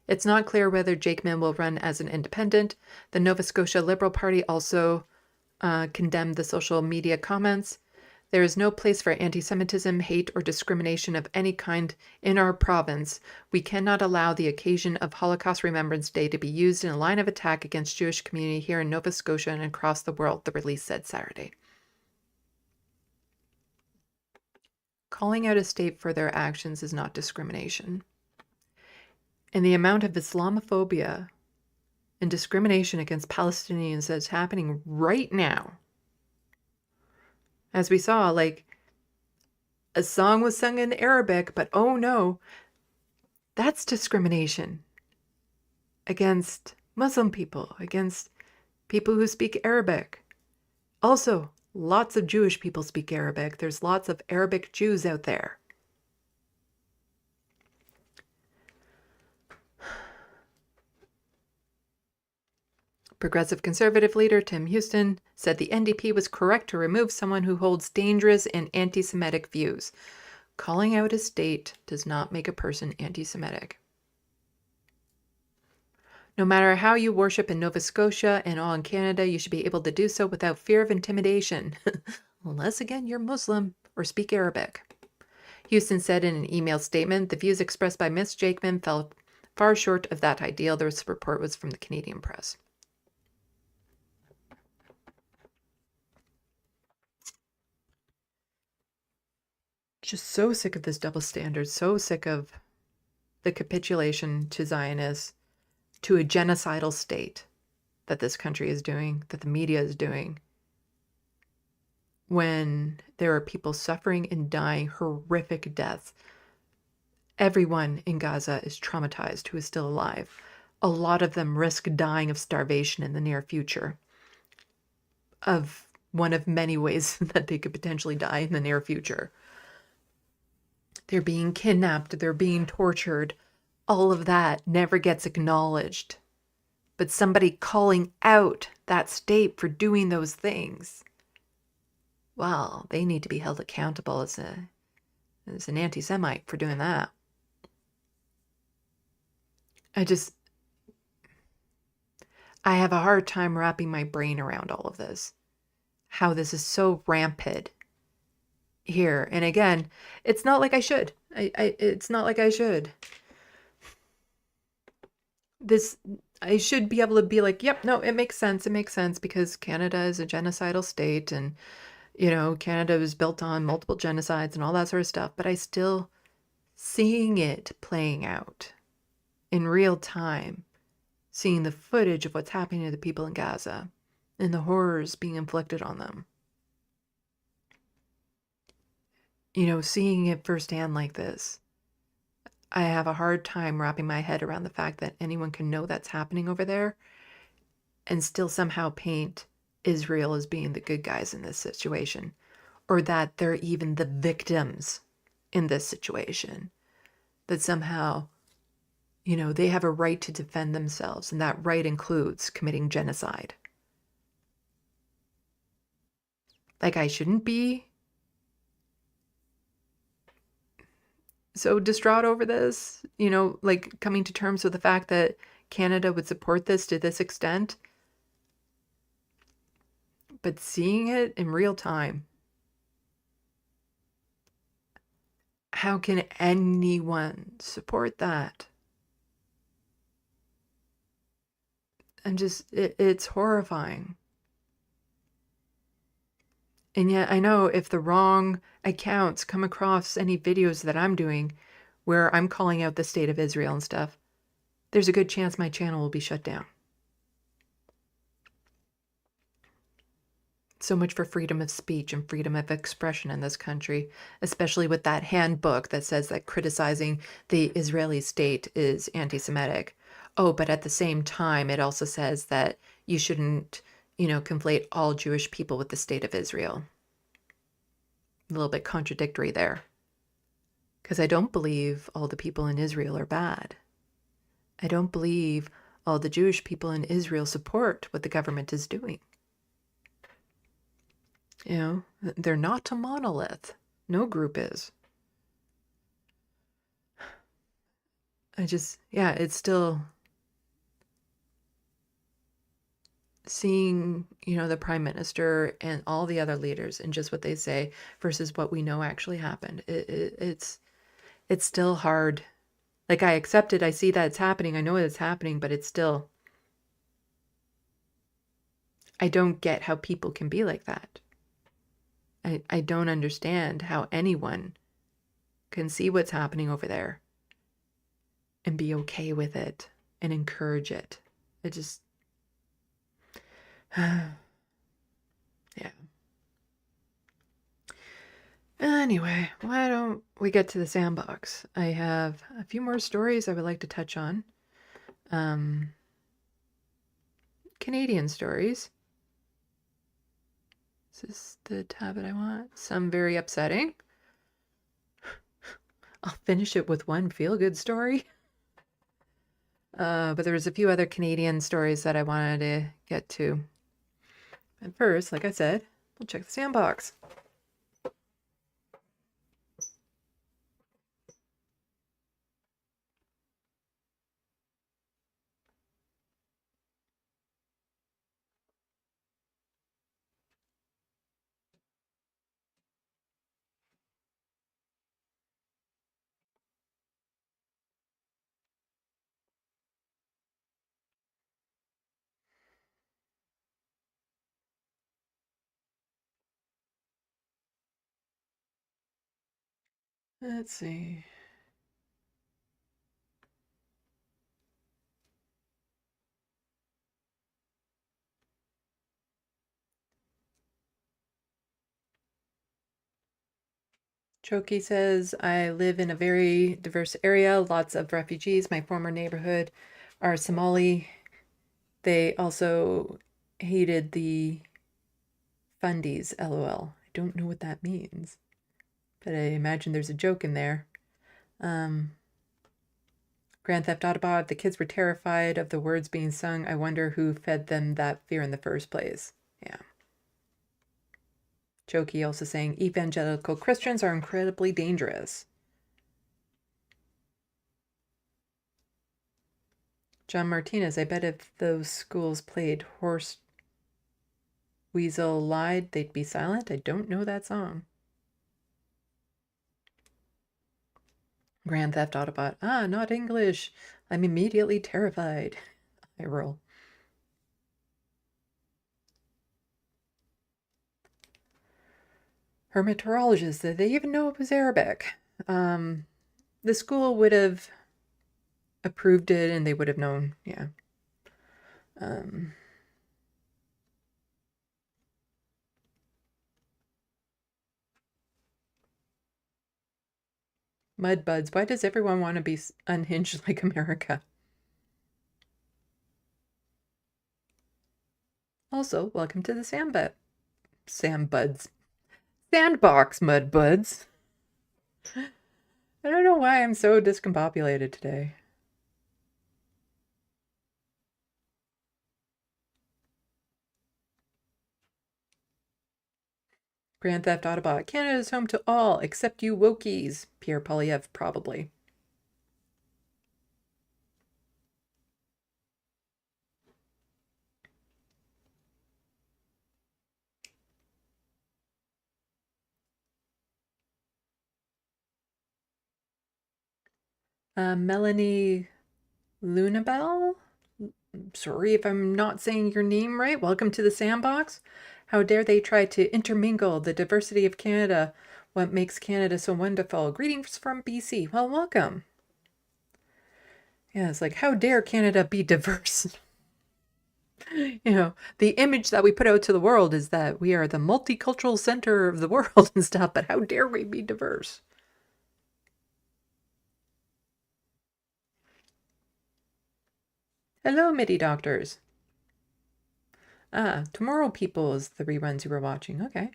It's not clear whether Jakeman will run as an independent. The Nova Scotia Liberal Party also condemned the social media comments. There is no place for anti-Semitism, hate, or discrimination of any kind in our province. We cannot allow the occasion of Holocaust Remembrance Day to be used in a line of attack against Jewish community here in Nova Scotia and across the world, the release said Saturday. Calling out a state for their actions is not discrimination. And the amount of Islamophobia and discrimination against Palestinians that's happening right now, as we saw, like, a song was sung in Arabic, but oh no, that's discrimination against Muslim people, against people who speak Arabic. Also, lots of Jewish people speak Arabic. There's lots of Arabic Jews out there. Progressive Conservative leader Tim Houston said the NDP was correct to remove someone who holds dangerous and anti-Semitic views. Calling out a state does not make a person anti-Semitic. No matter how you worship in Nova Scotia and all in Canada, you should be able to do so without fear of intimidation, unless, again, you're Muslim or speak Arabic. Houston said in an email statement, the views expressed by Ms. Jakeman fell far short of that ideal. This report was from the Canadian press. Just so sick of this double standard, so sick of the capitulation to Zionists, to a genocidal state that this country is doing, that the media is doing, when there are people suffering and dying horrific deaths. Everyone in Gaza is traumatized who is still alive. A lot of them risk dying of starvation in the near future, of one of many ways that they could potentially die in the near future. They're being kidnapped, they're being tortured. All of that never gets acknowledged. But somebody calling out that state for doing those things, well, they need to be held accountable as an anti-Semite for doing that. I have a hard time wrapping my brain around all of this. How this is so rampant here. And again, it's not like I should. It's not like I should. I should be able to be like, yep, no, it makes sense. It makes sense because Canada is a genocidal state and, you know, Canada was built on multiple genocides and all that sort of stuff. But I still, seeing it playing out in real time, seeing the footage of what's happening to the people in Gaza and the horrors being inflicted on them. You know, seeing it firsthand like this, I have a hard time wrapping my head around the fact that anyone can know that's happening over there and still somehow paint Israel as being the good guys in this situation, or that they're even the victims in this situation, that somehow, you know, they have a right to defend themselves, and that right includes committing genocide. Like, I shouldn't be so distraught over this, you know, like coming to terms with the fact that Canada would support this to this extent. But seeing it in real time, how can anyone support that? And just, it's horrifying. And yet I know if the wrong accounts come across any videos that I'm doing where I'm calling out the state of Israel and stuff, there's a good chance my channel will be shut down. So much for freedom of speech and freedom of expression in this country, especially with that handbook that says that criticizing the Israeli state is anti-Semitic. Oh, but at the same time, it also says that you shouldn't, conflate all Jewish people with the state of Israel. A little bit contradictory there. Because I don't believe all the people in Israel are bad. I don't believe all the Jewish people in Israel support what the government is doing. They're not a monolith. No group is. It's still seeing, the prime minister and all the other leaders and just what they say versus what we know actually happened. It's still hard. Like, I accept it. I see that it's happening. I know it's happening, but it's still, I don't get how people can be like that. I don't understand how anyone can see what's happening over there and be okay with it and encourage it. It just, yeah. Anyway, why don't we get to the sandbox? I have a few more stories I would like to touch on. Canadian stories. This is the tab that I want. Some very upsetting. I'll finish it with one feel-good story. But there was a few other Canadian stories that I wanted to get to. And first, like I said, we'll check the sandbox. Let's see. Choki says, I live in a very diverse area, lots of refugees. My former neighborhood are Somali. They also hated the fundies, LOL. I don't know what that means, but I imagine there's a joke in there. Grand Theft Autobot, the kids were terrified of the words being sung. I wonder who fed them that fear in the first place. Yeah. Choki also saying, evangelical Christians are incredibly dangerous. John Martinez, I bet if those schools played Horse Weasel Lied, they'd be silent. I don't know that song. Grand Theft Autobot, not English. I'm immediately terrified. I roll. Hermetologist, did they even know it was Arabic? The school would have approved it and they would have known, yeah. Mudbuds, why does everyone want to be unhinged like America? Also, welcome to the Sandbox, Mudbuds. I don't know why I'm so discombobulated today. Grand Theft Autobot, Canada is home to all except you wokies. Pierre Polyev, probably. Melanie Lunabelle? Sorry if I'm not saying your name right. Welcome to the Sandbox. How dare they try to intermingle the diversity of Canada? What makes Canada so wonderful? Greetings from BC. Well, welcome. Yeah, it's like, how dare Canada be diverse? You know, the image that we put out to the world is that we are the multicultural center of the world and stuff, but how dare we be diverse? Hello, MIDI doctors. Ah, Tomorrow People is the reruns you were watching. Okay.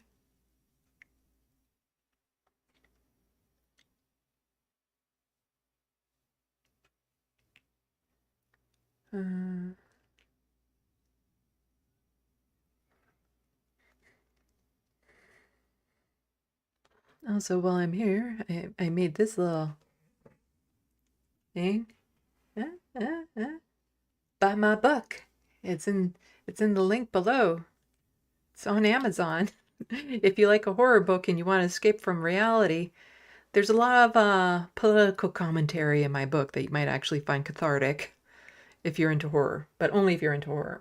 Also, while I'm here, I made this little thing. Buy my book. It's in the link below. It's on Amazon. If you like a horror book and you want to escape from reality, there's a lot of political commentary in my book that you might actually find cathartic if you're into horror, but only if you're into horror.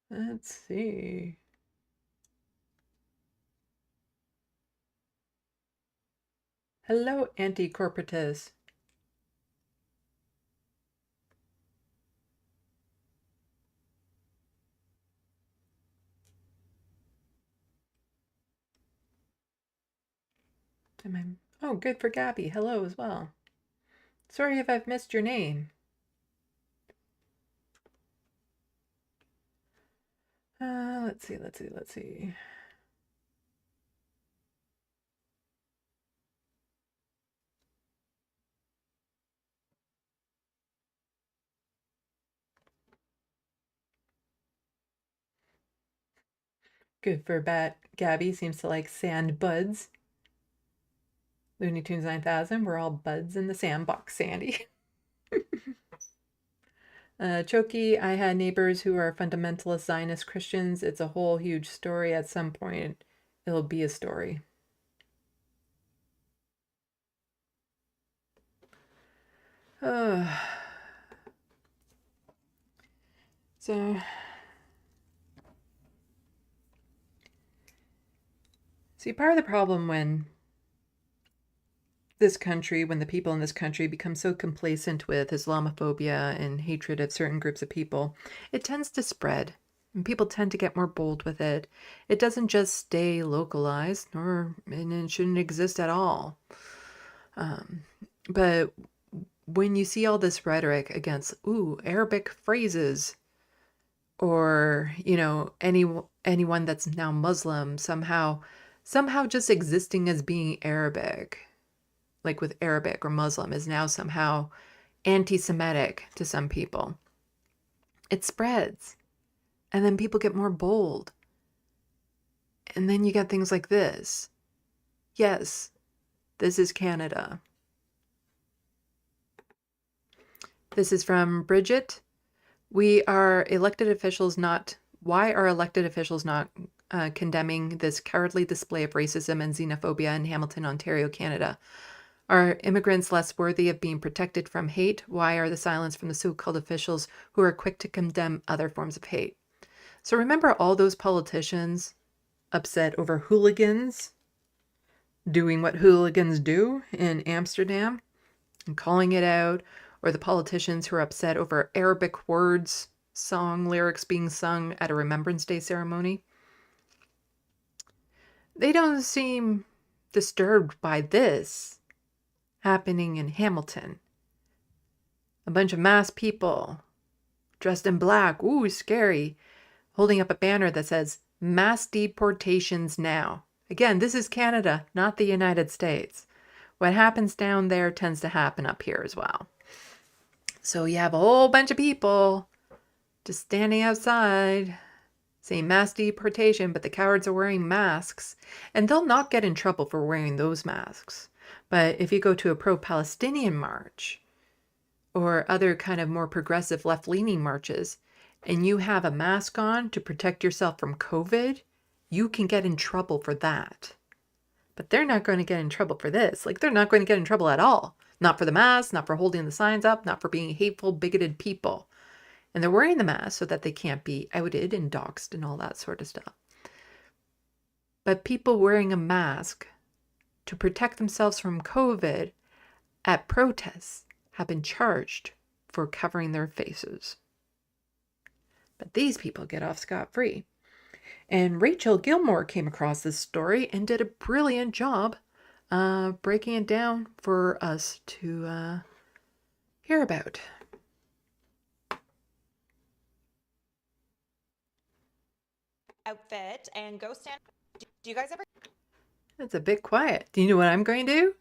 Let's see. Hello, anti-corporatist. Oh, good for Gabby. Hello as well. Sorry if I've missed your name. Let's see. Good for Gabby seems to like sand buds. Looney Tunes 9000, we're all buds in the sandbox, Sandy. Choki, I had neighbors who are fundamentalist Zionist Christians. It's a whole huge story. At some point, it'll be a story. So, see, part of the problem when the people in this country become so complacent with Islamophobia and hatred of certain groups of people, it tends to spread. And people tend to get more bold with it. It doesn't just stay localized, and it shouldn't exist at all. But when you see all this rhetoric against, Arabic phrases, or, anyone that's now Muslim somehow just existing as being Arabic, like with Arabic or Muslim, is now somehow anti-Semitic to some people. It spreads. And then people get more bold. And then you get things like this. Yes, this is Canada. This is from Bridget. Why are elected officials not condemning this cowardly display of racism and xenophobia in Hamilton, Ontario, Canada? Are immigrants less worthy of being protected from hate? Why are the silence from the so-called officials who are quick to condemn other forms of hate? So remember all those politicians upset over hooligans doing what hooligans do in Amsterdam and calling it out, or the politicians who are upset over Arabic words, song lyrics being sung at a Remembrance Day ceremony? They don't seem disturbed by this happening in Hamilton. A bunch of masked people dressed in black, scary, holding up a banner that says, "Mass deportations now." Again, this is Canada, not the United States. What happens down there tends to happen up here as well. So you have a whole bunch of people just standing outside saying mass deportation, but the cowards are wearing masks, and they'll not get in trouble for wearing those masks. But if you go to a pro-Palestinian march or other kind of more progressive left-leaning marches, and you have a mask on to protect yourself from COVID, you can get in trouble for that. But they're not going to get in trouble for this. Like, they're not going to get in trouble at all. Not for the mask, not for holding the signs up, not for being hateful, bigoted people. And they're wearing the mask so that they can't be outed and doxxed and all that sort of stuff. But people wearing a mask to protect themselves from COVID at protests have been charged for covering their faces. But these people get off scot-free. And Rachel Gilmore came across this story and did a brilliant job breaking it down for us to hear about.
Outfit and go stand. Do you guys ever?
It's a bit quiet. Do you know what I'm going to do?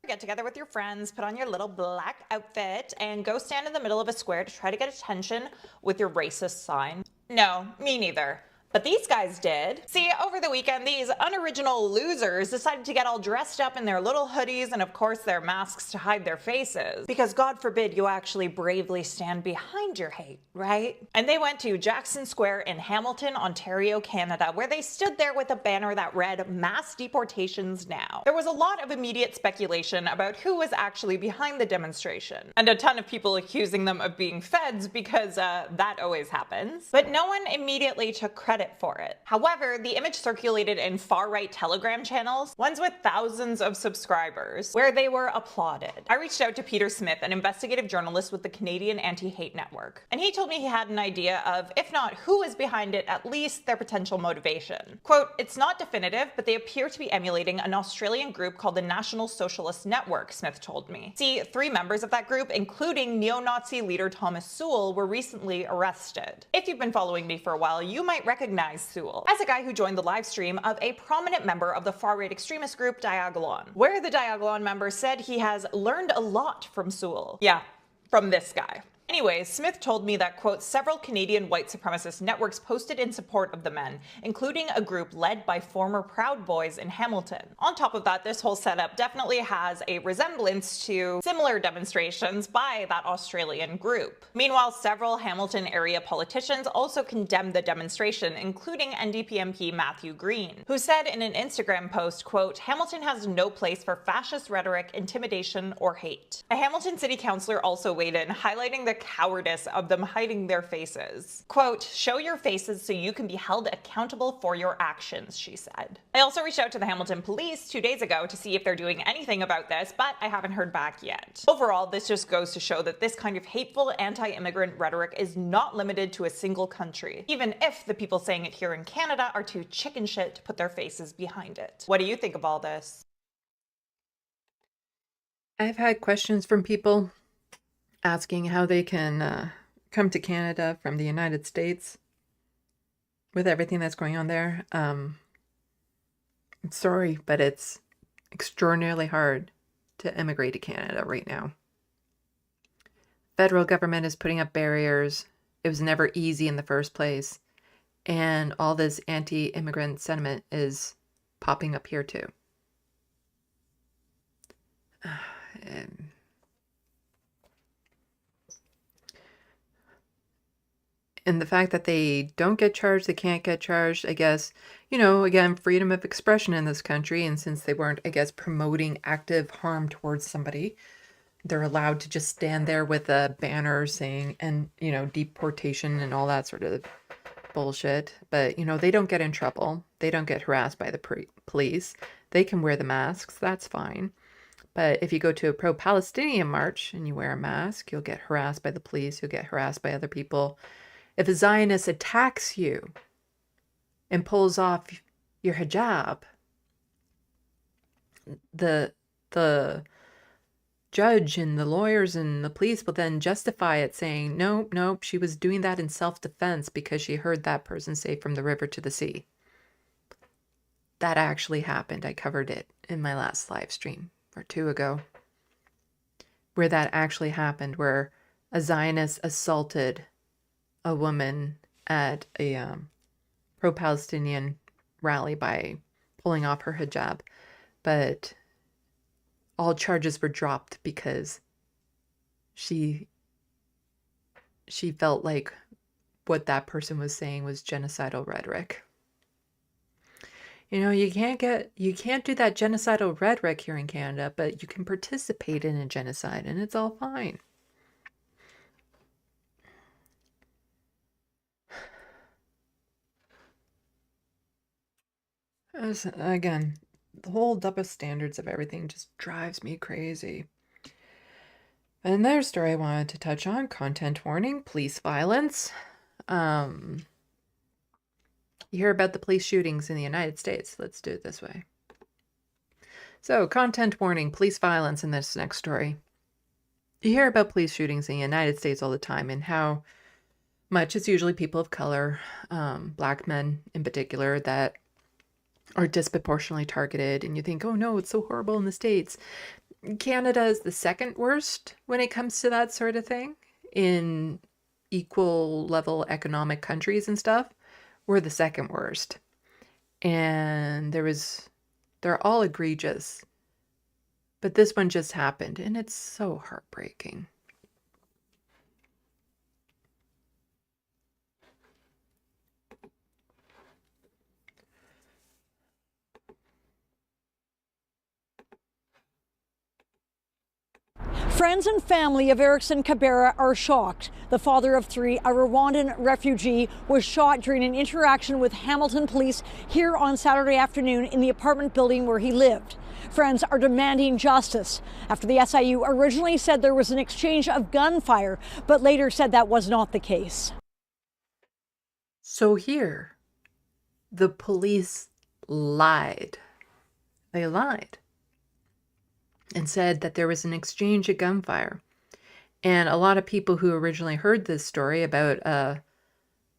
Get together with your friends, put on your little black outfit, and go stand in the middle of a square to try to get attention with your racist sign? No, me neither. But these guys did. See, over the weekend, these unoriginal losers decided to get all dressed up in their little hoodies and, of course, their masks to hide their faces. Because God forbid you actually bravely stand behind your hate, right? And they went to Jackson Square in Hamilton, Ontario, Canada, where they stood there with a banner that read, "Mass deportations now." There was a lot of immediate speculation about who was actually behind the demonstration, and a ton of people accusing them of being feds because that always happens. But no one immediately took credit for it. However, the image circulated in far-right Telegram channels, ones with thousands of subscribers, where they were applauded. I reached out to Peter Smith, an investigative journalist with the Canadian Anti-Hate Network, and he told me he had an idea of, if not who is behind it, at least their potential motivation. Quote, "It's not definitive, but they appear to be emulating an Australian group called the National Socialist Network," Smith told me. See, 3 members of that group, including neo-Nazi leader Thomas Sewell, were recently arrested. If you've been following me for a while, you might recognize Sewell as a guy who joined the live stream of a prominent member of the far-right extremist group Diagolon, where the Diagolon member said he has learned a lot from Sewell. Yeah, from this guy. Anyways, Smith told me that, quote, "Several Canadian white supremacist networks posted in support of the men, including a group led by former Proud Boys in Hamilton." On top of that, this whole setup definitely has a resemblance to similar demonstrations by that Australian group. Meanwhile, several Hamilton area politicians also condemned the demonstration, including NDP MP Matthew Green, who said in an Instagram post, quote, "Hamilton has no place for fascist rhetoric, intimidation, or hate." A Hamilton city councillor also weighed in, highlighting the cowardice of them hiding their faces. Quote, "Show your faces so you can be held accountable for your actions," she said. I also reached out to the Hamilton police 2 days ago to see if they're doing anything about this, but I haven't heard back yet. Overall, this just goes to show that this kind of hateful anti-immigrant rhetoric is not limited to a single country, even if the people saying it here in Canada are too chicken shit to put their faces behind it. What do you think of all this?
I've had questions from people asking how they can come to Canada from the United States with everything that's going on there. I'm sorry, but it's extraordinarily hard to immigrate to Canada right now. Federal government is putting up barriers. It was never easy in the first place. And all this anti-immigrant sentiment is popping up here too. And the fact that they don't get charged, they can't get charged, I guess, you know, again, freedom of expression in this country. And since they weren't, I guess, promoting active harm towards somebody, they're allowed to just stand there with a banner saying, and, you know, deportation and all that sort of bullshit. But, you know, they don't get in trouble. They don't get harassed by the police. They can wear the masks. That's fine. But if you go to a pro-Palestinian march and you wear a mask, you'll get harassed by the police. You'll get harassed by other people. If a Zionist attacks you and pulls off your hijab, the judge and the lawyers and the police will then justify it, saying, nope, she was doing that in self-defense because she heard that person say from the river to the sea. That actually happened. I covered it in my last live stream or 2 ago, where that actually happened, where a Zionist assaulted a woman at a pro-Palestinian rally by pulling off her hijab, but all charges were dropped because she felt like what that person was saying was genocidal rhetoric. You can't do that genocidal rhetoric here in Canada, but you can participate in a genocide and it's all fine. Again, the whole double standards of everything just drives me crazy. Another story I wanted to touch on, content warning, police violence. You hear about the police shootings in the United States. Let's do it this way. So, content warning, police violence in this next story. You hear about police shootings in the United States all the time and how much it's usually people of color, black men in particular, that are disproportionately targeted. And you think, oh no, it's so horrible in the States. Canada is the second worst when it comes to that sort of thing. In equal level economic countries and stuff, we're the second worst. And they're all egregious. But this one just happened, and it's so heartbreaking.
Friends and family of Erixon Kabera are shocked. The father of three, a Rwandan refugee, was shot during an interaction with Hamilton police here on Saturday afternoon in the apartment building where he lived. Friends are demanding justice after the SIU originally said there was an exchange of gunfire, but later said that was not the case.
So here, the police lied. They lied and said that there was an exchange of gunfire. And a lot of people who originally heard this story about a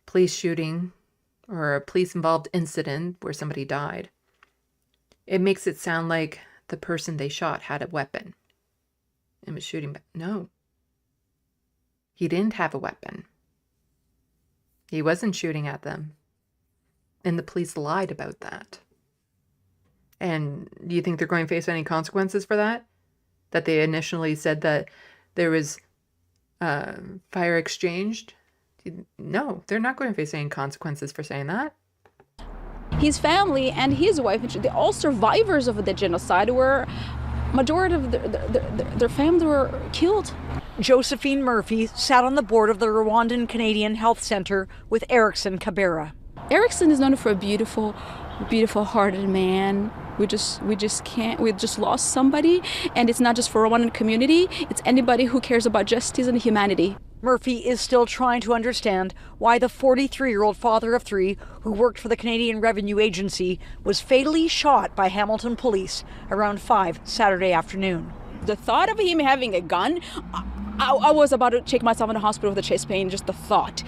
police shooting or a police-involved incident where somebody died, it makes it sound like the person they shot had a weapon and was shooting back. No. He didn't have a weapon. He wasn't shooting at them. And the police lied about that. And do you think they're going to face any consequences for that? That they initially said that there was fire exchanged? No, they're not going to face any consequences for saying that.
His family and his wife, they're all survivors of the genocide, where majority of their family were killed.
Josephine Murphy sat on the board of the Rwandan Canadian Health Centre with Erixon Kabera.
Erixon is known for a beautiful hearted man. We just lost somebody, and it's not just for Rwandan community, it's anybody who cares about justice and humanity.
Murphy is still trying to understand why the 43-year-old father of three, who worked for the Canadian Revenue Agency, was fatally shot by Hamilton police around 5 Saturday afternoon.
The thought of him having a gun, I was about to take myself in the hospital with a chest pain, just the thought.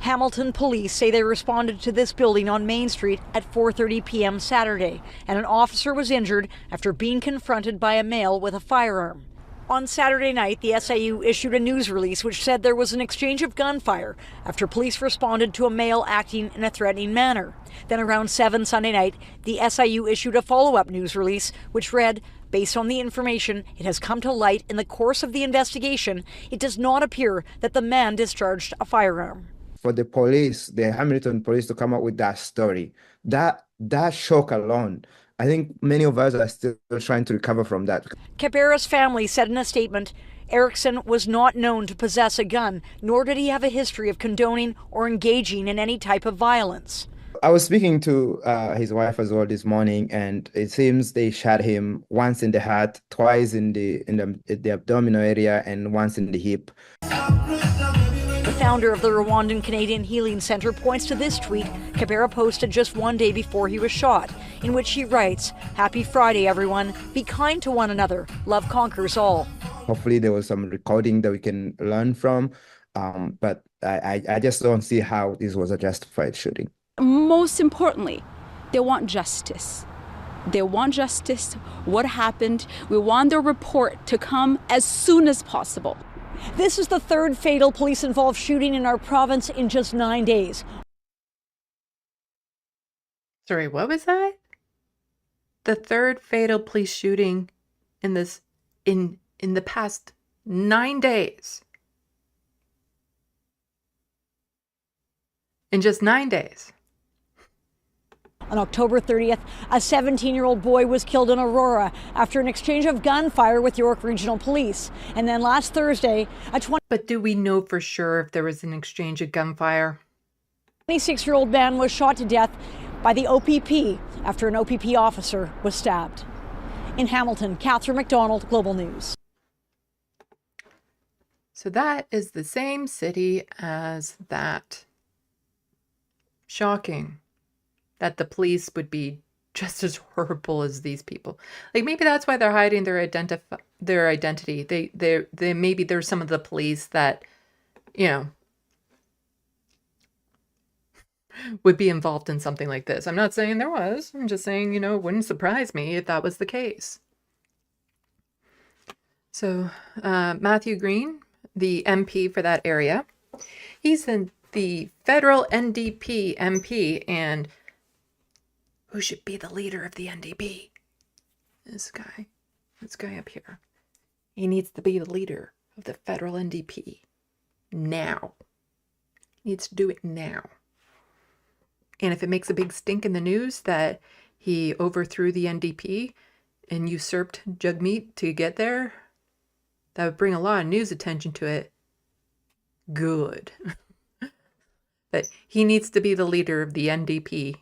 Hamilton police say they responded to this building on Main Street at 4:30 p.m. Saturday, and an officer was injured after being confronted by a male with a firearm. On Saturday night, the SIU issued a news release which said there was an exchange of gunfire after police responded to a male acting in a threatening manner. Then around 7 Sunday night, the SIU issued a follow-up news release which read, based on the information it has come to light in the course of the investigation, it does not appear that the man discharged a firearm.
For the police, the Hamilton police, to come up with that story, that shock alone, I think many of us are still trying to recover from that.
Kabera's family said in a statement, Erixon was not known to possess a gun, nor did he have a history of condoning or engaging in any type of violence.
I was speaking to his wife as well this morning, and it seems they shot him once in the heart, twice in the abdominal area, and once in the hip.
The founder of the Rwandan Canadian Healing Centre points to this tweet Kabera posted just one day before he was shot, in which he writes, "Happy Friday, everyone. Be kind to one another. Love conquers all."
Hopefully there was some recording that we can learn from, but I just don't see how this was a justified shooting.
Most importantly, they want justice. They want justice. What happened? We want the report to come as soon as possible.
This is the third fatal police-involved shooting in our province in just 9 days.
Sorry, what was that? The third fatal police shooting in the past 9 days. In just 9 days.
On October 30th, a 17-year-old boy was killed in Aurora after an exchange of gunfire with York Regional Police. And then last Thursday, a
But do we know for sure if there was an exchange of gunfire?
26-year-old man was shot to death by the OPP after an OPP officer was stabbed. In Hamilton, Catherine McDonald, Global News.
So that is the same city as that. Shocking that the police would be just as horrible as these people. Like, maybe that's why they're hiding their identity. They maybe there's some of the police that, you know, would be involved in something like this. I'm not saying there was. I'm just saying, you know, it wouldn't surprise me if that was the case. So Matthew Green, the MP for that area, he's the federal NDP MP, and who should be the leader of the NDP? This guy up here. He needs to be the leader of the federal NDP now. He needs to do it now. And if it makes a big stink in the news that he overthrew the NDP and usurped Jagmeet to get there, that would bring a lot of news attention to it. Good. But he needs to be the leader of the NDP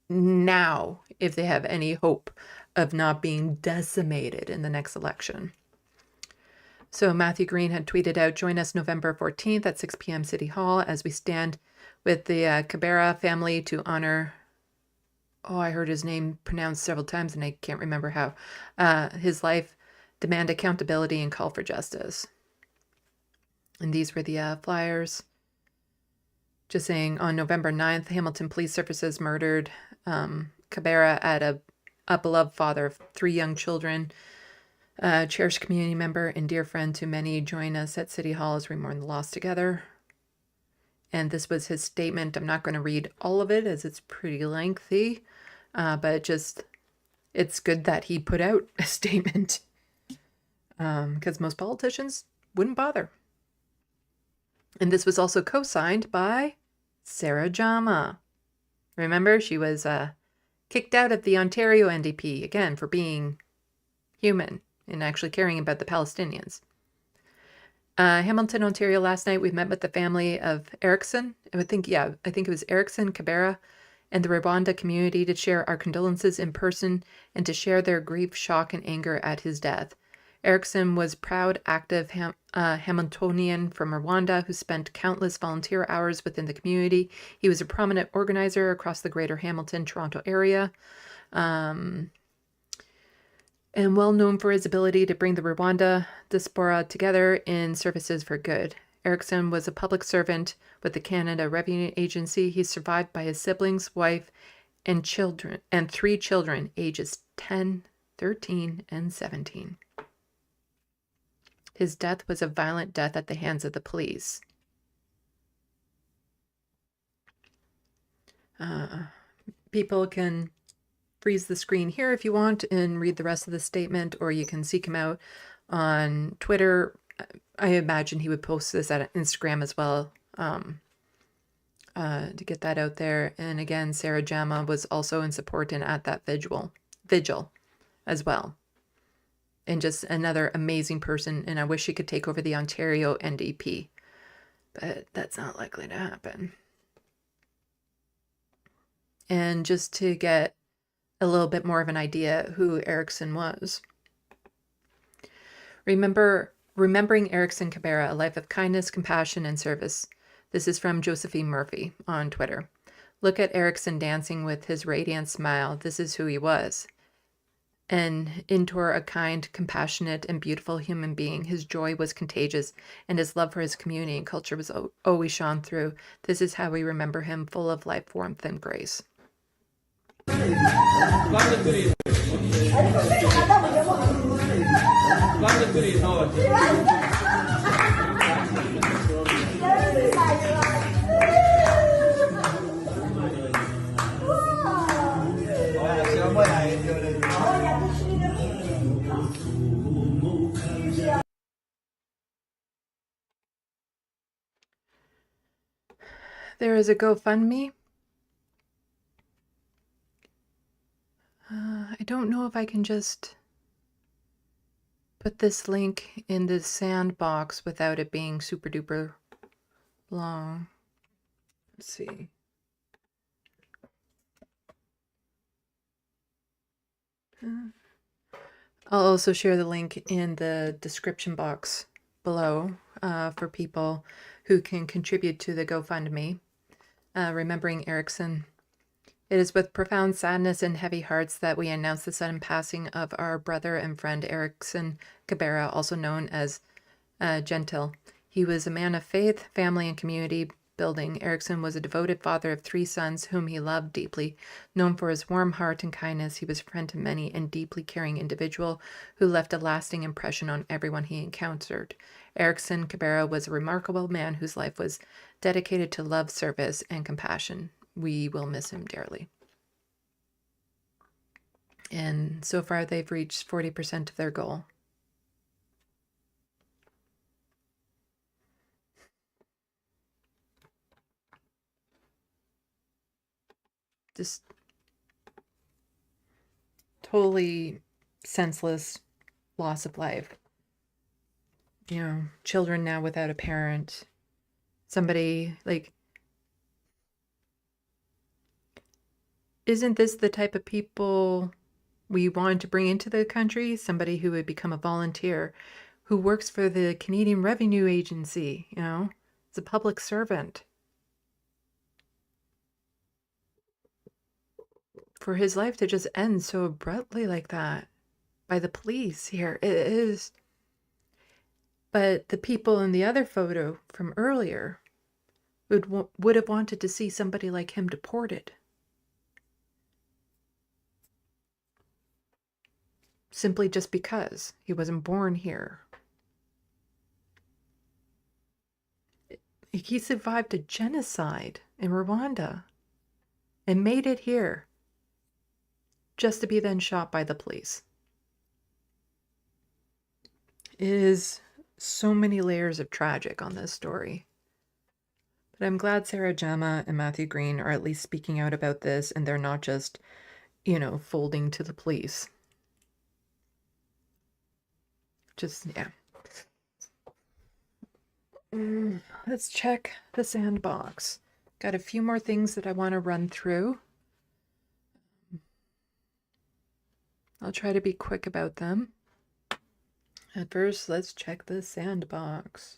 now if they have any hope of not being decimated in the next election. So Matthew Green had tweeted out, "Join us November 14th at 6 p.m. City Hall as we stand with the Kabera family to honor," oh, I heard his name pronounced several times and I can't remember how, "his life, demand accountability, and call for justice." And these were the flyers. Just saying, on November 9th, Hamilton Police Services murdered Kabera at a beloved father of 3 young children, cherished community member and dear friend to many. Join us at City Hall as we mourn the loss together. And this was his statement. I'm not going to read all of it as it's pretty lengthy, but it's good that he put out a statement because most politicians wouldn't bother. And this was also co-signed by Sarah Jama. Remember, she was kicked out of the Ontario NDP, again, for being human and actually caring about the Palestinians. Hamilton, Ontario, last night we met with the family of Erixon. I think it was Erixon, Kabera, and the Rwanda community to share our condolences in person and to share their grief, shock, and anger at his death. Erixon was proud, active Hamiltonian from Rwanda who spent countless volunteer hours within the community. He was a prominent organizer across the greater Hamilton, Toronto area, and well known for his ability to bring the Rwanda diaspora together in services for good. Erixon was a public servant with the Canada Revenue Agency. He's survived by his siblings, wife, and 3 children, ages 10, 13, and 17. His death was a violent death at the hands of the police. People can freeze the screen here if you want and read the rest of the statement, or you can seek him out on Twitter. I imagine he would post this at Instagram as well to get that out there. And again, Sarah Jama was also in support and at that vigil as well. And just another amazing person, and I wish she could take over the Ontario NDP, but that's not likely to happen. And just to get a little bit more of an idea who Erixon was. Remembering Erixon Kabera, a life of kindness, compassion, and service. This is from Josephine Murphy on Twitter. Look at Erixon dancing with his radiant smile. This is who he was. And Intor, a kind, compassionate, and beautiful human being. His joy was contagious, and his love for his community and culture was always shone through. This is how we remember him, full of life, warmth, and grace. There is a GoFundMe don't know if I can just put this link in the sandbox without it being super duper long. Let's see. I'll also share the link in the description box below for people who can contribute to the GoFundMe. Remembering Erixon. It is with profound sadness and heavy hearts that we announce the sudden passing of our brother and friend Erixon Kabera, also known as Gentil. He was a man of faith, family, and community building. Erixon was a devoted father of 3 sons whom he loved deeply. Known for his warm heart and kindness, he was a friend to many and deeply caring individual who left a lasting impression on everyone he encountered. Erixon Kabera was a remarkable man whose life was dedicated to love, service, and compassion. We will miss him dearly. And so far, they've reached 40% of their goal. Just totally senseless loss of life. You know, children now without a parent. Somebody like, isn't this the type of people we wanted to bring into the country? Somebody who would become a volunteer, who works for the Canadian Revenue Agency, you know, as a public servant. For his life to just end so abruptly like that by the police here, it is. But the people in the other photo from earlier would have wanted to see somebody like him deported. Simply just because he wasn't born here. He survived a genocide in Rwanda and made it here just to be then shot by the police. It is so many layers of tragic on this story. But I'm glad Sarah Jama and Matthew Green are at least speaking out about this, and they're not just, you know, folding to the police. Just, yeah. Let's check the sandbox. Got a few more things that I want to run through. I'll try to be quick about them. At first, let's check the sandbox.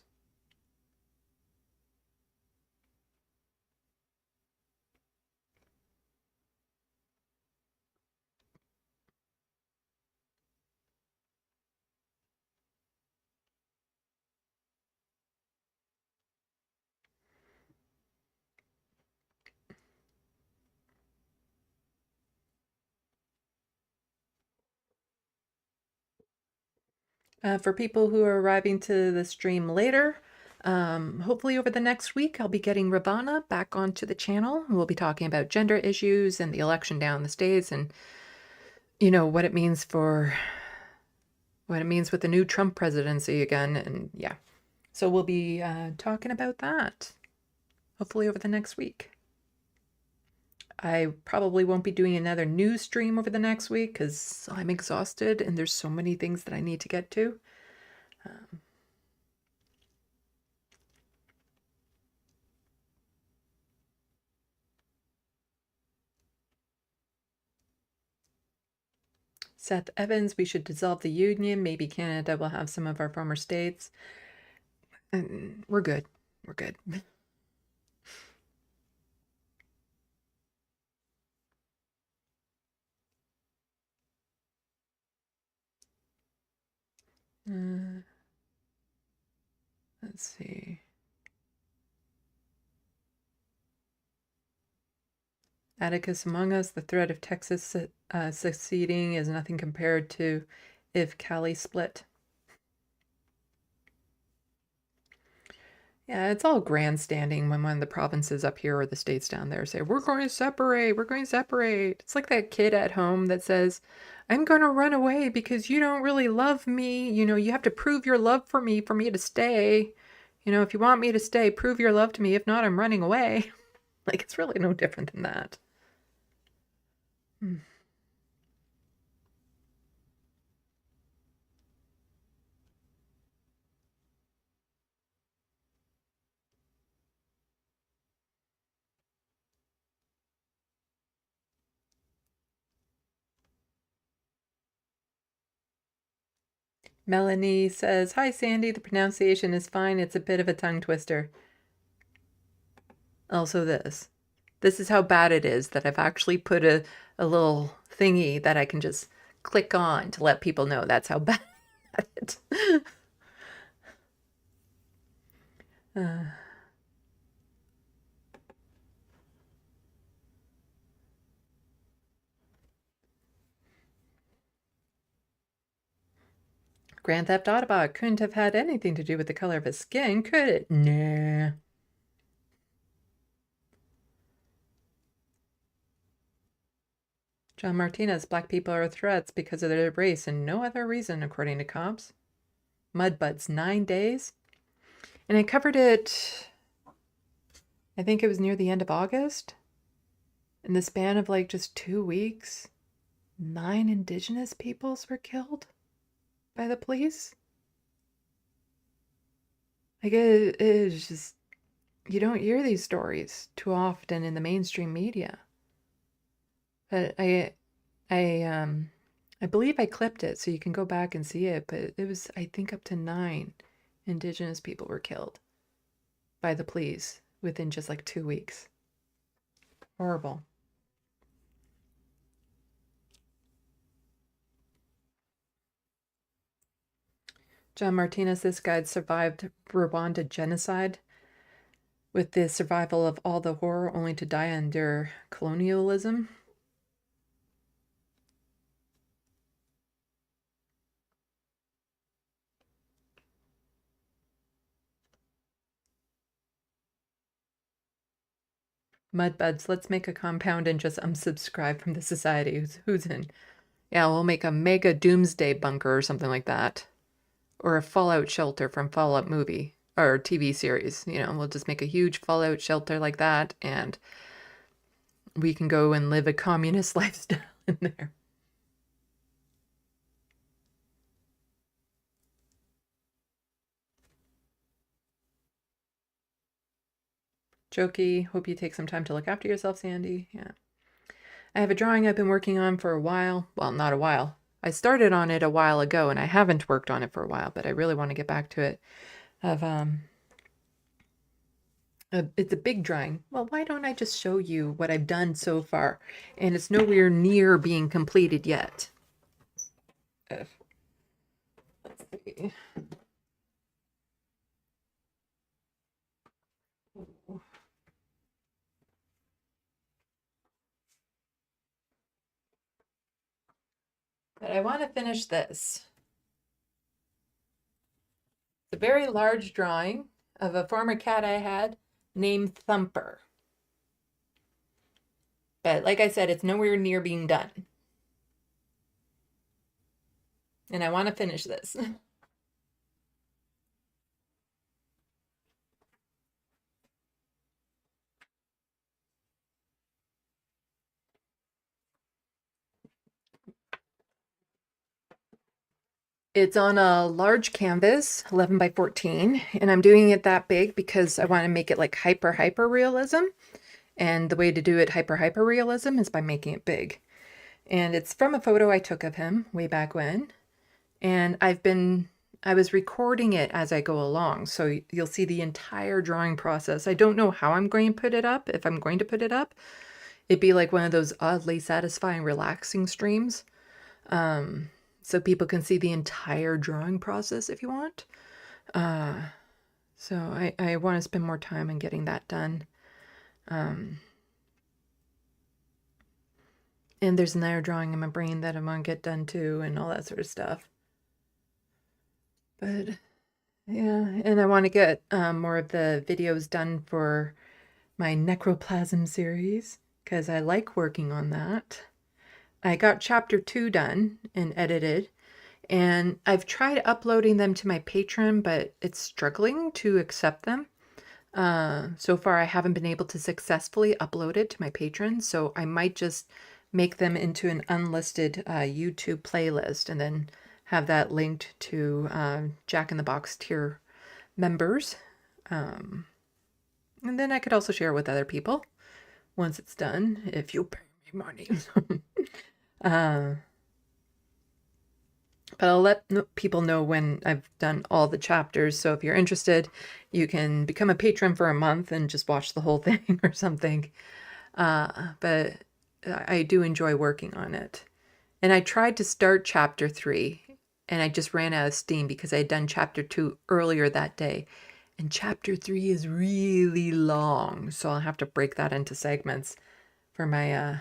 For people who are arriving to the stream later, hopefully over the next week, I'll be getting Ravana back onto the channel. We'll be talking about gender issues and the election down in the States and, you know, what it means with the new Trump presidency again. And yeah, so we'll be talking about that hopefully over the next week. I probably won't be doing another news stream over the next week because I'm exhausted and there's so many things that I need to get to. Seth Evans, we should dissolve the union. Maybe Canada will have some of our former states. We're good. We're good. Let's see. Atticus among us, the threat of Texas seceding is nothing compared to if Cali split. Yeah, it's all grandstanding when one of the provinces up here or the states down there say, we're going to separate, we're going to separate. It's like that kid at home that says, I'm going to run away because you don't really love me. You know, you have to prove your love for me to stay. You know, if you want me to stay, prove your love to me. If not, I'm running away. Like, it's really no different than that. Melanie says, "Hi, Sandy. The pronunciation is fine. It's a bit of a tongue twister." Also this. This is how bad it is that I've actually put a little thingy that I can just click on to let people know that's how bad it. Grand Theft Autobot couldn't have had anything to do with the color of his skin, could it? Nah. John Martinez, black people are threats because of their race and no other reason, according to cops. Mudbuds, 9 days. And I covered it, I think it was near the end of August. In the span of like just 2 weeks, 9 indigenous peoples were killed by the police. Like it is just, you don't hear these stories too often in the mainstream media. But I believe I clipped it, so you can go back and see it. But it was, I think, up to 9 indigenous people were killed by the police within just like 2 weeks. Horrible. John Martinez, this guy survived Rwanda genocide with the survival of all the horror only to die under colonialism. Mudbuds, let's make a compound and just unsubscribe from the society. Who's in? Yeah, we'll make a mega doomsday bunker or something like that. Or a fallout shelter from Fallout movie or TV series. You know, we'll just make a huge fallout shelter like that, and we can go and live a communist lifestyle in there. Jokey, hope you take some time to look after yourself, Sandy. Yeah. I have a drawing I've been working on for a while. Well, not a while. I started on it a while ago, and I haven't worked on it for a while, but I really want to get back to it. It's a big drawing. Well, why don't I just show you what I've done so far? And it's nowhere near being completed yet. Let's see. But I want to finish this. It's a very large drawing of a former cat I had named Thumper. But like I said, it's nowhere near being done. And I want to finish this. It's on a large canvas, 11 by 14, and I'm doing it that big because I want to make it like hyper realism. And the way to do it hyper realism is by making it big. And it's from a photo I took of him way back when. And I was recording it as I go along, so you'll see the entire drawing process. I don't know how I'm going to put it up, if I'm going to put it up. It'd be like one of those oddly satisfying, relaxing streams. So people can see the entire drawing process if you want. So I want to spend more time on getting that done. And there's another drawing in my brain that I'm going to get done too, and all that sort of stuff. But yeah, and I want to get more of the videos done for my Necroplasm series, because I like working on that. I got chapter 2 done and edited, and I've tried uploading them to my Patreon, but it's struggling to accept them. So far, I haven't been able to successfully upload it to my Patreon, so I might just make them into an unlisted YouTube playlist and then have that linked to Jack in the Box tier members. And then I could also share with other people once it's done, if you pay me money. But I'll let people know when I've done all the chapters. So if you're interested, you can become a patron for a month and just watch the whole thing or something. But I do enjoy working on it. And I tried to start chapter 3, and I just ran out of steam because I had done chapter 2 earlier that day. And chapter 3 is really long, so I'll have to break that into segments for my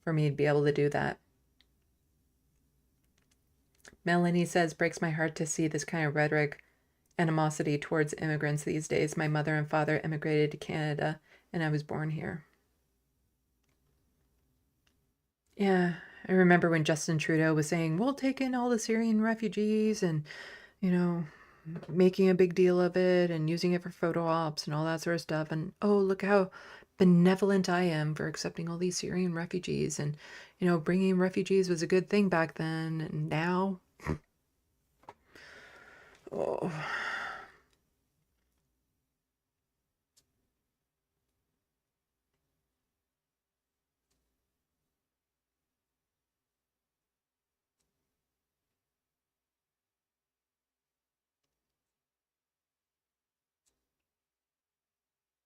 for me to be able to do that. Melanie says, breaks my heart to see this kind of rhetoric, animosity towards immigrants these days. My mother and father immigrated to Canada, and I was born here. Yeah, I remember when Justin Trudeau was saying, we'll take in all the Syrian refugees and, you know, making a big deal of it and using it for photo ops and all that sort of stuff. And, oh, look how benevolent I am for accepting all these Syrian refugees. And, you know, bringing refugees was a good thing back then. And now, oh.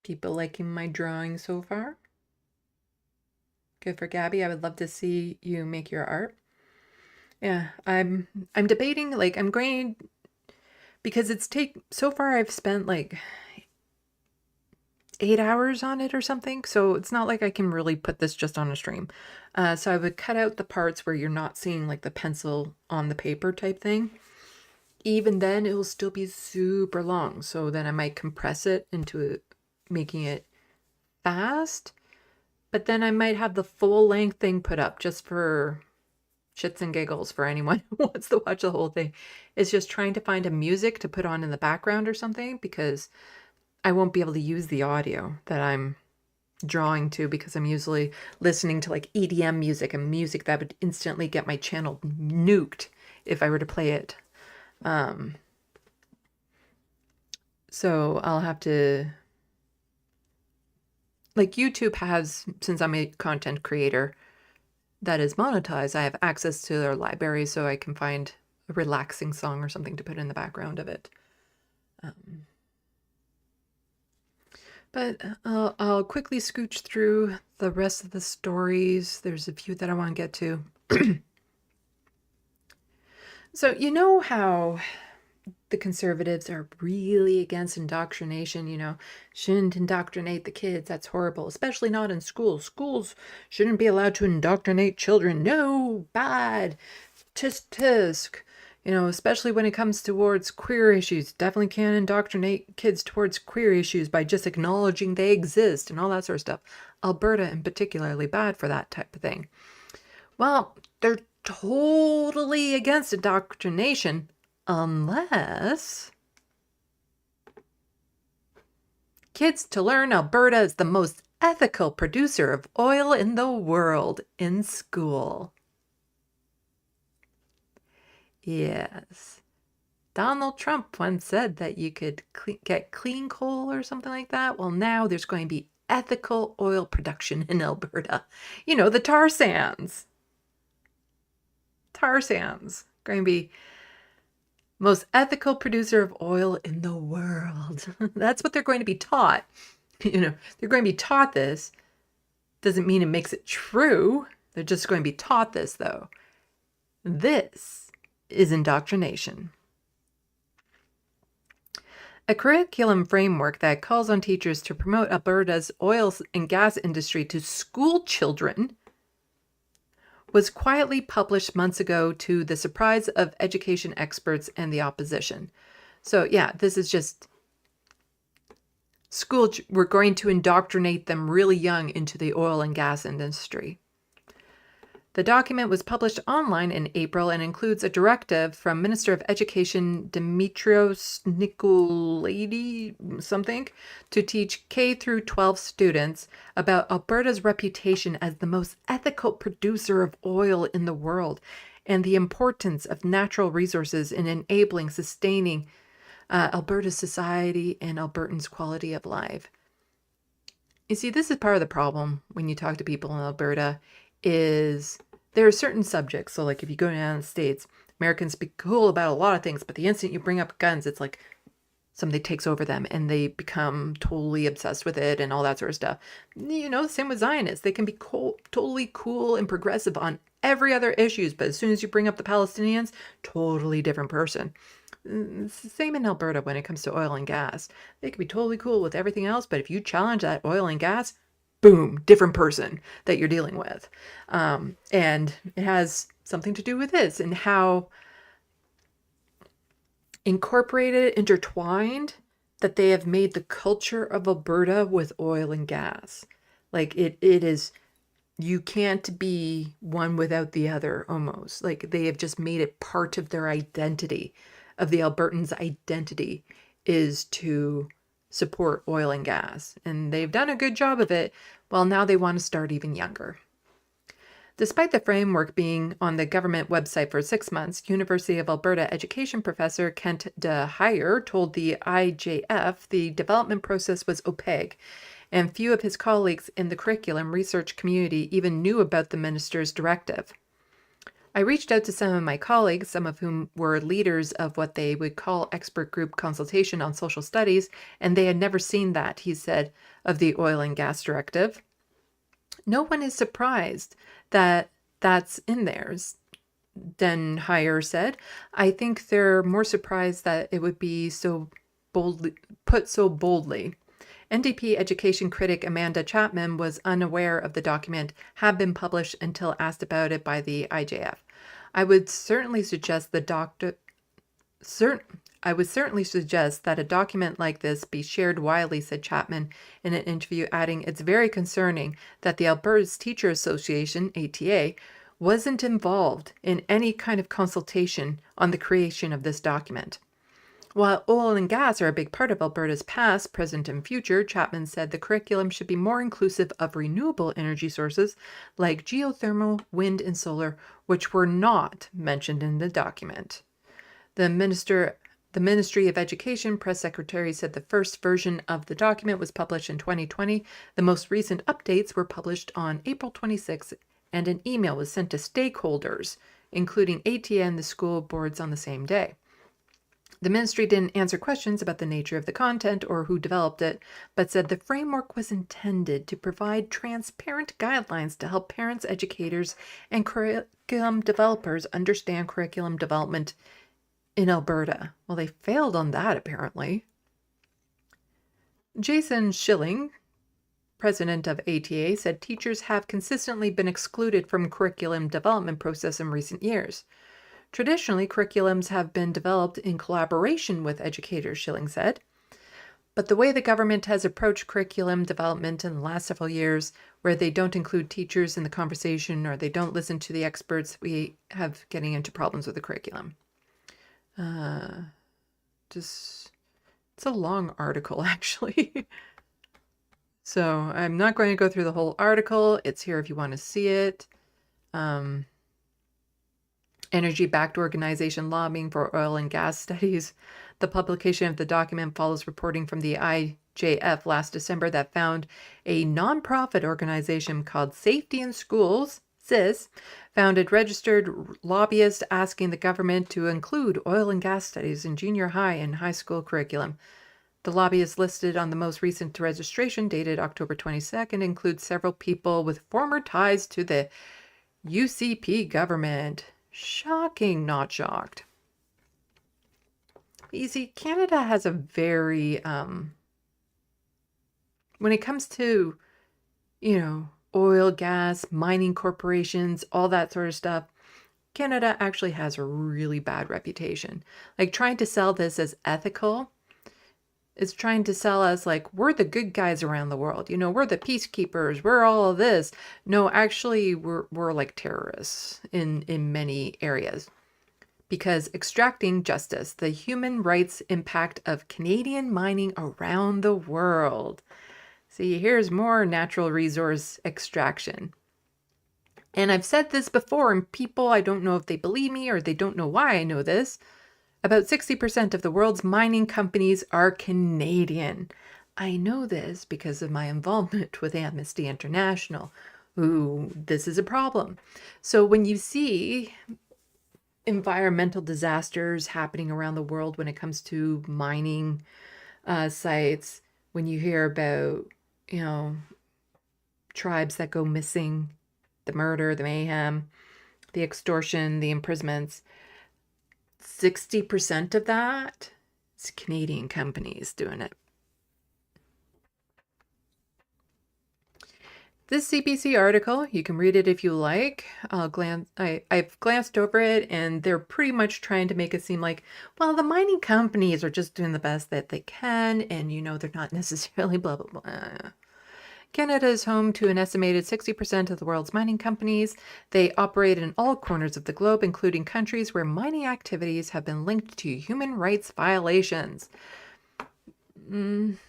People liking my drawing so far? Good for Gabby. I would love to see you make your art. Yeah, I'm debating, like, I'm going, because so far I've spent like 8 hours on it or something, so it's not like I can really put this just on a stream. So I would cut out the parts where you're not seeing like the pencil on the paper type thing. Even then, it will still be super long, so then I might compress it into making it fast, but then I might have the full length thing put up just for shits and giggles for anyone who wants to watch the whole thing. It's just trying to find a music to put on in the background or something, because I won't be able to use the audio that I'm drawing to, because I'm usually listening to like EDM music and music that would instantly get my channel nuked if I were to play it. So I'll have to, like, YouTube has, since I'm a content creator that is monetized, I have access to their library, so I can find a relaxing song or something to put in the background of it. But I'll quickly scooch through the rest of the stories. There's a few that I want to get to. So you know how the conservatives are really against indoctrination, you know, shouldn't indoctrinate the kids. That's horrible, especially not in schools. Schools shouldn't be allowed to indoctrinate children. No, bad. Tisk tisk. You know, especially when it comes towards queer issues. Definitely can't indoctrinate kids towards queer issues by just acknowledging they exist and all that sort of stuff. Alberta in particularly bad for that type of thing. Well, they're totally against indoctrination unless kids to learn Alberta is the most ethical producer of oil in the world in school. Yes. Donald Trump once said that you could get clean coal or something like that. Well, now there's going to be ethical oil production in Alberta. You know, the tar sands. Tar sands. Going to be most ethical producer of oil in the world. That's what they're going to be taught. You know, they're going to be taught this. Doesn't mean it makes it true. They're just going to be taught this, though. This is indoctrination. A curriculum framework that calls on teachers to promote Alberta's oil and gas industry to school children was quietly published months ago to the surprise of education experts and the opposition. So yeah, this is just school. We're going to indoctrinate them really young into the oil and gas industry. The document was published online in April and includes a directive from Minister of Education Dimitrios Nicolaides something to teach K through 12 students about Alberta's reputation as the most ethical producer of oil in the world and the importance of natural resources in enabling, sustaining Alberta's society and Albertans' quality of life. You see, this is part of the problem when you talk to people in Alberta is there are certain subjects. So like if you go down in the States, Americans be cool about a lot of things, but the instant you bring up guns, it's like something takes over them and they become totally obsessed with it and all that sort of stuff. You know, same with Zionists. They can be totally cool and progressive on every other issues, but as soon as you bring up the Palestinians, totally different person. It's the same in Alberta when it comes to oil and gas. They can be totally cool with everything else, but if you challenge that oil and gas, boom, different person that you're dealing with. And it has something to do with this and how incorporated, intertwined that they have made the culture of Alberta with oil and gas. Like it is, you can't be one without the other almost. Like they have just made it part of their identity, of the Albertans' identity is to support oil and gas. And they've done a good job of it. Well, now they want to start even younger. Despite the framework being on the government website for 6 months, University of Alberta education professor Kent de Heyer told the IJF the development process was opaque, and few of his colleagues in the curriculum research community even knew about the minister's directive. I reached out to some of my colleagues, some of whom were leaders of what they would call expert group consultation on social studies, and they had never seen that, he said, of the oil and gas directive. No one is surprised that that's in theirs, Den Heyer said. I think they're more surprised that it would be so boldly put so boldly. NDP education critic Amanda Chapman was unaware of the document had been published until asked about it by the IJF. I would certainly suggest that a document like this be shared widely, said Chapman in an interview, adding, it's very concerning that the Alberta's Teacher Association, ATA, wasn't involved in any kind of consultation on the creation of this document. While oil and gas are a big part of Alberta's past, present, and future, Chapman said the curriculum should be more inclusive of renewable energy sources like geothermal, wind, and solar, which were not mentioned in the document. The Ministry of Education press secretary said the first version of the document was published in 2020. The most recent updates were published on April 26, and an email was sent to stakeholders, including ATA and the school boards, on the same day. The ministry didn't answer questions about the nature of the content or who developed it, but said the framework was intended to provide transparent guidelines to help parents, educators, and curriculum developers understand curriculum development in Alberta. Well, they failed on that, apparently. Jason Schilling, president of ATA, said teachers have consistently been excluded from curriculum development process in recent years. Traditionally, curriculums have been developed in collaboration with educators, Schilling said. But the way the government has approached curriculum development in the last several years, where they don't include teachers in the conversation or they don't listen to the experts, we have getting into problems with the curriculum. It's a long article, actually. So I'm not going to go through the whole article. It's here if you want to see it. Energy-backed organization lobbying for oil and gas studies. The publication of the document follows reporting from the IJF last December that found a nonprofit organization called Safety in Schools, SIS, founded registered lobbyists asking the government to include oil and gas studies in junior high and high school curriculum. The lobbyists listed on the most recent registration, dated October 22nd, include several people with former ties to the UCP government. Shocking, not shocked. You see, Canada has a very, when it comes to, oil, gas, mining corporations, all that sort of stuff, Canada actually has a really bad reputation. Like, trying to sell this as ethical is trying to sell us like we're the good guys around the world. We're the peacekeepers. We're all of this. No, actually, we're like terrorists in many areas. Because extracting justice, the human rights impact of Canadian mining around the world. See, here's more natural resource extraction. And I've said this before, and people, I don't know if they believe me or they don't know why I know this. About 60% of the world's mining companies are Canadian. I know this because of my involvement with Amnesty International, ooh, this is a problem. So when you see environmental disasters happening around the world when it comes to mining sites, when you hear about, tribes that go missing, the murder, the mayhem, the extortion, the imprisonments, 60% of that is Canadian companies doing it. This CBC article, you can read it if you like. I've glanced over it, and they're pretty much trying to make it seem like, well, the mining companies are just doing the best that they can, and they're not necessarily blah, blah, blah. Canada is home to an estimated 60% of the world's mining companies. They operate in all corners of the globe, including countries where mining activities have been linked to human rights violations. You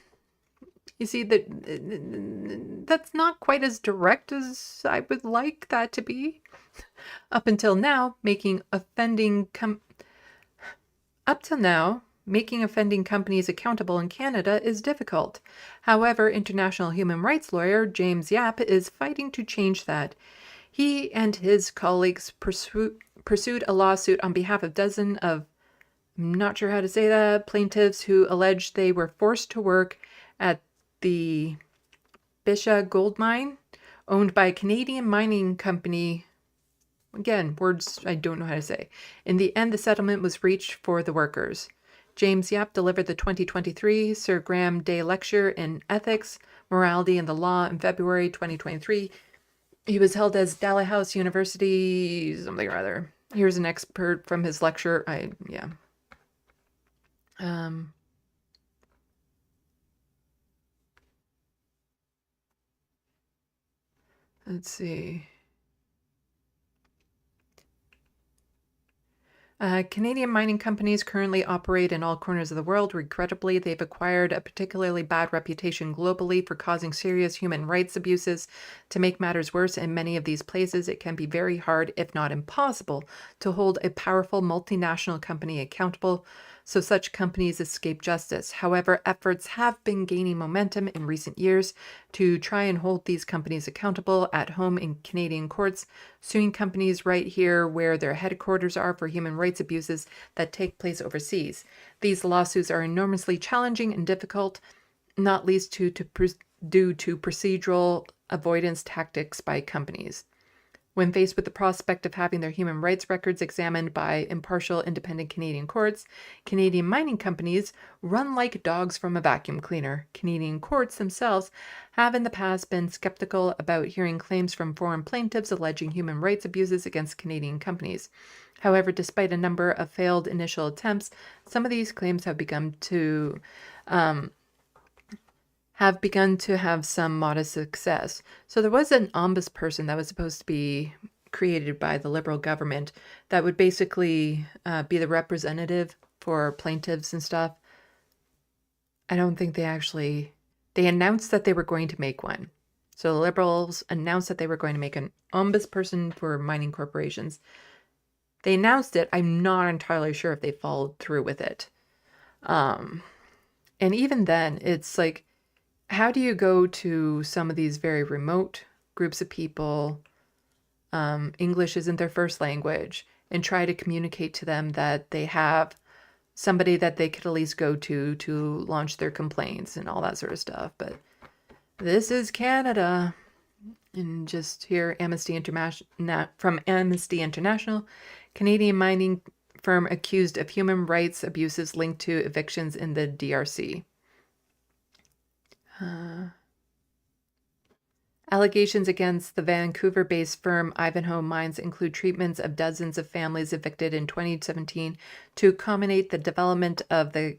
see, that's not quite as direct as I would like that to be. Up until now, making offending companies accountable in Canada is difficult. However, international human rights lawyer James Yap is fighting to change that. He and his colleagues pursued a lawsuit on behalf of dozens of, I'm not sure how to say that, plaintiffs who alleged they were forced to work at the Bisha gold mine, owned by a Canadian mining company. Again, words I don't know how to say. In the end, the settlement was reached for the workers. James Yap delivered the 2023 Sir Graham Day Lecture in Ethics, Morality and the Law in February 2023. He was held as Dalhousie University something or other. Here's an excerpt from his lecture. Let's see. Canadian mining companies currently operate in all corners of the world. Regrettably, they've acquired a particularly bad reputation globally for causing serious human rights abuses. To make matters worse, in many of these places, it can be very hard, if not impossible, to hold a powerful multinational company accountable, so such companies escape justice. However, efforts have been gaining momentum in recent years to try and hold these companies accountable at home in Canadian courts, suing companies right here where their headquarters are for human rights abuses that take place overseas. These lawsuits are enormously challenging and difficult, not least due to procedural avoidance tactics by companies. When faced with the prospect of having their human rights records examined by impartial, independent Canadian courts, Canadian mining companies run like dogs from a vacuum cleaner. Canadian courts themselves have in the past been skeptical about hearing claims from foreign plaintiffs alleging human rights abuses against Canadian companies. However, despite a number of failed initial attempts, some of these claims have begun to have some modest success. So there was an ombudsperson that was supposed to be created by the Liberal government that would basically be the representative for plaintiffs and stuff. I don't think they announced that they were going to make one. So the Liberals announced that they were going to make an ombudsperson for mining corporations. They announced it. I'm not entirely sure if they followed through with it. And even then, it's like, how do you go to some of these very remote groups of people, English isn't their first language, and try to communicate to them that they have somebody that they could at least go to launch their complaints and all that sort of stuff? But this is Canada. And just here, from Amnesty International, Canadian mining firm accused of human rights abuses linked to evictions in the DRC. Allegations against the Vancouver-based firm Ivanhoe Mines include treatments of dozens of families evicted in 2017 to accommodate the development of the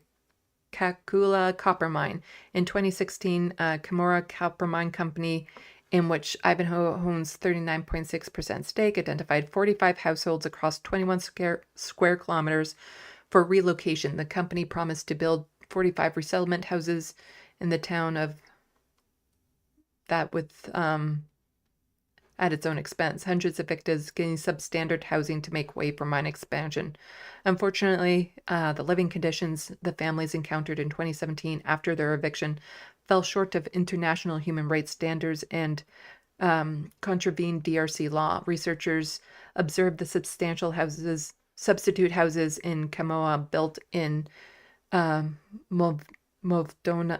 Kakula copper mine. In 2016, Camorra Copper Mine Company, in which Ivanhoe owns 39.6% stake, identified 45 households across 21 square kilometers for relocation. The company promised to build 45 resettlement houses in the town of that with at its own expense. Hundreds of victims getting substandard housing to make way for mine expansion. Unfortunately, the living conditions the families encountered in 2017 after their eviction fell short of international human rights standards, and contravened DRC law. Researchers observed the substitute houses in Kamoa built in Movdona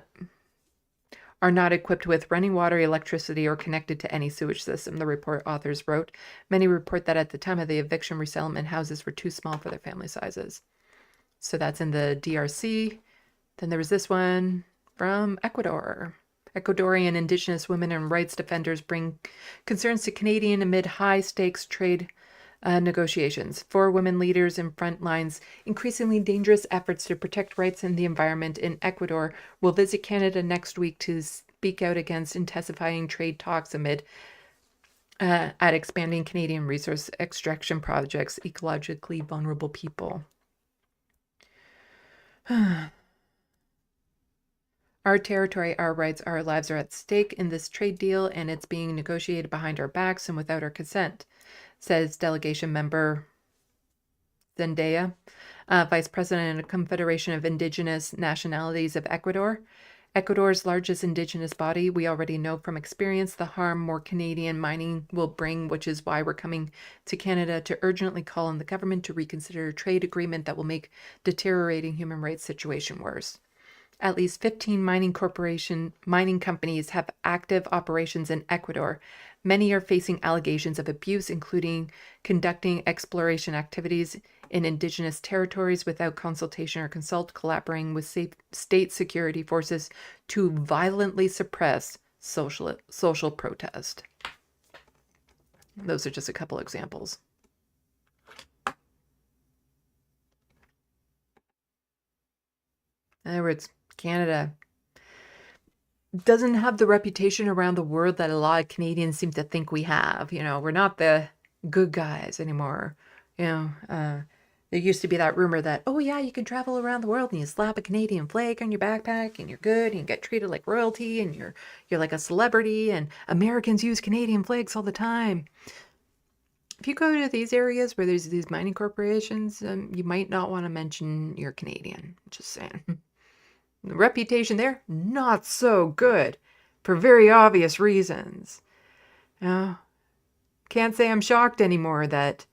are not equipped with running water, electricity, or connected to any sewage system, the report authors wrote. Many report that at the time of the eviction, resettlement houses were too small for their family sizes. So that's in the DRC. Then there was this one from Ecuador. Ecuadorian indigenous women and rights defenders bring concerns to Canadian amid high-stakes trade negotiations. 4 women leaders in front lines, increasingly dangerous efforts to protect rights and the environment in Ecuador will visit Canada next week to speak out against intensifying trade talks amid at expanding Canadian resource extraction projects, ecologically vulnerable people. Our territory, our rights, our lives are at stake in this trade deal, and it's being negotiated behind our backs and without our consent, says delegation member Zendaya, vice president of the Confederation of Indigenous Nationalities of Ecuador. Ecuador's largest indigenous body, we already know from experience the harm more Canadian mining will bring, which is why we're coming to Canada to urgently call on the government to reconsider a trade agreement that will make deteriorating human rights situation worse. At least 15 mining companies have active operations in Ecuador. Many are facing allegations of abuse, including conducting exploration activities in indigenous territories without consultation or collaborating with state security forces to violently suppress social protest. Those are just a couple examples. In other words, Canada doesn't have the reputation around the world that a lot of Canadians seem to think we have. You know, we're not the good guys anymore. You know, there used to be that rumor that, oh yeah, you can travel around the world and you slap a Canadian flag on your backpack and you're good and you get treated like royalty and you're like a celebrity, and Americans use Canadian flags all the time. If you go to these areas where there's these mining corporations, you might not want to mention you're Canadian. Just saying. The reputation there, not so good, for very obvious reasons. Can't say I'm shocked anymore that,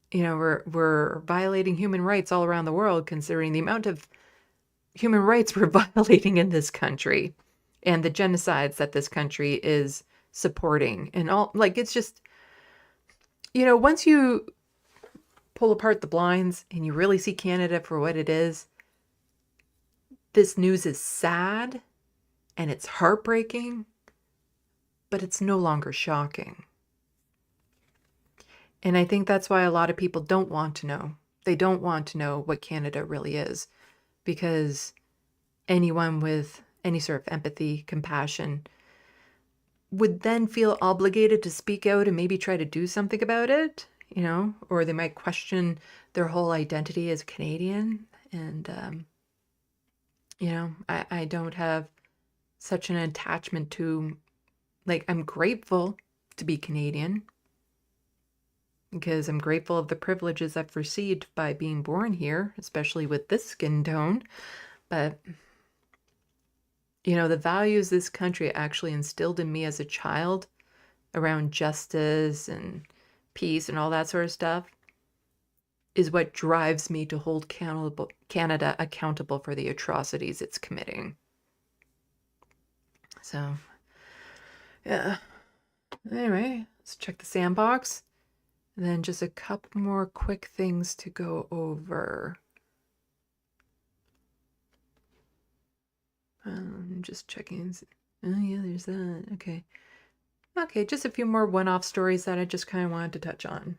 you know, we're violating human rights all around the world, considering the amount of human rights we're violating in this country and the genocides that this country is supporting. And all, like, it's just, you know, once you pull apart the blinds and you really see Canada for what it is, this news is sad and it's heartbreaking, but it's no longer shocking. And I think that's why a lot of people don't want to know. They don't want to know what Canada really is, because anyone with any sort of empathy, compassion, would then feel obligated to speak out and maybe try to do something about it, you know, or they might question their whole identity as a Canadian. And, you know, I don't have such an attachment to, like, I'm grateful to be Canadian because I'm grateful of the privileges I've received by being born here, especially with this skin tone. But, you know, the values this country actually instilled in me as a child around justice and peace and all that sort of stuff is what drives me to hold Canada accountable for the atrocities it's committing. So, yeah. Anyway, let's check the sandbox. And then just a couple more quick things to go over. I'm just checking. Oh, yeah, there's that. Okay. Okay, just a few more one-off stories that I just kind of wanted to touch on.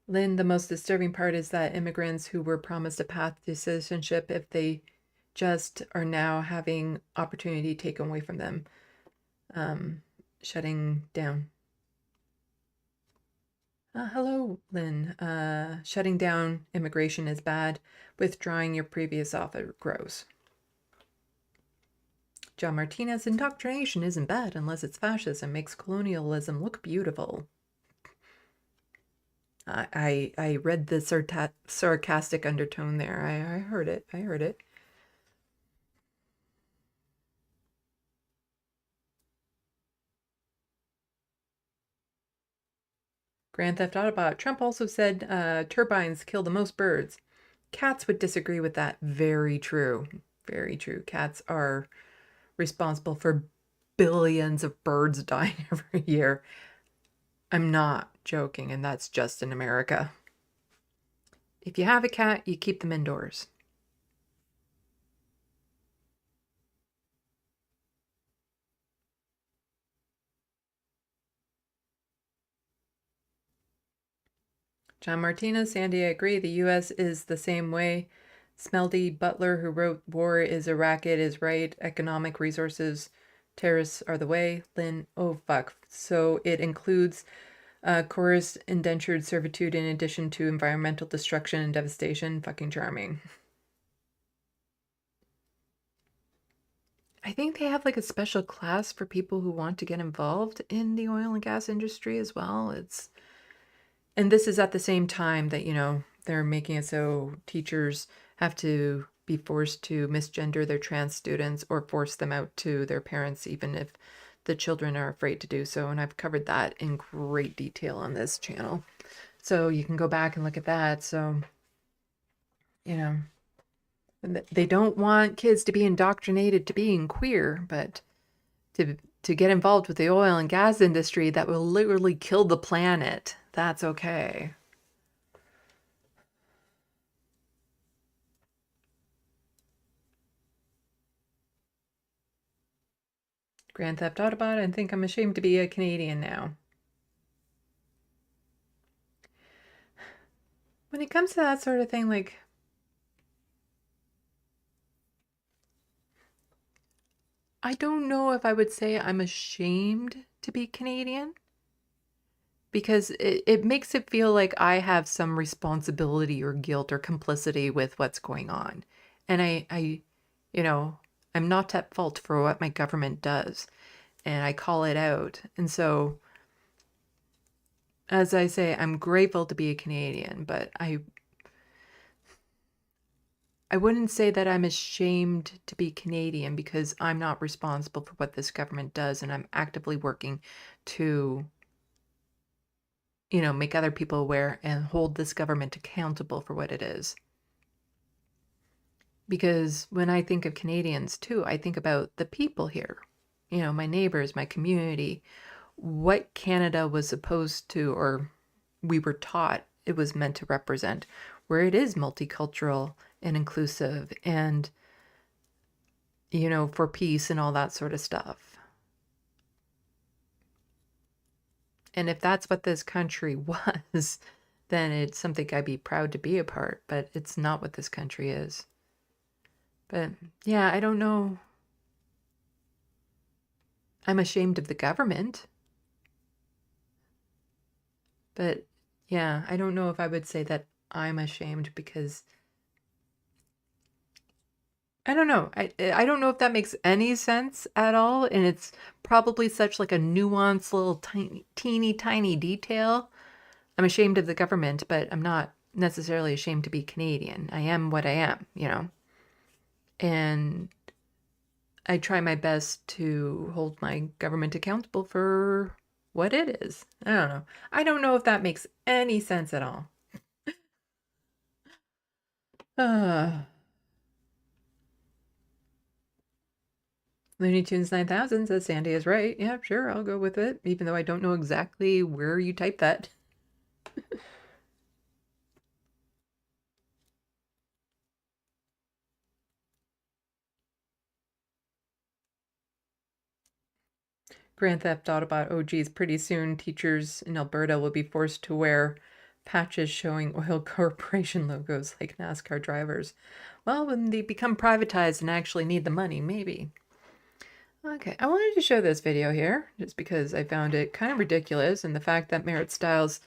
Lynn, the most disturbing part is that immigrants who were promised a path to citizenship, if they just are now having opportunity taken away from them, shutting down. Hello, Lynn. Shutting down immigration is bad. Withdrawing your previous offer grows. John Martinez, indoctrination isn't bad unless it's fascist and makes colonialism look beautiful. I read the sarcastic undertone there. I heard it. I heard it. Grand Theft Autobot. Trump also said turbines kill the most birds. Cats would disagree with that. Very true. Very true. Cats are responsible for billions of birds dying every year. I'm not joking, and that's just in America. If you have a cat, you keep them indoors. John Martinez, Sandy, I agree. The U.S. is the same way. Smelty Butler, who wrote War is a Racket, is right. Economic resources, terrorists are the way. Lynn, oh fuck. So it includes coerced indentured servitude in addition to environmental destruction and devastation. Fucking charming. I think they have like a special class for people who want to get involved in the oil and gas industry as well. And this is at the same time that, you know, they're making it so teachers have to be forced to misgender their trans students or force them out to their parents, even if the children are afraid to do so. And I've covered that in great detail on this channel. So you can go back and look at that. So, you know, they don't want kids to be indoctrinated to being queer, but to get involved with the oil and gas industry that will literally kill the planet, that's okay. Grand Theft Autobot, I think I'm ashamed to be a Canadian now. When it comes to that sort of thing, like, I don't know if I would say I'm ashamed to be Canadian, because it makes it feel like I have some responsibility or guilt or complicity with what's going on. And I you know, I'm not at fault for what my government does, and I call it out. And so, as I say, I'm grateful to be a Canadian, but I wouldn't say that I'm ashamed to be Canadian, because I'm not responsible for what this government does, and I'm actively working to, you know, make other people aware and hold this government accountable for what it is. Because when I think of Canadians too, I think about the people here, you know, my neighbors, my community, what Canada was supposed to, or we were taught it was meant to represent, where it is multicultural and inclusive and, you know, for peace and all that sort of stuff. And if that's what this country was, then it's something I'd be proud to be a part, but it's not what this country is. But yeah, I don't know. I'm ashamed of the government. But yeah, I don't know if I would say that I'm ashamed, because I don't know. I don't know if that makes any sense at all. And it's probably such like a nuanced little teeny tiny detail. I'm ashamed of the government, but I'm not necessarily ashamed to be Canadian. I am what I am, you know. And I try my best to hold my government accountable for what it is. I don't know. I don't know if that makes any sense at all. Looney Tunes 9000 says Sandy is right. Yeah, sure, I'll go with it, even though I don't know exactly where you type that. Grand Theft Autobot, oh geez, pretty soon teachers in Alberta will be forced to wear patches showing oil corporation logos like NASCAR drivers. Well, when they become privatized and actually need the money, maybe. Okay, I wanted to show this video here just because I found it kind of ridiculous, and the fact that Merritt Styles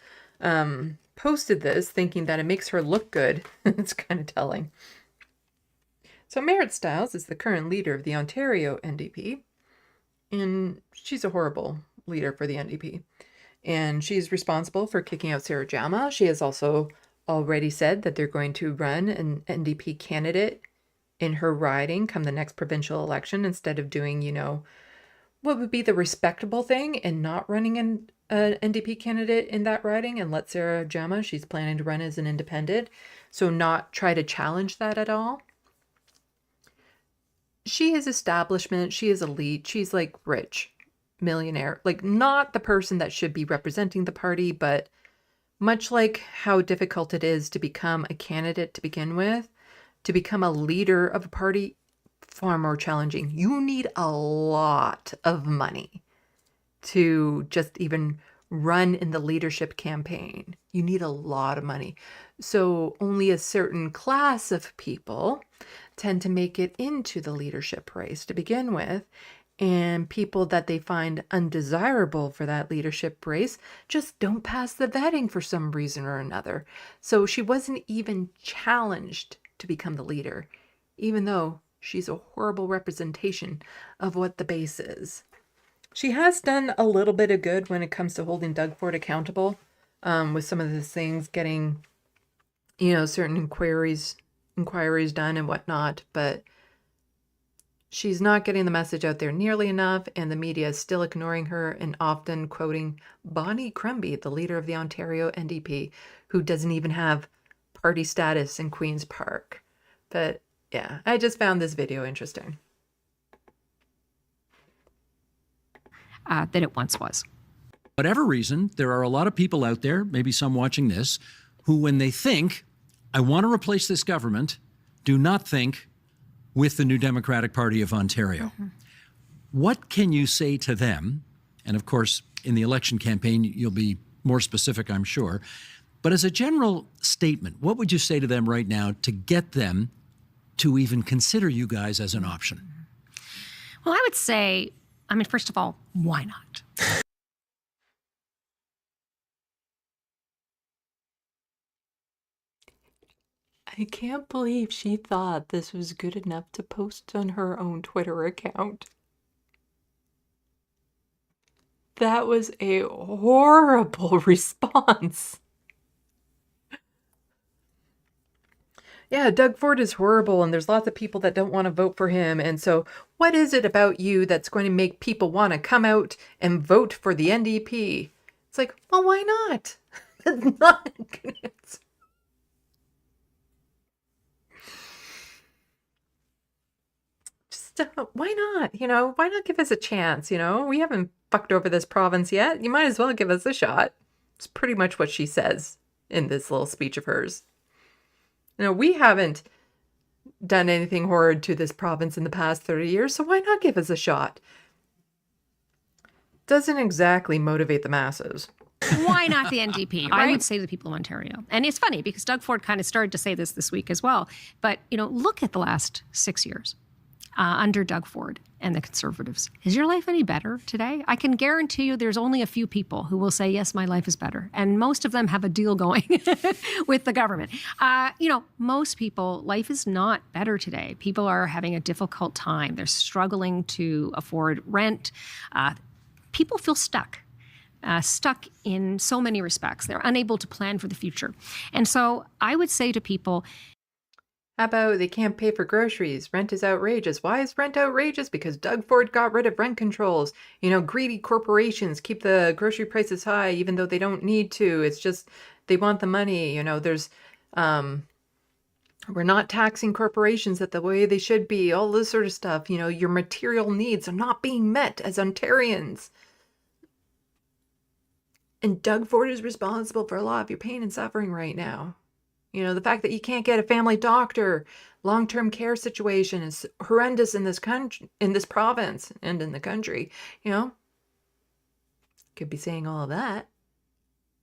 posted this thinking that it makes her look good, it's kind of telling. So Merritt Stiles is the current leader of the Ontario NDP, and she's a horrible leader for the NDP. And she's responsible for kicking out Sarah Jama. She has also already said that they're going to run an NDP candidate in her riding come the next provincial election instead of doing, what would be the respectable thing and not running an NDP candidate in that riding and let Sarah Jama, she's planning to run as an independent, so not try to challenge that at all. She is establishment, she is elite, she's like rich, millionaire, like not the person that should be representing the party, but much like how difficult it is to become a candidate to begin with, to become a leader of a party, far more challenging. You need a lot of money to just even run in the leadership campaign. You need a lot of money. So only a certain class of people tend to make it into the leadership race to begin with. And people that they find undesirable for that leadership race just don't pass the vetting for some reason or another. So she wasn't even challenged to become the leader, even though she's a horrible representation of what the base is. She has done a little bit of good when it comes to holding Doug Ford accountable, with some of the things getting, certain inquiries done and whatnot, but she's not getting the message out there nearly enough, and the media is still ignoring her and often quoting Bonnie Crumby, the leader of the Ontario NDP, who doesn't even have party status in Queen's Park. But yeah, I just found this video interesting.
Than it once was.
Whatever reason, there are a lot of people out there, maybe some watching this, who when they think, I want to replace this government, do not think with the New Democratic Party of Ontario. Mm-hmm. What can you say to them? And of course, in the election campaign, you'll be more specific, I'm sure. But as a general statement, what would you say to them right now to get them to even consider you guys as an option?
Well, I would say, first of all, why not?
I can't believe she thought this was good enough to post on her own Twitter account. That was a horrible response. Yeah, Doug Ford is horrible, and there's lots of people that don't want to vote for him. And so what is it about you that's going to make people want to come out and vote for the NDP? It's like, well, why not? That's not a good answer. Just, why not? Why not give us a chance? We haven't fucked over this province yet. You might as well give us a shot. It's pretty much what she says in this little speech of hers. We haven't done anything horrid to this province in the past 30 years, so why not give us a shot? Doesn't exactly motivate the masses.
Why not the NDP? Right? I would say the people of Ontario. And it's funny because Doug Ford kind of started to say this week as well. But, look at the last 6 years under Doug Ford and the Conservatives. Is your life any better today? I can guarantee you there's only a few people who will say, yes, my life is better. And most of them have a deal going with the government. Most people, life is not better today. People are having a difficult time. They're struggling to afford rent. People feel stuck in so many respects. They're unable to plan for the future. And so I would say to people,
how about they can't pay for groceries? Rent is outrageous. Why is rent outrageous? Because Doug Ford got rid of rent controls. Greedy corporations keep the grocery prices high even though they don't need to. It's just they want the money. There's we're not taxing corporations the way they should be. All this sort of stuff. Your material needs are not being met as Ontarians. And Doug Ford is responsible for a lot of your pain and suffering right now. The fact that you can't get a family doctor, long-term care situation is horrendous in this country, in this province, and in the country. Could be saying all of that,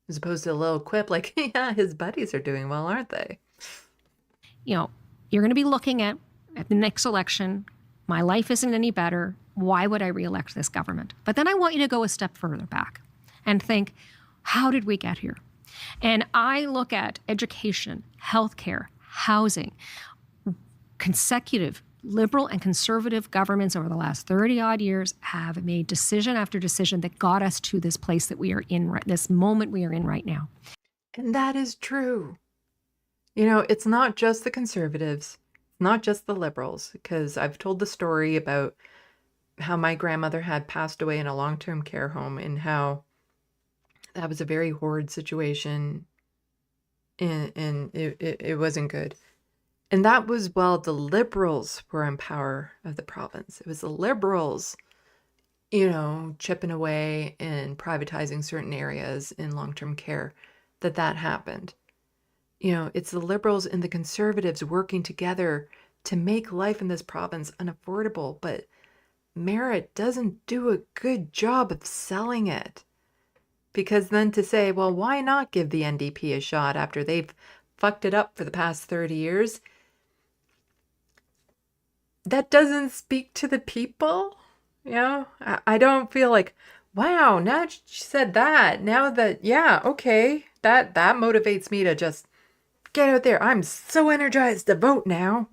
as opposed to a little quip like, "Yeah, his buddies are doing well, aren't they?"
You're going to be looking at the next election. My life isn't any better. Why would I re-elect this government? But then I want you to go a step further back and think, how did we get here? And I look at education, healthcare, housing. consecutive Liberal and Conservative governments over the last 30-odd years have made decision after decision that got us to this place that we are in, this moment we are in right now.
And that is true. You know, it's not just the Conservatives, not just the Liberals, because I've told the story about how my grandmother had passed away in a long-term care home and how that was a very horrid situation and it wasn't good. And that was while the Liberals were in power of the province. It was the Liberals, you know, chipping away and privatizing certain areas in long-term care that happened. You know, it's the Liberals and the Conservatives working together to make life in this province unaffordable, but Merritt doesn't do a good job of selling it. Because then to say, well, why not give the NDP a shot after they've fucked it up for the past 30 years? That doesn't speak to the people. You know, I don't feel like, wow, now that she said that, now that, yeah, okay, that motivates me to just get out there. I'm so energized to vote now.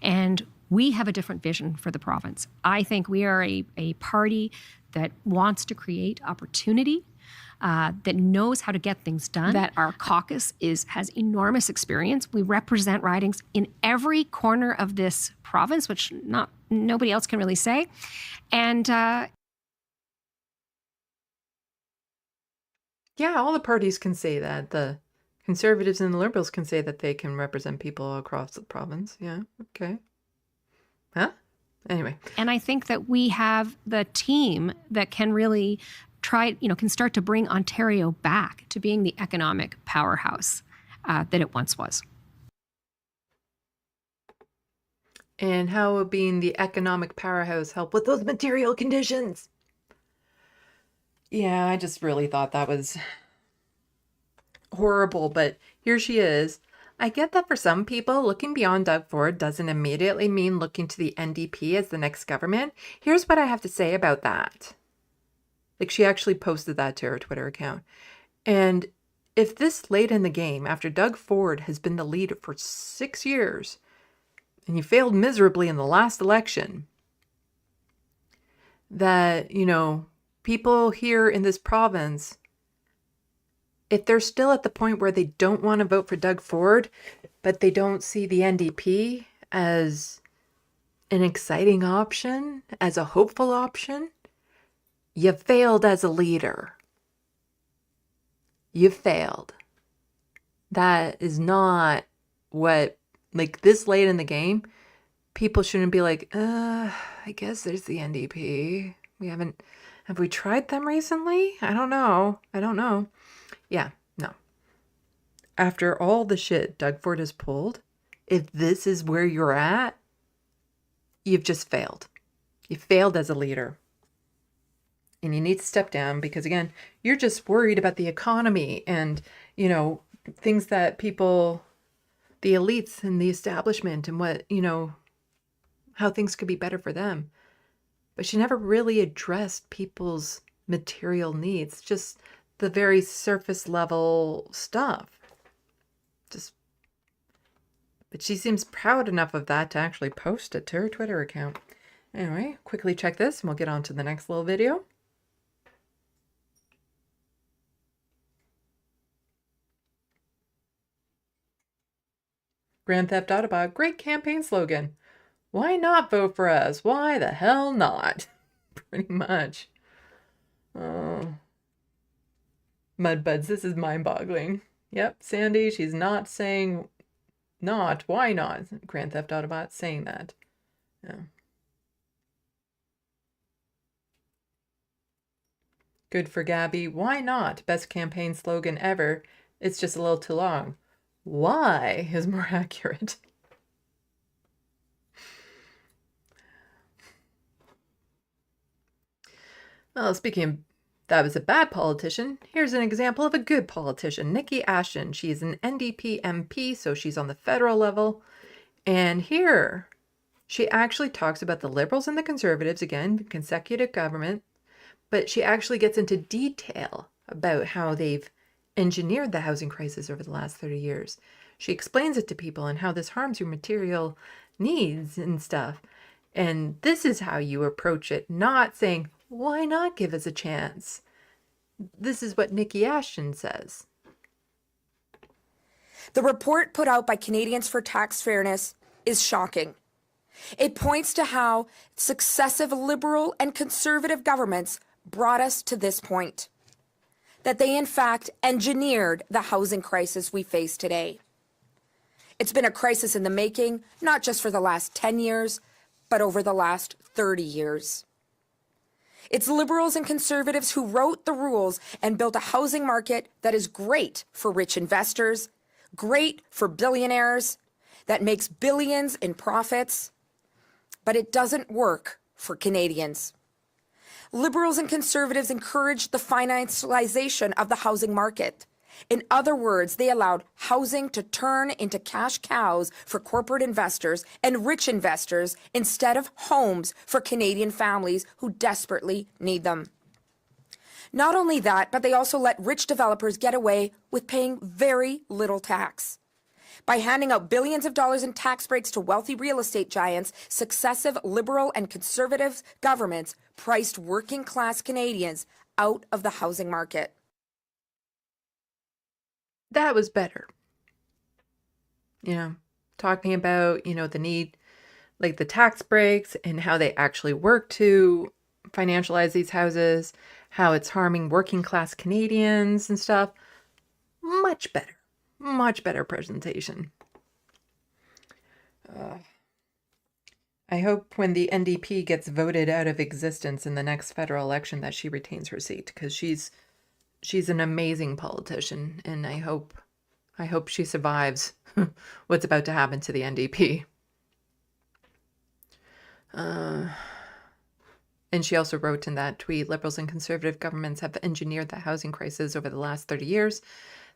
And we have a different vision for the province. I think we are a party that wants to create opportunity, that knows how to get things done, that our caucus has enormous experience. We represent ridings in every corner of this province, which nobody else can really say. And
yeah, all the parties can say that. The Conservatives and the Liberals can say that they can represent people across the province. Yeah, okay. Huh? Anyway.
And I think that we have the team that can really can start to bring Ontario back to being the economic powerhouse that it once was.
And how will being the economic powerhouse help with those material conditions? Yeah, I just really thought that was horrible, but here she is. I get that for some people, looking beyond Doug Ford doesn't immediately mean looking to the NDP as the next government. Here's what I have to say about that. Like, she actually posted that to her Twitter account. And if this late in the game, after Doug Ford has been the leader for 6 years, and you failed miserably in the last election, that, you know, people here in this province, if they're still at the point where they don't want to vote for Doug Ford, but they don't see the NDP as an exciting option, as a hopeful option, you failed as a leader. You failed. That is not what, like, this late in the game, people shouldn't be like, I guess there's the NDP. Have we tried them recently? I don't know. Yeah, no. After all the shit Doug Ford has pulled, if this is where you're at, you've just failed. You failed as a leader. And you need to step down because, again, you're just worried about the economy and, you know, things that people, the elites and the establishment and what, you know, how things could be better for them. But she never really addressed people's material needs, just the very surface level stuff. But she seems proud enough of that to actually post it to her Twitter account. Anyway, quickly check this and we'll get on to the next little video. Grand Theft Autobot, great campaign slogan. Why not vote for us? Why the hell not? Pretty much. Oh. Mudbuds, this is mind-boggling. Yep, Sandy, she's not saying not. Why not? Grand Theft Autobot saying that. Yeah. Good for Gabby. Why not? Best campaign slogan ever. It's just a little too long. Why is more accurate. Well, speaking of that was a bad politician, here's an example of a good politician, Nikki Ashton. She's an NDP MP, so she's on the federal level. And here, she actually talks about the Liberals and the Conservatives, again, consecutive government, but she actually gets into detail about how they've engineered the housing crisis over the last 30 years. She explains it to people and how this harms your material needs and stuff. And this is how you approach it, not saying, why not give us a chance? This is what Nikki Ashton says.
The report put out by Canadians for Tax Fairness is shocking. It points to how successive Liberal and Conservative governments brought us to this point. That they, in fact, engineered the housing crisis we face today. It's been a crisis in the making, not just for the last 10 years, but over the last 30 years. It's Liberals and Conservatives who wrote the rules and built a housing market that is great for rich investors, great for billionaires, that makes billions in profits, but it doesn't work for Canadians. Liberals and Conservatives encouraged the financialization of the housing market. In other words, they allowed housing to turn into cash cows for corporate investors and rich investors instead of homes for Canadian families who desperately need them. Not only that, but they also let rich developers get away with paying very little tax. By handing out billions of dollars in tax breaks to wealthy real estate giants, successive Liberal and Conservative governments priced working-class Canadians out of the housing market.
That was better. Talking about, the need, like the tax breaks and how they actually work to financialize these houses, how it's harming working class Canadians and stuff. Much better presentation. I hope when the NDP gets voted out of existence in the next federal election that she retains her seat, because she's an amazing politician, and I hope she survives what's about to happen to the NDP. And she also wrote in that tweet, Liberals and Conservative governments have engineered the housing crisis over the last 30 years.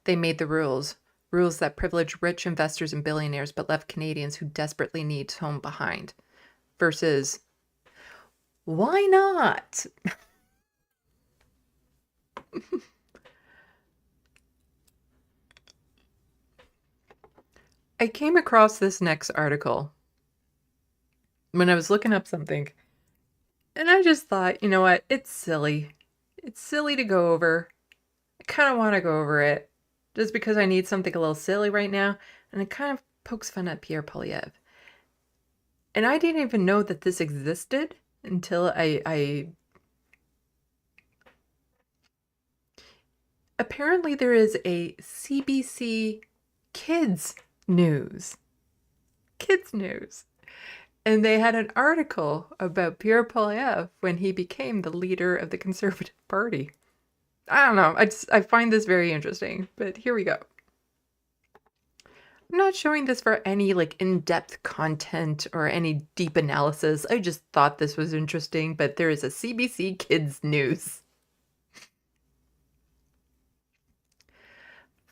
They made the rules that privilege rich investors and billionaires but left Canadians who desperately need a home behind. Versus, why not? I came across this next article when I was looking up something, and I just thought, you know what? It's silly. It's silly to go over. I kind of want to go over it just because I need something a little silly right now, and it kind of pokes fun at Pierre Poilievre. And I didn't even know that this existed until I apparently there is a CBC Kids News. And they had an article about Pierre Poilievre when he became the leader of the Conservative Party. I don't know. I find this very interesting, but here we go. I'm not showing this for any in-depth content or any deep analysis. I just thought this was interesting, but there is a CBC Kids News.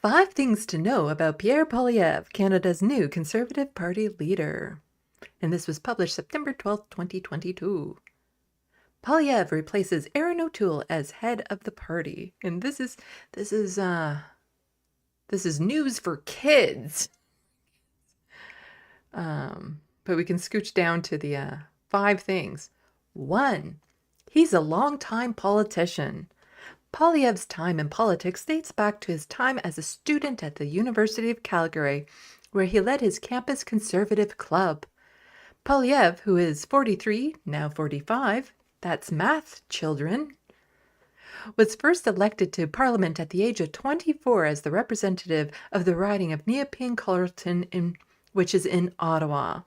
5 things to know about Pierre Poilievre, Canada's new Conservative Party leader. And this was published September 12th, 2022. Poilievre replaces Erin O'Toole as head of the party. And this is news for kids. But we can scooch down to the 5 things. 1, he's a long-time politician. Poilievre's time in politics dates back to his time as a student at the University of Calgary, where he led his campus conservative club. Poilievre, who is 43, now 45, that's math, children, was first elected to Parliament at the age of 24 as the representative of the riding of Nepean-Carleton, which is in Ottawa.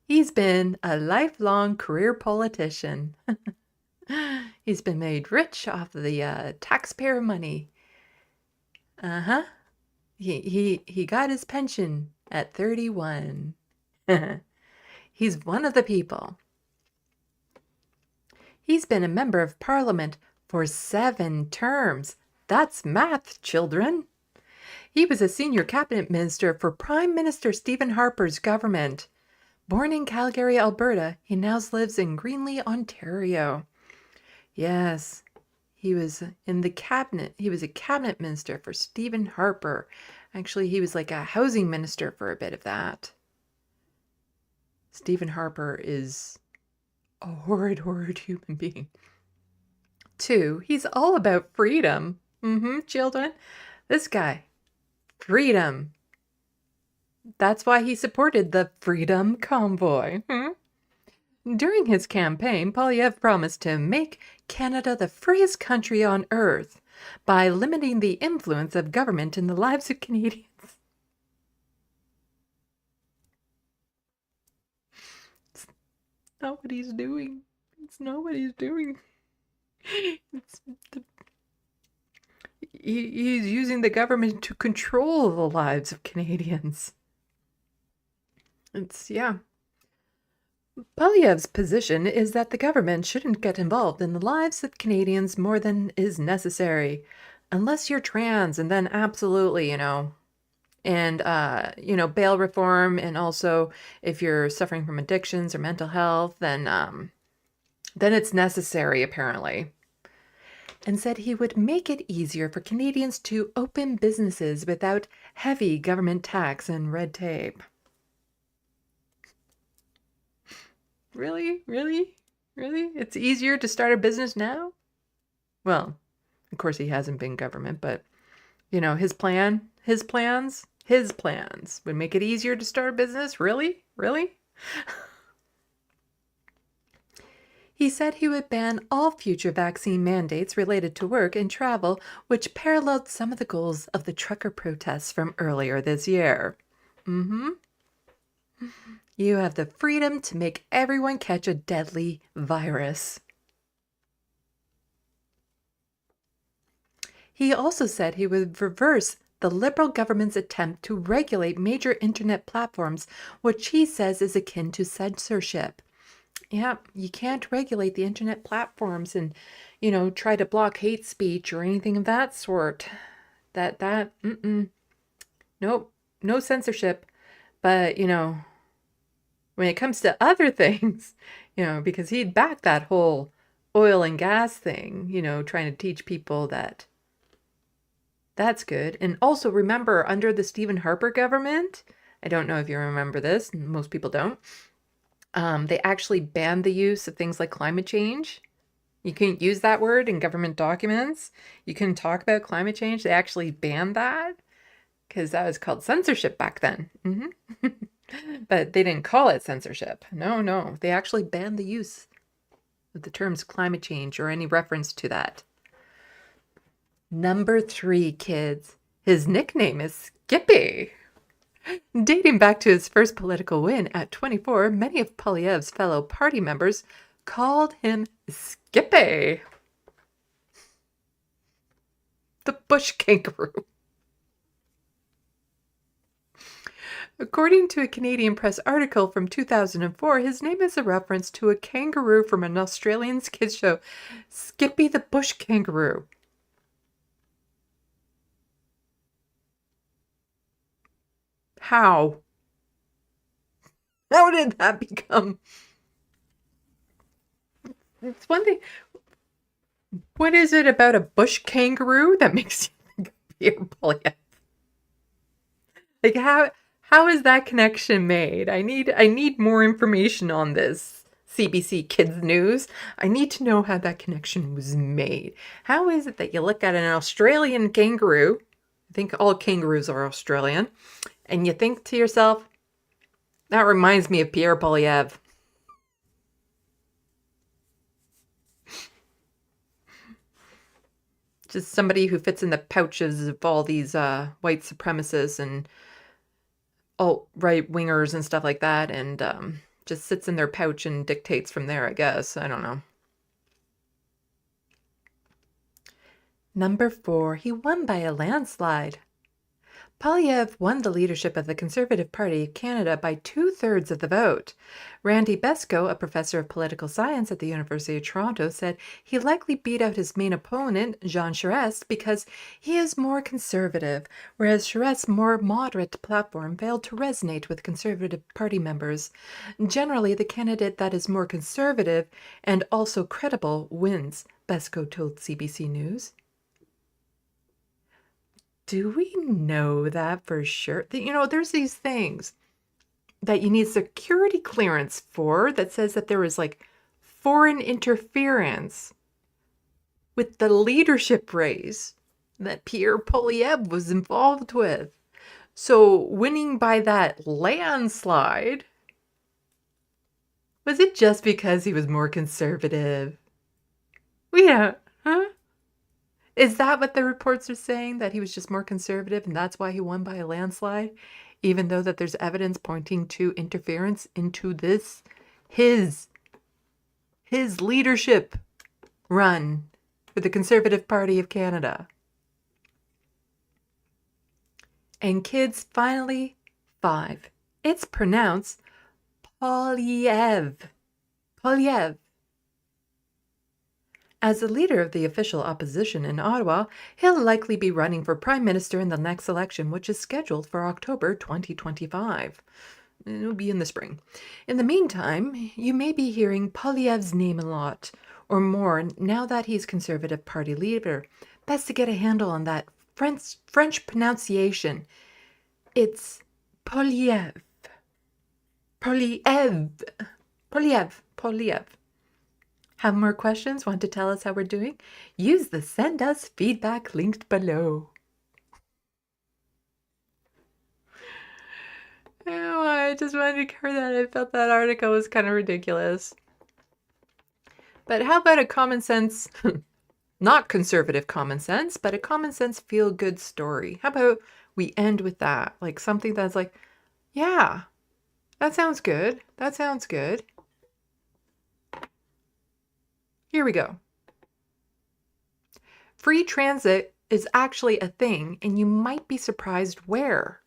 He's been a lifelong career politician. He's been made rich off of the taxpayer money. He got his pension at 31. He's one of the people. He's been a member of Parliament for 7 terms. That's math, children. He was a senior cabinet minister for Prime Minister Stephen Harper's government. Born in Calgary, Alberta, he now lives in Greenlee, Ontario. Yes, He was in the cabinet. He was a cabinet minister for Stephen Harper. Actually, he was like a housing minister for a bit of that. Stephen Harper is a horrid, horrid human being. 2, he's all about freedom. Children. This guy. Freedom. That's why he supported the Freedom Convoy. During his campaign, Poilievre promised to make Canada the freest country on earth by limiting the influence of government in the lives of Canadians. It's not what he's doing. It's not what he's doing. He's using the government to control the lives of Canadians. Yeah. Poilievre's position is that the government shouldn't get involved in the lives of Canadians more than is necessary. Unless you're trans, and then absolutely, and, bail reform, and also if you're suffering from addictions or mental health, then it's necessary, apparently. And said he would make it easier for Canadians to open businesses without heavy government tax and red tape. Really? Really? Really? It's easier to start a business now? Well, of course he hasn't been government, but, his plans would make it easier to start a business? Really? Really? He said he would ban all future vaccine mandates related to work and travel, which paralleled some of the goals of the trucker protests from earlier this year. You have the freedom to make everyone catch a deadly virus. He also said he would reverse the Liberal government's attempt to regulate major internet platforms, which he says is akin to censorship. Yeah, you can't regulate the internet platforms and, try to block hate speech or anything of that sort. Nope, no censorship. But, when it comes to other things, because he'd back that whole oil and gas thing, trying to teach people that that's good. And also remember, under the Stephen Harper government, I don't know if you remember this, most people don't, they actually banned the use of things like climate change. You couldn't use that word in government documents. You couldn't talk about climate change. They actually banned that because that was called censorship back then. But they didn't call it censorship. No. They actually banned the use of the terms climate change or any reference to that. Number 3, kids. His nickname is Skippy. Dating back to his first political win at 24, many of Poilievre's fellow party members called him Skippy. The bush kangaroo. According to a Canadian Press article from 2004, his name is a reference to a kangaroo from an Australian kids show, Skippy the Bush Kangaroo. How? How did that become? It's one thing. What is it about a bush kangaroo that makes you think of Pierre Poilievre? Like how is that connection made? I need more information on this, CBC Kids News. I need to know how that connection was made. How is it that you look at an Australian kangaroo, I think all kangaroos are Australian, and you think to yourself, that reminds me of Pierre Poilievre. Just somebody who fits in the pouches of all these white supremacists and alt-right wingers and stuff like that, and just sits in their pouch and dictates from there, I guess. I don't know. Number 4, he won by a landslide. Poilievre won the leadership of the Conservative Party of Canada by 2/3 of the vote. Randy Besco, a professor of political science at the University of Toronto, said he likely beat out his main opponent, Jean Charest, because he is more conservative, whereas Charest's more moderate platform failed to resonate with Conservative Party members. Generally, the candidate that is more conservative and also credible wins Besko told CBC News. Do we know that for sure? You know, there's these things that you need security clearance for that says that there was like foreign interference with the leadership race that Pierre Poilievre was involved with. So winning by that landslide, was it just because he was more conservative? Yeah, huh? Is that what the reports are saying? That he was just more conservative and that's why he won by a landslide? Even though that there's evidence pointing to interference into this, his leadership run for the Conservative Party of Canada. And kids, finally, 5. It's pronounced Poilievre. Poilievre. As the leader of the official opposition in Ottawa, he'll likely be running for Prime Minister in the next election, which is scheduled for October 2025. It'll be in the spring. In the meantime, you may be hearing Poilievre's name a lot, or more, now that he's Conservative Party leader. Best to get a handle on that French pronunciation. It's Poilievre. Poilievre. Poilievre. Poilievre. Have more questions? Want to tell us how we're doing? Use the Send Us feedback linked below. Oh, I just wanted to cover that. I felt that article was kind of ridiculous. But how about a common sense, not conservative common sense, but a common sense feel-good story? How about we end with that? Like something that's like, yeah, that sounds good. That sounds good. Here we go. Free transit is actually a thing, and you might be surprised where.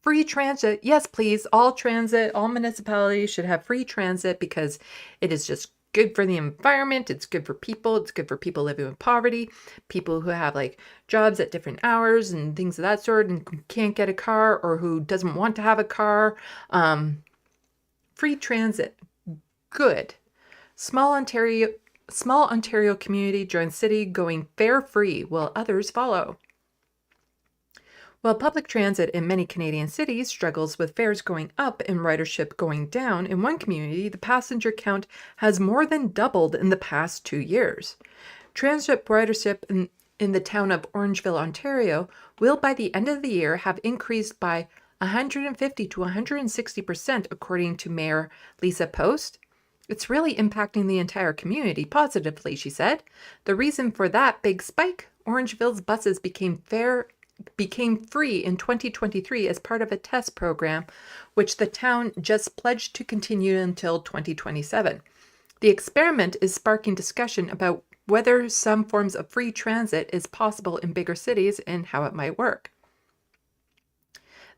Free transit, yes, please. All transit, all municipalities should have free transit because it is just good for the environment. It's good for people. It's good for people living with poverty, people who have like jobs at different hours and things of that sort and can't get a car or who doesn't want to have a car. Free transit, good. Small Ontario community joins city going fare free while others follow. While public transit in many Canadian cities struggles with fares going up and ridership going down, in one community, the passenger count has more than doubled in the past 2 years. Transit ridership in the town of Orangeville, Ontario, will by the end of the year have increased by 150 to 160%, according to Mayor Lisa Post. It's really impacting the entire community positively, she said. The reason for that big spike, Orangeville's buses became free in 2023 as part of a test program, which the town just pledged to continue until 2027. The experiment is sparking discussion about whether some forms of free transit is possible in bigger cities and how it might work.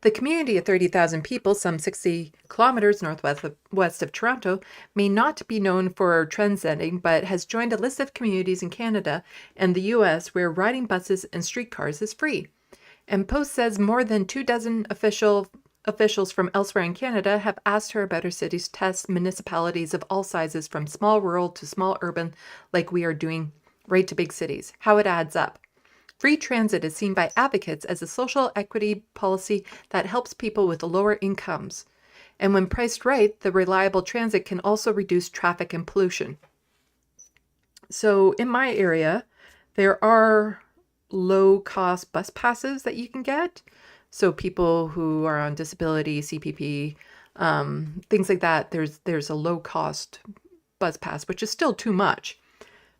The community of 30,000 people, some 60 kilometers northwest of Toronto, may not be known for trendsetting, but has joined a list of communities in Canada and the US where riding buses and streetcars is free. And Post says more than 24 officials from elsewhere in Canada have asked her about her city's test municipalities of all sizes, from small rural to small urban, like we are doing right to big cities, how it adds up. Free transit is seen by advocates as a social equity policy that helps people with lower incomes. And when priced right, the reliable transit can also reduce traffic and pollution. So in my area, there are low-cost bus passes that you can get. So people who are on disability, CPP, things like that, there's a low-cost bus pass, which is still too much.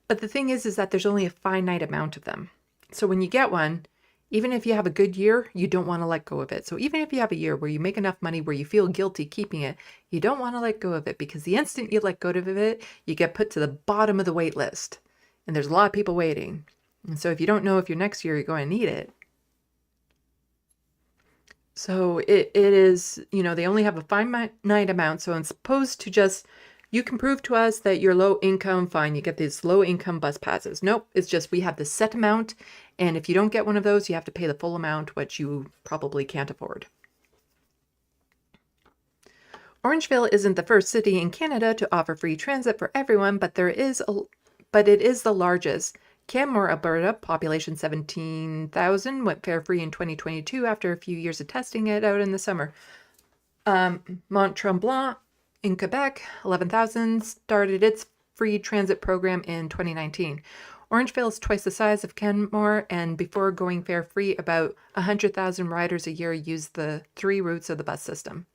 But the thing is that there's only a finite amount of them. So when you get one, even if you have a good year, you don't want to let go of it. So even if you have a year where you make enough money where you feel guilty keeping it, you don't want to let go of it, because the instant you let go of it, you get put to the bottom of the wait list. And there's a lot of people waiting. And so if you don't know if your next year you're going to need it. So it is, they only have a finite amount. So it's supposed to just, you can prove to us that you're low income, fine, you get these low income bus passes. Nope, it's just we have the set amount, and if you don't get one of those, you have to pay the full amount, which you probably can't afford. Orangeville isn't the first city in Canada to offer free transit for everyone, but there is but it is the largest. Canmore, Alberta, population 17,000, went fare-free in 2022 after a few years of testing it out in the summer. Mont-Tremblant in Quebec, 11,000, started its free transit program in 2019. Orangeville is twice the size of Canmore, and before going fare-free, about 100,000 riders a year used the 3 routes of the bus system.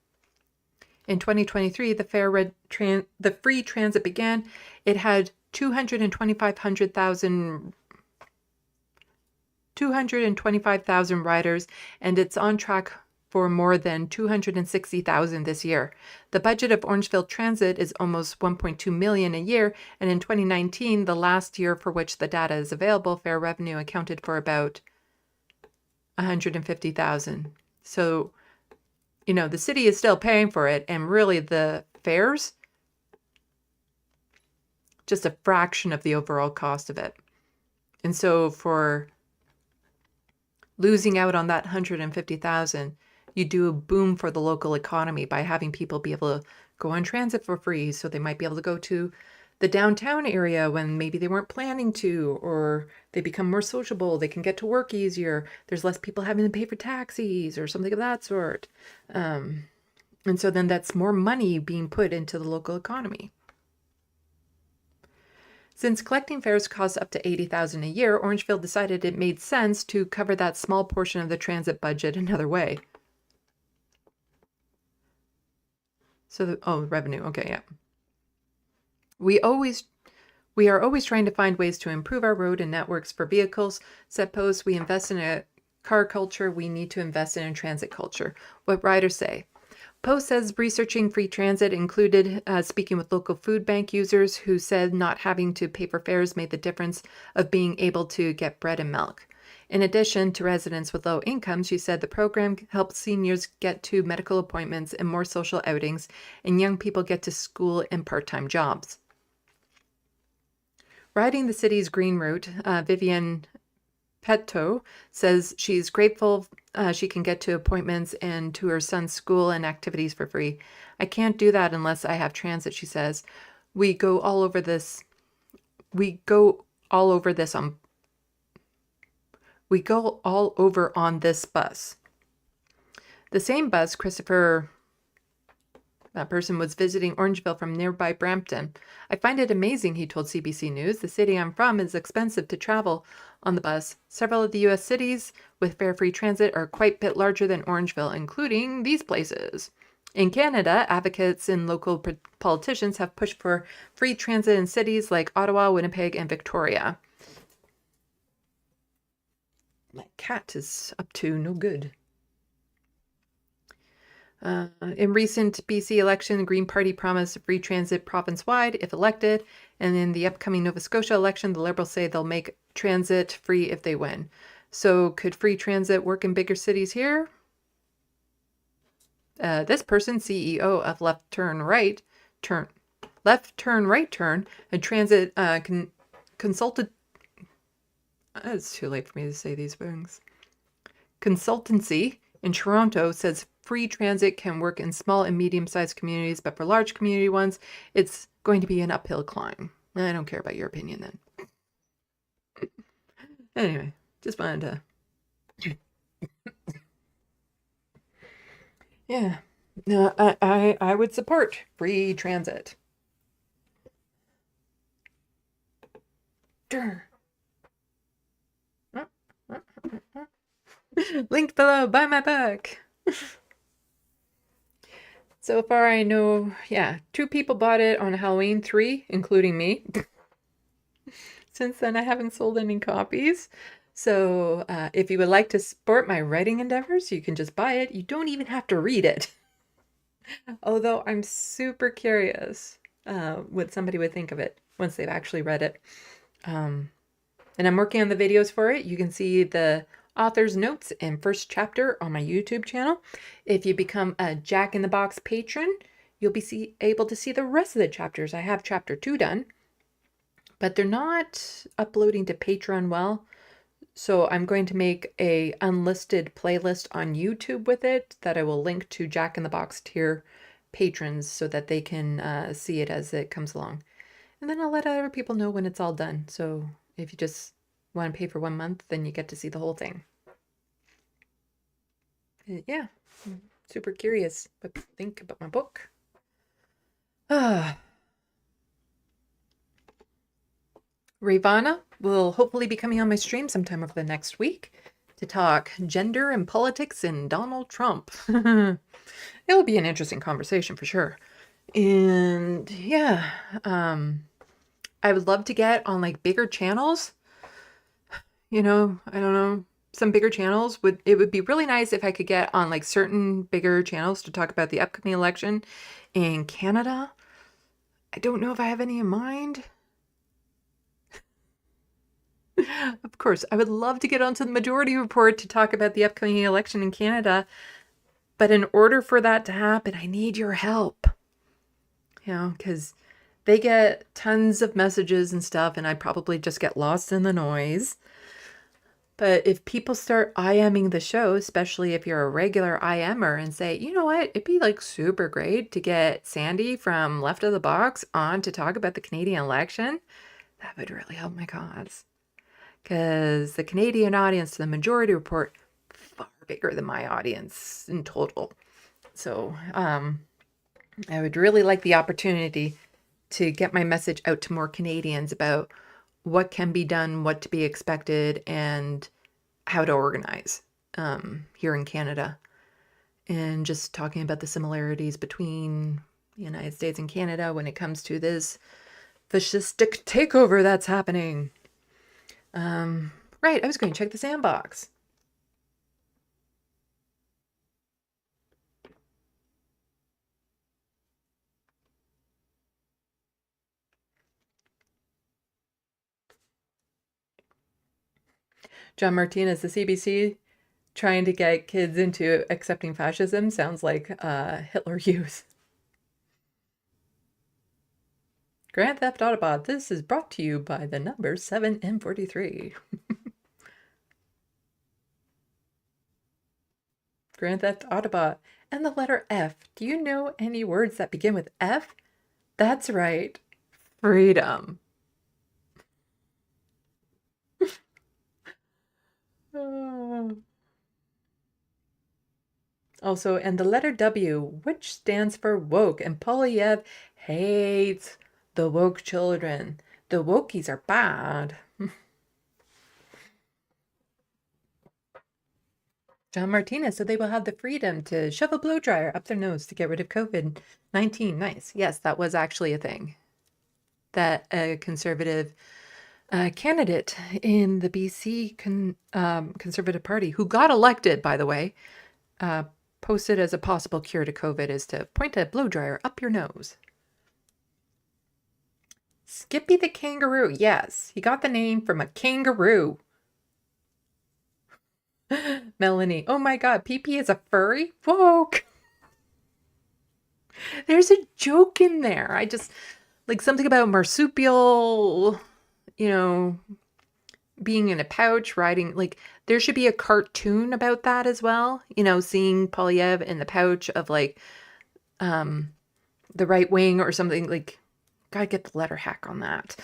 In 2023, the free transit began. It had 225,000 riders, and it's on track for more than 260,000 this year. The budget of Orangeville Transit is almost $1.2 million a year, and in 2019, the last year for which the data is available, fare revenue accounted for about 150,000. So, you know, the city is still paying for it, and really the fares, just a fraction of the overall cost of it. And so for losing out on that 150,000, you do a boom for the local economy by having people be able to go on transit for free. So they might be able to go to the downtown area when maybe they weren't planning to, or they become more sociable. They can get to work easier. There's less people having to pay for taxis or something of that sort. And so then that's more money being put into the local economy. Since collecting fares costs up to $80,000 a year, Orangeville decided it made sense to cover that small portion of the transit budget another way. So, revenue. Okay, yeah. We are always trying to find ways to improve our road and networks for vehicles. Suppose we invest in a car culture, we need to invest in a transit culture. What riders say. Post says researching free transit included speaking with local food bank users who said not having to pay for fares made the difference of being able to get bread and milk. In addition to residents with low incomes, she said the program helps seniors get to medical appointments and more social outings, and young people get to school and part-time jobs. Riding the city's green route, Vivian Petto says she's grateful she can get to appointments and to her son's school and activities for free. I can't do that unless I have transit, she says. We go all over on this bus. The same bus that person was visiting Orangeville from nearby Brampton. I find it amazing, he told CBC News. The city I'm from is expensive to travel on the bus. Several of the U.S. cities with fare-free transit are quite a bit larger than Orangeville, including these places. In Canada, advocates and local politicians have pushed for free transit in cities like Ottawa, Winnipeg, and Victoria. My cat is up to no good. In recent BC election, the Green Party promised free transit province-wide if elected, and in the upcoming Nova Scotia election, the Liberals say they'll make transit free if they win. So could free transit work in bigger cities here? This person, CEO of Left Turn Right Turn, a transit consulted. It's too late for me to say these things. Consultancy in Toronto says free transit can work in small and medium-sized communities, but for large community ones, it's going to be an uphill climb. I don't care about your opinion then. Anyway, just wanted to. Yeah, no, I would support free transit. Link below, buy my book. So far I know, 2 people bought it on Halloween, 3, including me. Since then I haven't sold any copies. So if you would like to support my writing endeavors, you can just buy it. You don't even have to read it. Although I'm super curious what somebody would think of it once they've actually read it. And I'm working on the videos for it. You can see the author's notes and first chapter on my YouTube channel. If you become a Jack in the Box patron, you'll be able to see the rest of the chapters. I have chapter 2 done, but they're not uploading to Patreon well. So I'm going to make a unlisted playlist on YouTube with it that I will link to Jack in the Box tier patrons so that they can see it as it comes along. And then I'll let other people know when it's all done. So if you just want to pay for 1 month, then you get to see the whole thing. Yeah, I'm super curious what you think about my book. Ravana will hopefully be coming on my stream sometime over the next week to talk gender and politics and Donald Trump. It'll be an interesting conversation for sure. And yeah, I would love to get on like bigger channels. I don't know, some bigger channels it would be really nice if I could get on like certain bigger channels to talk about the upcoming election in Canada. I don't know if I have any in mind. Of course, I would love to get onto the Majority Report to talk about the upcoming election in Canada. But in order for that to happen, I need your help. Because they get tons of messages and stuff, and I probably just get lost in the noise. But if people start IMing the show, especially if you're a regular IMer, and say, you know what, it'd be like super great to get Sandy from Left of the Box on to talk about the Canadian election, that would really help my cause. Because the Canadian audience to the Majority Report, far bigger than my audience in total. So I would really like the opportunity to get my message out to more Canadians about what can be done, what to be expected, and how to organize here in Canada. And just talking about the similarities between the United States and Canada when it comes to this fascistic takeover that's happening. Right, I was going to check the sandbox. John Martinez, the CBC trying to get kids into accepting fascism sounds like Hitler Youth. Grand Theft Autobot, this is brought to you by the number 7M43. Grand Theft Autobot and the letter F. Do you know any words that begin with F? That's right. Freedom. Also, and the letter W, which stands for woke, and Polyev hates the woke children. The wokies are bad. John Martinez, so they will have the freedom to shove a blow dryer up their nose to get rid of COVID-19. Nice. Yes, that was actually a thing that a conservative candidate in the BC Conservative Party, who got elected, by the way, posted as a possible cure to COVID is to point a blow dryer up your nose. Skippy the kangaroo. Yes, he got the name from a kangaroo. Melanie. Oh my God, PP is a furry? Woke. There's a joke in there. I just, like something about marsupial, being in a pouch, riding, like there should be a cartoon about that as well. Seeing Polyev in the pouch of like the right wing or something. Like, gotta get the letter hack on that.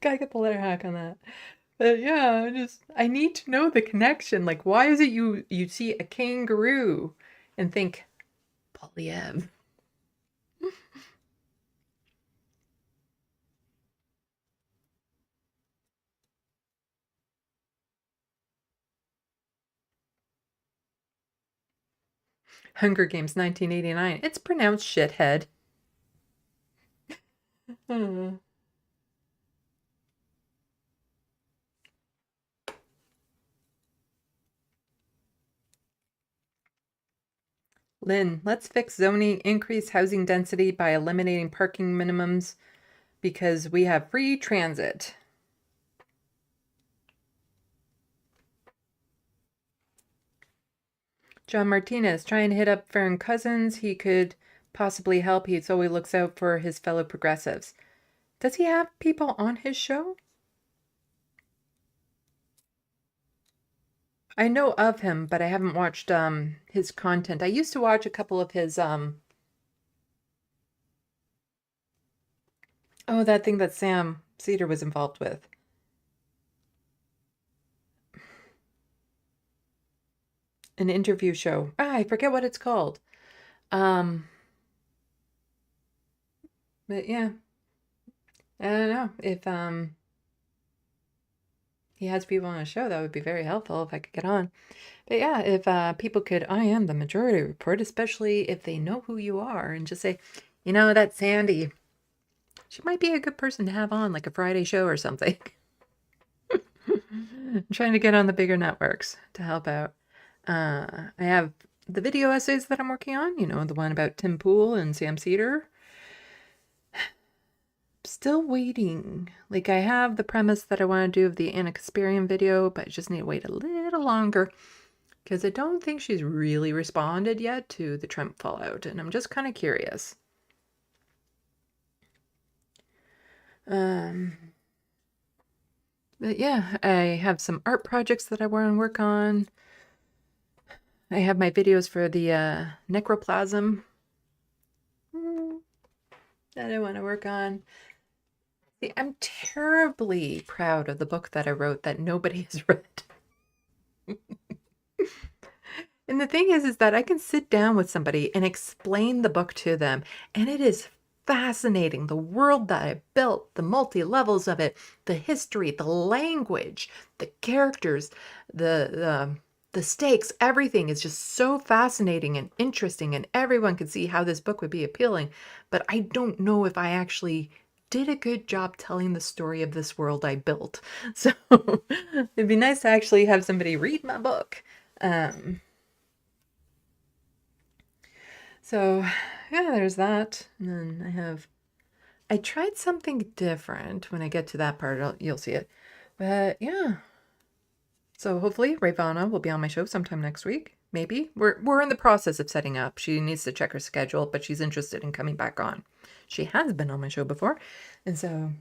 Gotta get the letter hack on that. But yeah, I need to know the connection. Like, why is it you see a kangaroo and think Polyev? Hunger Games 1989. It's pronounced shithead. Lynn, let's fix zoning, increase housing density by eliminating parking minimums because we have free transit. John Martinez, try and hit up Farron Cousins. He could possibly help. He always looks out for his fellow progressives. Does he have people on his show? I know of him, but I haven't watched his content. I used to watch a couple of his Oh, that thing that Sam Cedar was involved with. An interview show. I forget what it's called. But yeah. I don't know. If he has people on a show, that would be very helpful if I could get on. But yeah, if people could, I am the Majority Report, especially if they know who you are, and just say, you know, that Sandy, she might be a good person to have on, like a Friday show or something. I'm trying to get on the bigger networks to help out. I have the video essays that I'm working on, you know, the one about Tim Pool and Sam Cedar. Still waiting. Like, I have the premise that I want to do of the Anna Kasparian video, but I just need to wait a little longer because I don't think she's really responded yet to the Trump fallout, and I'm just kind of curious. But yeah, I have some art projects that I want to work on. I have my videos for the Necroplasm that I want to work on. See, I'm terribly proud of the book that I wrote that nobody has read. And the thing is that I can sit down with somebody and explain the book to them, and it is fascinating. The world that I built, the multi-levels of it, the history, the language, the characters, the stakes, everything is just so fascinating and interesting, and everyone could see how this book would be appealing. But I don't know if I actually did a good job telling the story of this world I built. So it'd be nice to actually have somebody read my book. So yeah, there's that. And then I tried something different. When I get to that part, you'll see it. But yeah. So hopefully Ravana will be on my show sometime next week. Maybe. We're in the process of setting up. She needs to check her schedule, but she's interested in coming back on. She has been on my show before. And so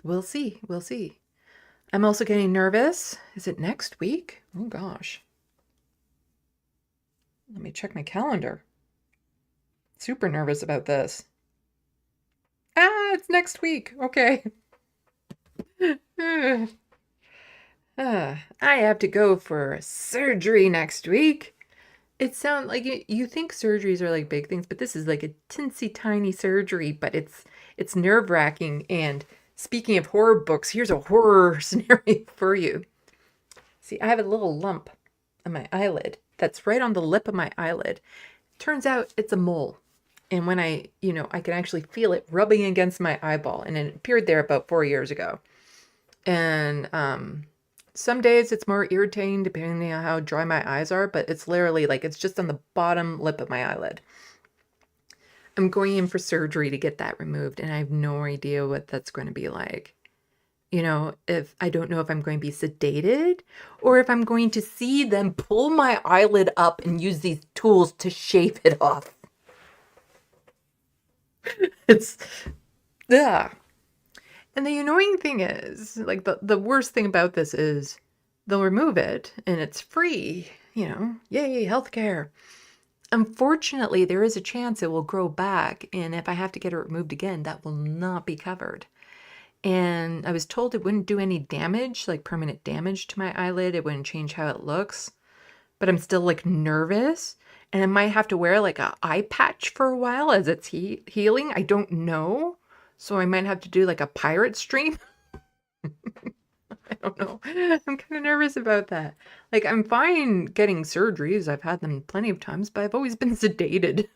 we'll see. We'll see. I'm also getting nervous. Is it next week? Oh gosh. Let me check my calendar. Super nervous about this. It's next week. Okay. I have to go for surgery next week. It sounds like you think surgeries are like big things, but this is like a teensy tiny surgery, but it's nerve-wracking. And speaking of horror books, here's a horror scenario for you. See, I have a little lump on my eyelid that's right on the lip of my eyelid. Turns out it's a mole. And when I can actually feel it rubbing against my eyeball, and it appeared there about 4 years ago. And some days it's more irritating depending on how dry my eyes are, but it's literally like it's just on the bottom lip of my eyelid. I'm going in for surgery to get that removed, and I have no idea what that's going to be like. You know, if I don't know if I'm going to be sedated or if I'm going to see them pull my eyelid up and use these tools to shave it off. It's, yeah. And the annoying thing is, like, the worst thing about this is they'll remove it and it's free, you know, yay, healthcare. Unfortunately, there is a chance it will grow back, and if I have to get it removed again, that will not be covered. And I was told it wouldn't do any damage, like permanent damage to my eyelid. It wouldn't change how it looks, but I'm still like nervous, and I might have to wear like an eye patch for a while as it's healing. I don't know. So I might have to do like a pirate stream. I don't know. I'm kind of nervous about that. Like, I'm fine getting surgeries. I've had them plenty of times, but I've always been sedated.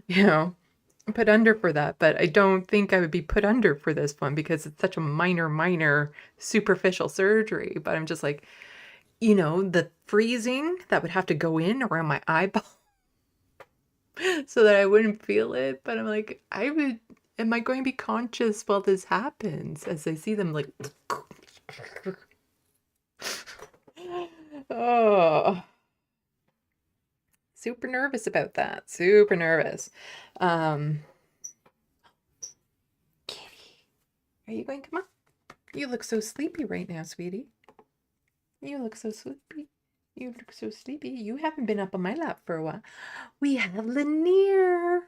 You know, put under for that. But I don't think I would be put under for this one because it's such a minor, superficial surgery. But I'm just like, you know, the freezing that would have to go in around my eyeball so that I wouldn't feel it. But I'm like, am I going to be conscious while this happens as I see them like, oh, super nervous about that. Super nervous. Kitty, are you going to come up? You look so sleepy right now, sweetie. You look so sleepy. You look so sleepy. You haven't been up on my lap for a while. We have Lanier.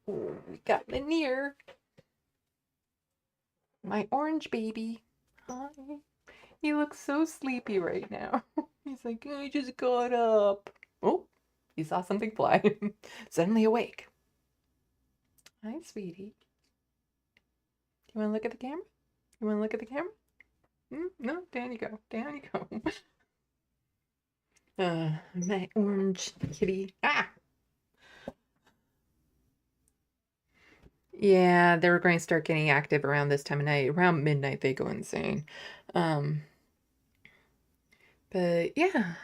Oh, we got Lanier. My orange baby. Hi. He looks so sleepy right now. He's like, I just got up. Oh, he saw something fly. Suddenly awake. Hi, sweetie. You want to look at the camera? You want to look at the camera? No, down you go. Down you go. My orange kitty. Ah! Yeah, they were going to start getting active around this time of night. Around midnight, they go insane. But yeah,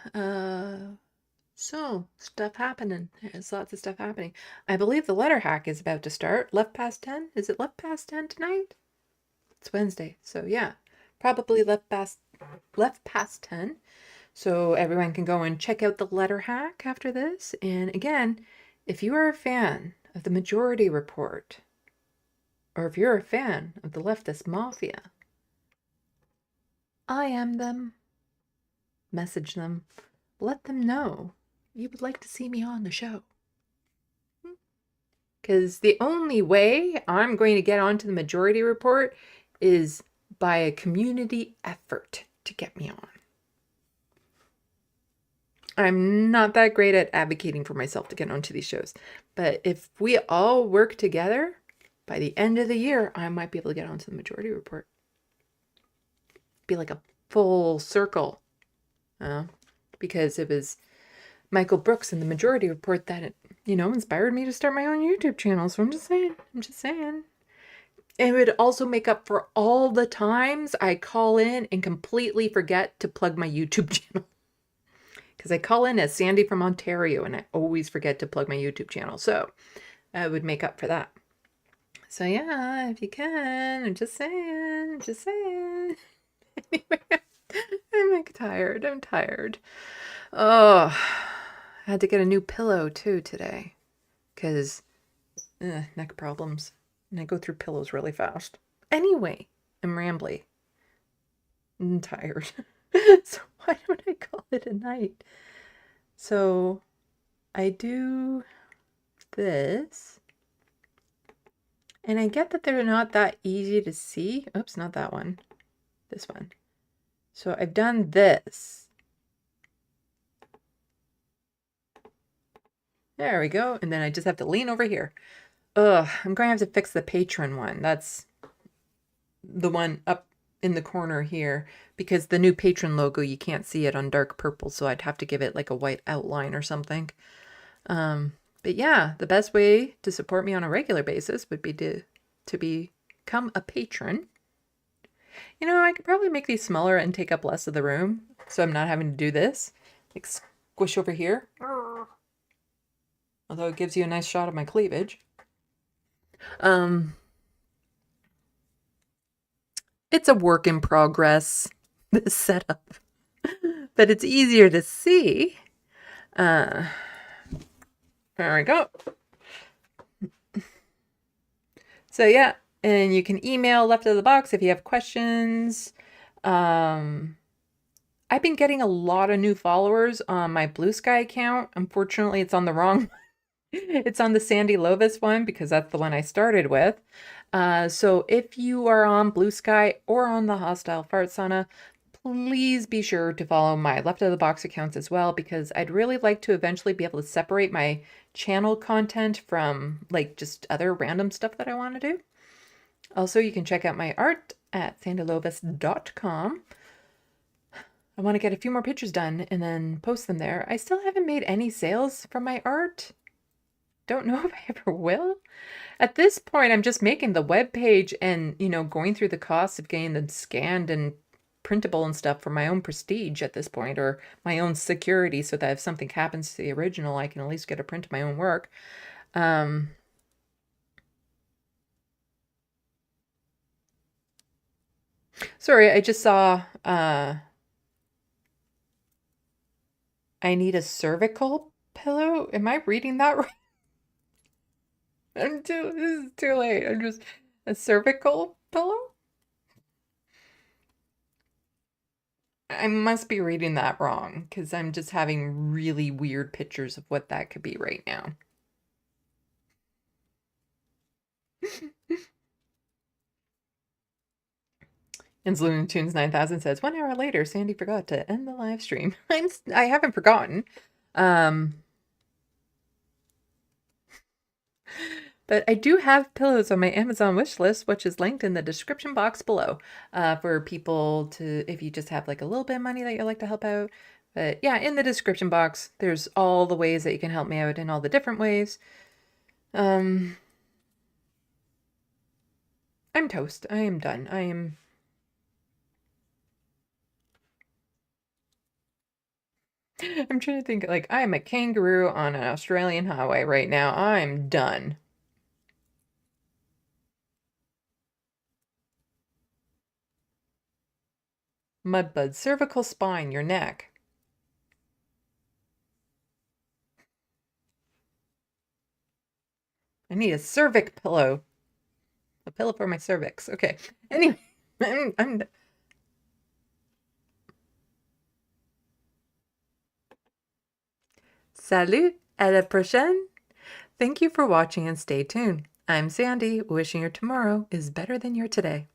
so stuff happening. There's lots of stuff happening. I believe the letter hack is about to start. Left past 10? Is it left past 10 tonight? It's Wednesday, so yeah, probably left past 10. So everyone can go and check out the letter hack after this. And again, if you are a fan of the Majority Report, or if you're a fan of the leftist mafia, I am them. Message them. Let them know you would like to see me on the show. Because the only way I'm going to get onto the Majority Report is by a community effort to get me on. I'm not that great at advocating for myself to get onto these shows. But if we all work together, by the end of the year, I might be able to get onto the Majority Report. Be like a full circle. Because it was Michael Brooks and the Majority Report that, inspired me to start my own YouTube channel. So I'm just saying. It would also make up for all the times I call in and completely forget to plug my YouTube channel. Because I call in as Sandy from Ontario and I always forget to plug my YouTube channel. So I would make up for that. So yeah, if you can, I'm just saying. Anyway, I'm like tired. I'm tired. Oh, I had to get a new pillow too today. Because neck problems. And I go through pillows really fast. Anyway, I'm rambly. I'm tired. So why don't I call it a night? So I do this. And I get that they're not that easy to see. Oops, not that one. This one. So I've done this. There we go. And then I just have to lean over here. Ugh, I'm going to have to fix the patron one. That's the one up in the corner here. Because the new patron logo, you can't see it on dark purple. So I'd have to give it like a white outline or something. But yeah, the best way to support me on a regular basis would be to become a patron. I could probably make these smaller and take up less of the room. So I'm not having to do this. Like squish over here. Although it gives you a nice shot of my cleavage. It's a work in progress, this setup. But it's easier to see. There we go. So yeah, and you can email LeftoftheBox if you have questions. I've been getting a lot of new followers on my Blue Sky account. Unfortunately, it's on the wrong It's on the SandeeLovas one because that's the one I started with. So if you are on Blue Sky or on the Hostile Fart Sauna, please be sure to follow my Left of the Box accounts as well, because I'd really like to eventually be able to separate my channel content from like just other random stuff that I want to do. Also, you can check out my art at SandeeLovas.com. I want to get a few more pictures done and then post them there. I still haven't made any sales from my art. Don't know if I ever will. At this point, I'm just making the web page and, going through the costs of getting them scanned and printable and stuff for my own prestige at this point, or my own security, so that if something happens to the original, I can at least get a print of my own work. Sorry, I just saw, I need a cervical pillow. Am I reading that right? This is too late. I'm just, a cervical pillow? I must be reading that wrong, because I'm just having really weird pictures of what that could be right now. And Looney Tunes 9000 says, 1 hour later, Sandy forgot to end the live stream. I haven't forgotten. But I do have pillows on my Amazon wish list, which is linked in the description box below, for people to, if you just have like a little bit of money that you'd like to help out. But yeah, in the description box, there's all the ways that you can help me out in all the different ways. I'm toast. I am done. I'm trying to think, like, I am a kangaroo on an Australian highway right now. I'm done. Mudbud, cervical spine, your neck. I need a cervix pillow. A pillow for my cervix. Okay. Anyway, I'm Salut, à la prochaine. Thank you for watching and stay tuned. I'm Sandy, wishing your tomorrow is better than your today.